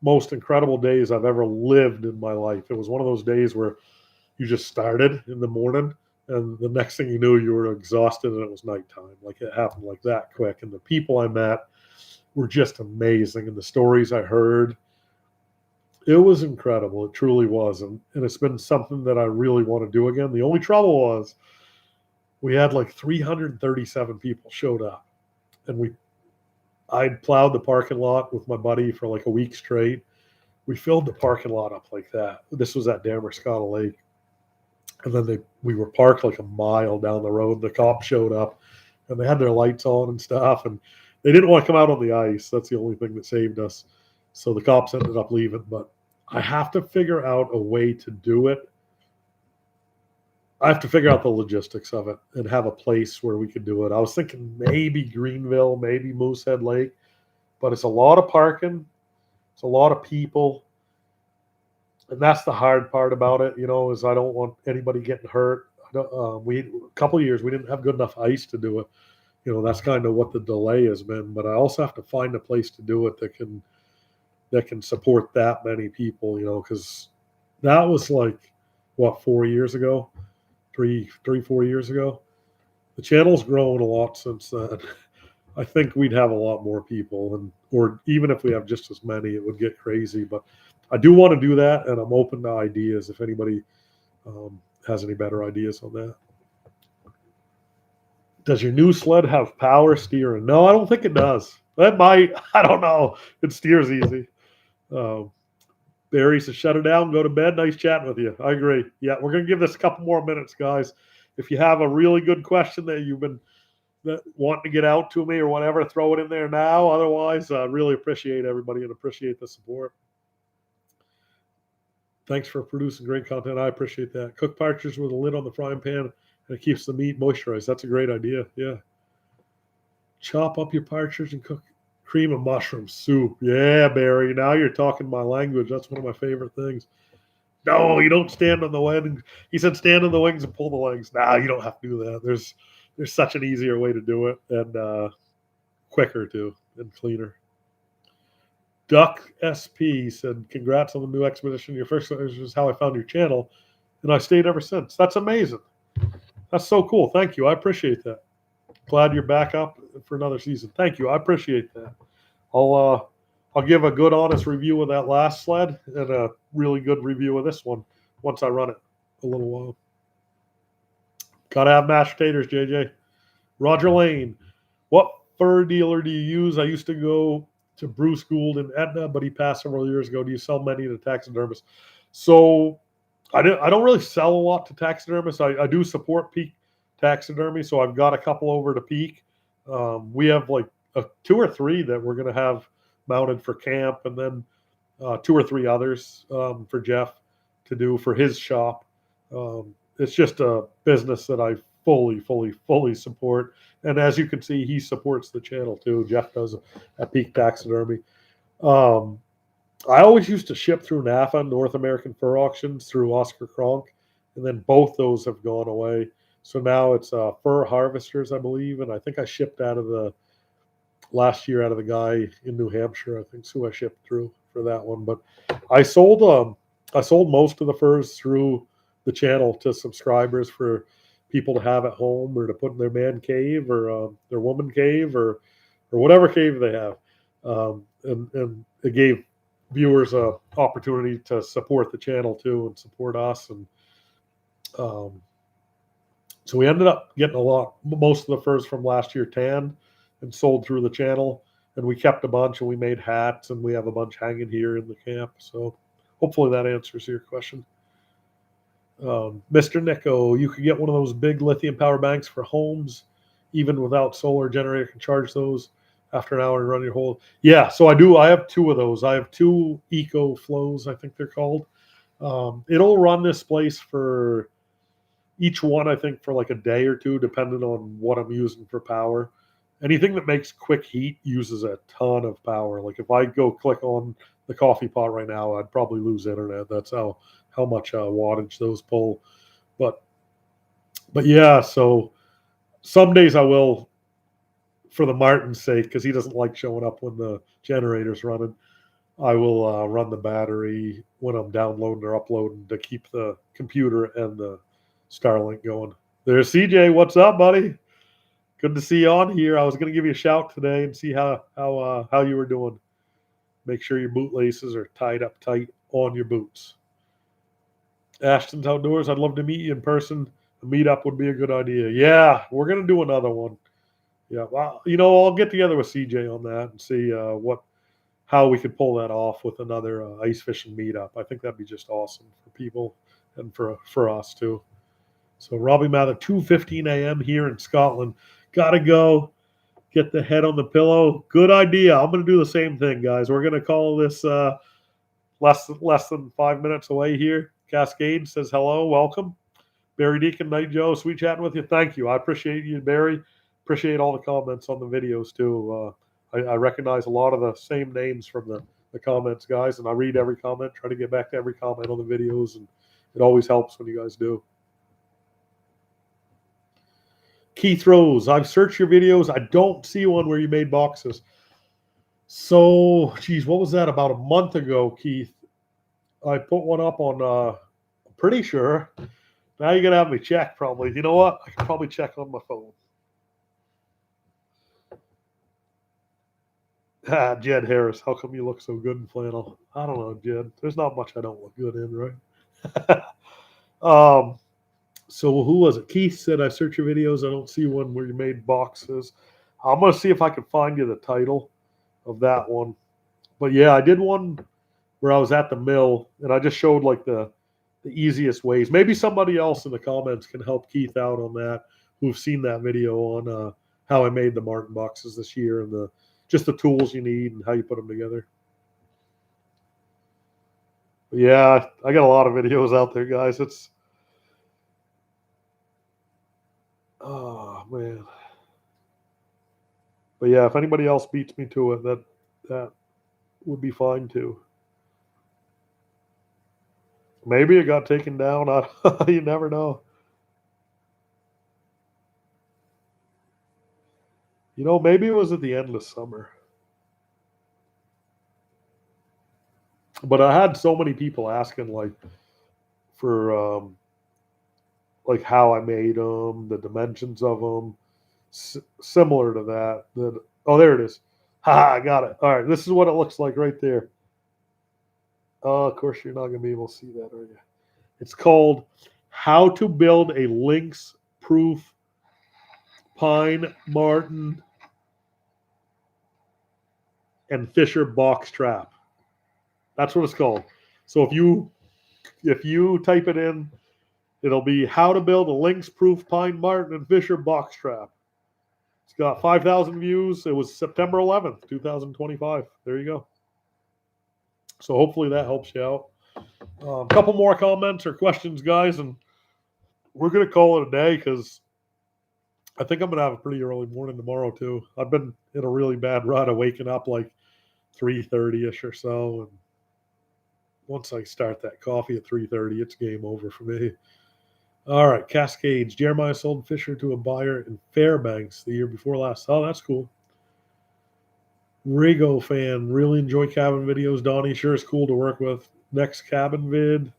most incredible days I've ever lived in my life. It was one of those days where you just started in the morning and the next thing you knew, you were exhausted and it was nighttime. Like it happened like that quick. And the people I met were just amazing. And the stories I heard, it was incredible. It truly was. And it's been something that I really want to do again. The only trouble was we had like 337 people showed up. And I'd plowed the parking lot with my buddy for like a week straight. We filled the parking lot up like that. This was at Damerscott Lake. And then we were parked like a mile down the road. The cops showed up and they had their lights on and stuff. And they didn't want to come out on the ice. That's the only thing that saved us. So the cops ended up leaving. But I have to figure out a way to do it. I have to figure out the logistics of it and have a place where we could do it. I was thinking maybe Greenville, maybe Moosehead Lake. But it's a lot of parking. It's a lot of people. And that's the hard part about it, is I don't want anybody getting hurt. A couple of years, we didn't have good enough ice to do it. That's kind of what the delay has been. But I also have to find a place to do it that can support that many people, because that was like, 4 years ago, 4 years ago. The channel's grown a lot since then. I think we'd have a lot more people, or even if we have just as many, it would get crazy. But I do want to do that, and I'm open to ideas if anybody has any better ideas on that. Does your new sled have power steering? No, I don't think it does. That might. I don't know. It steers easy. Barry says, shut it down, go to bed. Nice chatting with you. I agree. Yeah, we're going to give this a couple more minutes, guys. If you have a really good question that you've been wanting to get out to me or whatever, throw it in there now. Otherwise, I really appreciate everybody and appreciate the support. Thanks for producing great content. I appreciate that. Cook partridge with a lid on the frying pan and it keeps the meat moisturized. That's a great idea. Yeah. Chop up your partridge and cook cream of mushroom soup. Yeah, Barry. Now you're talking my language. That's one of my favorite things. No, you don't stand on the wing. He said stand on the wings and pull the legs. Nah, you don't have to do that. There's such an easier way to do it, and quicker too, and cleaner. Duck SP said, "Congrats on the new expedition. Your first is how I found your channel, and I stayed ever since. That's amazing. That's so cool. Thank you. I appreciate that. Glad you're back up for another season. Thank you. I appreciate that. I'll give a good honest review of that last sled and a really good review of this one once I run it a little while. Gotta have mashed potatoes, JJ. Roger Lane, what fur dealer do you use? I used to go to Bruce Gould in Etna, but he passed several years ago. Do you sell many to taxidermists? So I don't really sell a lot to taxidermists. I do support Peak Taxidermy, so I've got a couple over to Peak. We have like two or three that we're going to have mounted for camp, and then two or three others for Jeff to do for his shop. It's just a business that I fully support. And as you can see, he supports the channel too. Jeff does at Peak Taxidermy. I always used to ship through NAFA, North American Fur Auctions, through Oscar Kronk, and then both those have gone away. So now it's Fur Harvesters, I believe, and I think I shipped out of the last year out of the guy in New Hampshire. I think who I shipped through for that one. But I sold most of the furs through the channel to subscribers for people to have at home or to put in their man cave or their woman cave or whatever cave they have, and it gave viewers a opportunity to support the channel too and support us. And so we ended up getting most of the furs from last year tanned and sold through the channel, and we kept a bunch and we made hats and we have a bunch hanging here in the camp. So hopefully that answers your question. Mr. Nico, you could get one of those big lithium power banks for homes, even without solar generator can charge those after an hour and run your whole. Yeah, so I do. I have two of those. I have two Eco Flows, I think they're called. It'll run this place for each one, I think, for like a day or two, depending on what I'm using for power. Anything that makes quick heat uses a ton of power. Like if I go click on the coffee pot right now, I'd probably lose internet. That's how much wattage those pull. But yeah, so some days I will, for the Martin's sake, because he doesn't like showing up when the generator's running. I will run the battery when I'm downloading or uploading to keep the computer and the Starlink going. There's CJ. What's up, buddy? Good to see you on here. I was going to give you a shout today and see how you were doing. Make sure your boot laces are tied up tight on your boots. Ashton's Outdoors. I'd love to meet you in person. A meetup would be a good idea. Yeah, we're going to do another one. Yeah, well, I'll get together with CJ on that and see how we could pull that off with another ice fishing meetup. I think that'd be just awesome for people and for us too. So Robbie Mather, 2:15 a.m. here in Scotland. Gotta go. Get the head on the pillow. Good idea. I'm going to do the same thing, guys. We're going to call this less than 5 minutes away here. Cascade says hello. Welcome. Barry Deacon, Night Joe, sweet chatting with you. Thank you. I appreciate you, Barry. Appreciate all the comments on the videos, too. I recognize a lot of the same names from the comments, guys, and I read every comment, try to get back to every comment on the videos, and it always helps when you guys do. Keith Rose, I've searched your videos. I don't see one where you made boxes. So, geez, what was that? About a month ago, Keith. I put one up on, I'm pretty sure. Now you're going to have me check probably. You know what? I can probably check on my phone. Jed Harris, how come you look so good in flannel? I don't know, Jed. There's not much I don't look good in, right? So who was it? Keith said, I search your videos. I don't see one where you made boxes. I'm going to see if I can find you the title of that one. But yeah, I did one where I was at the mill and I just showed like the easiest ways. Maybe somebody else in the comments can help Keith out on that who've seen that video on how I made the Martin boxes this year and just the tools you need and how you put them together. But yeah, I got a lot of videos out there, guys. Oh man. But yeah, if anybody else beats me to it, that would be fine too. Maybe it got taken down. You never know. You know, maybe it was at the end of summer. But I had so many people asking, like, for like how I made them, the dimensions of them, similar to that. Oh, there it is. Ha! I got it. All right, this is what it looks like right there. Oh, of course, you're not going to be able to see that, are you? It's called "How to Build a Lynx-Proof Pine Marten and Fisher Box Trap." That's what it's called. So if you type it in, it'll be "How to Build a Lynx-Proof Pine Marten and Fisher Box Trap." It's got 5,000 views. It was September 11th, 2025. There you go. So hopefully that helps you out. A couple more comments or questions, guys, and we're going to call it a day because I think I'm going to have a pretty early morning tomorrow, too. I've been in a really bad rut of waking up like 3:30ish or so. And once I start that coffee at 3:30, it's game over for me. All right, Cascades. Jeremiah sold Fisher to a buyer in Fairbanks the year before last. Oh, that's cool. Rigo fan. Really enjoy cabin videos. Donnie, sure is cool to work with. Next cabin vid.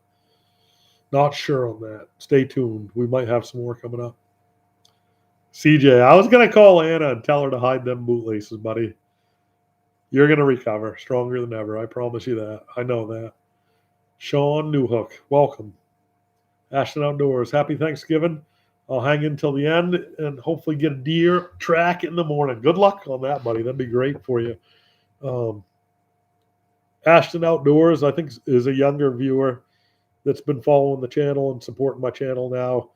Not sure on that. Stay tuned. We might have some more coming up. CJ, I was going to call Anna and tell her to hide them bootlaces, buddy. You're going to recover stronger than ever. I promise you that. I know that. Sean Newhook, welcome. Ashton Outdoors, happy Thanksgiving. I'll hang in till the end and hopefully get a deer track in the morning. Good luck on that, buddy. That'd be great for you. Ashton Outdoors, I think, is a younger viewer that's been following the channel and supporting my channel now.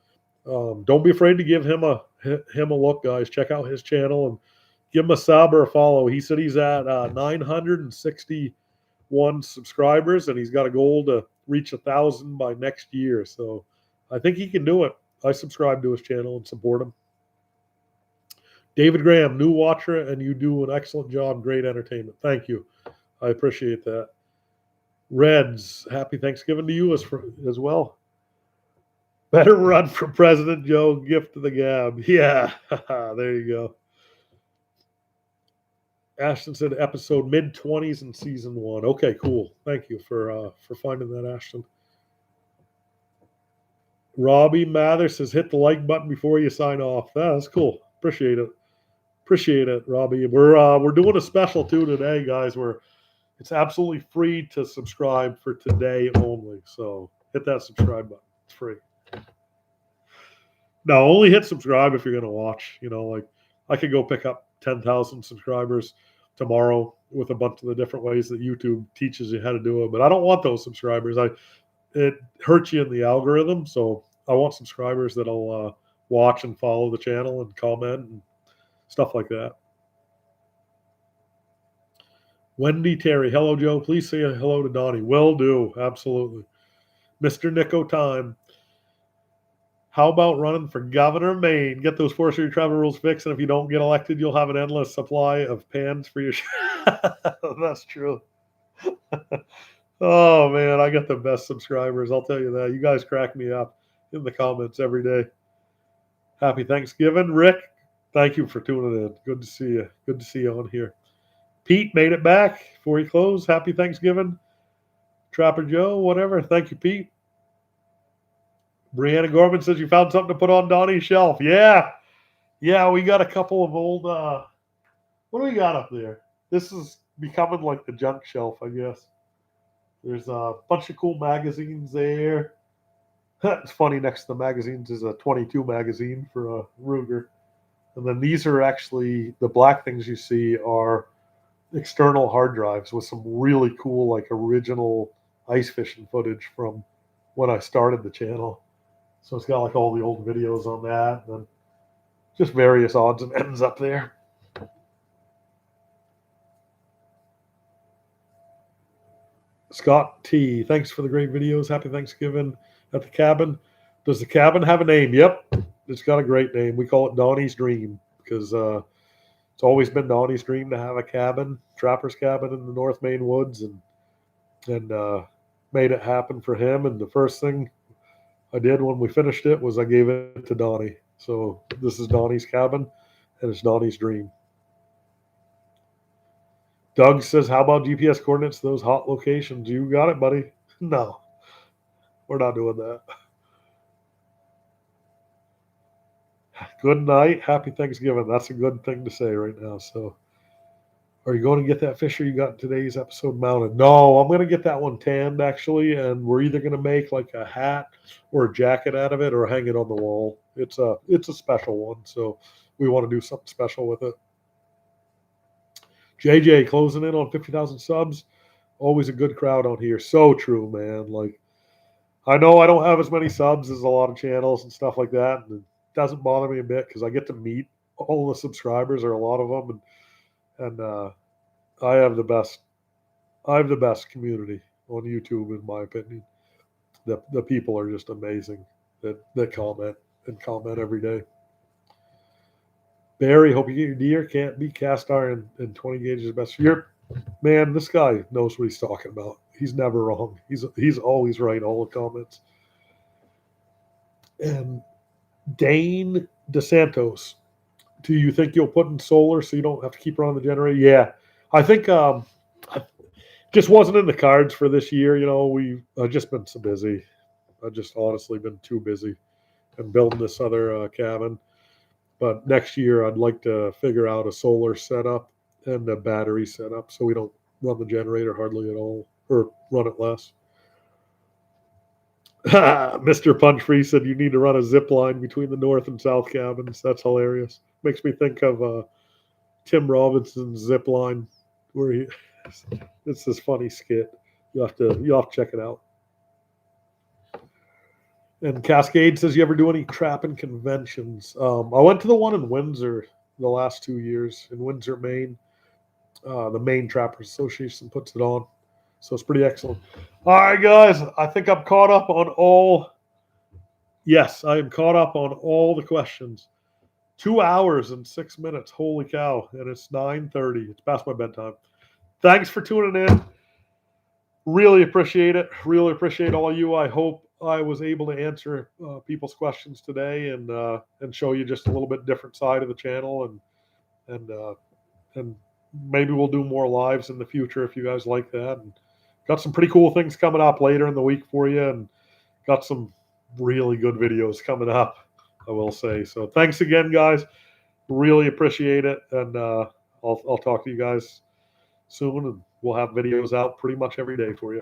Don't be afraid to give him a look, guys. Check out his channel and give him a sub or a follow. He said he's at 961 subscribers, and he's got a goal to reach 1,000 by next year. So I think he can do it. I subscribe to his channel and support him. David Graham, new watcher, and you do an excellent job. Great entertainment. Thank you. I appreciate that. Reds, happy Thanksgiving to you as well. Better run for President Joe, gift to the gab. Yeah, there you go. Ashton said episode mid-20s in season 1. Okay, cool. Thank you for finding that, Ashton. Robbie Mather says hit the like button before you sign off. That's cool. Appreciate it, Robbie. We're doing a special too today, guys, where it's absolutely free to subscribe for today only. So hit that subscribe button. It's free. No, only hit subscribe if you're going to watch. You know, like I could go pick up 10,000 subscribers tomorrow with a bunch of the different ways that YouTube teaches you how to do it. But I don't want those subscribers. It hurts you in the algorithm. So I want subscribers that'll watch and follow the channel and comment and stuff like that. Wendy Terry, hello, Joe. Please say hello to Donnie. Will do. Absolutely. Mr. Nico Time. How about running for governor of Maine? Get those forestry travel rules fixed, and if you don't get elected, you'll have an endless supply of pans for your. That's true. Oh man, I got the best subscribers. I'll tell you that. You guys crack me up in the comments every day. Happy Thanksgiving, Rick. Thank you for tuning in. Good to see you. Good to see you on here. Pete made it back before he closed. Happy Thanksgiving, Trapper Joe. Whatever. Thank you, Pete. Brianna Gorman says you found something to put on Donnie's shelf. Yeah, we got a couple of old. What do we got up there? This is becoming like the junk shelf, I guess. There's a bunch of cool magazines there. It's funny. Next to the magazines is a 22 magazine for a Ruger, and then these are actually the black things you see are external hard drives with some really cool, like original ice fishing footage from when I started the channel. So it's got like all the old videos on that, and then just various odds and ends up there. Scott T, thanks for the great videos. Happy Thanksgiving at the cabin. Does the cabin have a name? Yep, it's got a great name. We call it Donnie's Dream because it's always been Donnie's dream to have a cabin, trapper's cabin in the North Maine woods, and made it happen for him. And the first thing I did when we finished it was I gave it to Donnie. So this is Donnie's cabin, and it's Donnie's dream. Doug says, "How about GPS coordinates to those hot locations?" You got it, buddy. No, we're not doing that. Good night. Happy Thanksgiving. That's a good thing to say right now. So, are you going to get that fisher you got in today's episode mounted? No, I'm going to get that one tanned actually, and we're either going to make like a hat or a jacket out of it, or hang it on the wall. It's a special one, so we want to do something special with it. JJ closing in on 50,000 subs. Always a good crowd on here. So true, man. Like, I know I don't have as many subs as a lot of channels and stuff like that, and it doesn't bother me a bit because I get to meet all the subscribers or a lot of them, and I have the best. I have the best community on YouTube, in my opinion. The people are just amazing that comment and comment every day. Barry, hope you get your deer. Can't beat cast iron and 20 gauge is best. Man, this guy knows what he's talking about. He's never wrong. He's always right. All the comments. And Dane DeSantos, do you think you'll put in solar so you don't have to keep running the generator? Yeah, I think just wasn't in the cards for this year. I've just been so busy. I've just honestly been too busy and building this other cabin. But next year, I'd like to figure out a solar setup and a battery setup so we don't run the generator hardly at all, or run it less. Mr. Punchfree said you need to run a zip line between the north and south cabins. That's hilarious. Makes me think of Tim Robinson's zip line, where it's this funny skit. You have to check it out. And Cascade says, you ever do any trapping conventions? I went to the one in Windsor the last 2 years in Windsor, Maine. The Maine Trappers Association puts it on. So it's pretty excellent. All right, guys. I think I'm caught up on all. Yes, I am caught up on all the questions. 2 hours and 6 minutes. Holy cow. And it's 9:30. It's past my bedtime. Thanks for tuning in. Really appreciate it. Really appreciate all you. I hope I was able to answer people's questions today and show you just a little bit different side of the channel, and maybe we'll do more lives in the future if you guys like that. And got some pretty cool things coming up later in the week for you, and got some really good videos coming up, I will say. So thanks again, guys. Really appreciate it, and I'll talk to you guys soon, and we'll have videos out pretty much every day for you.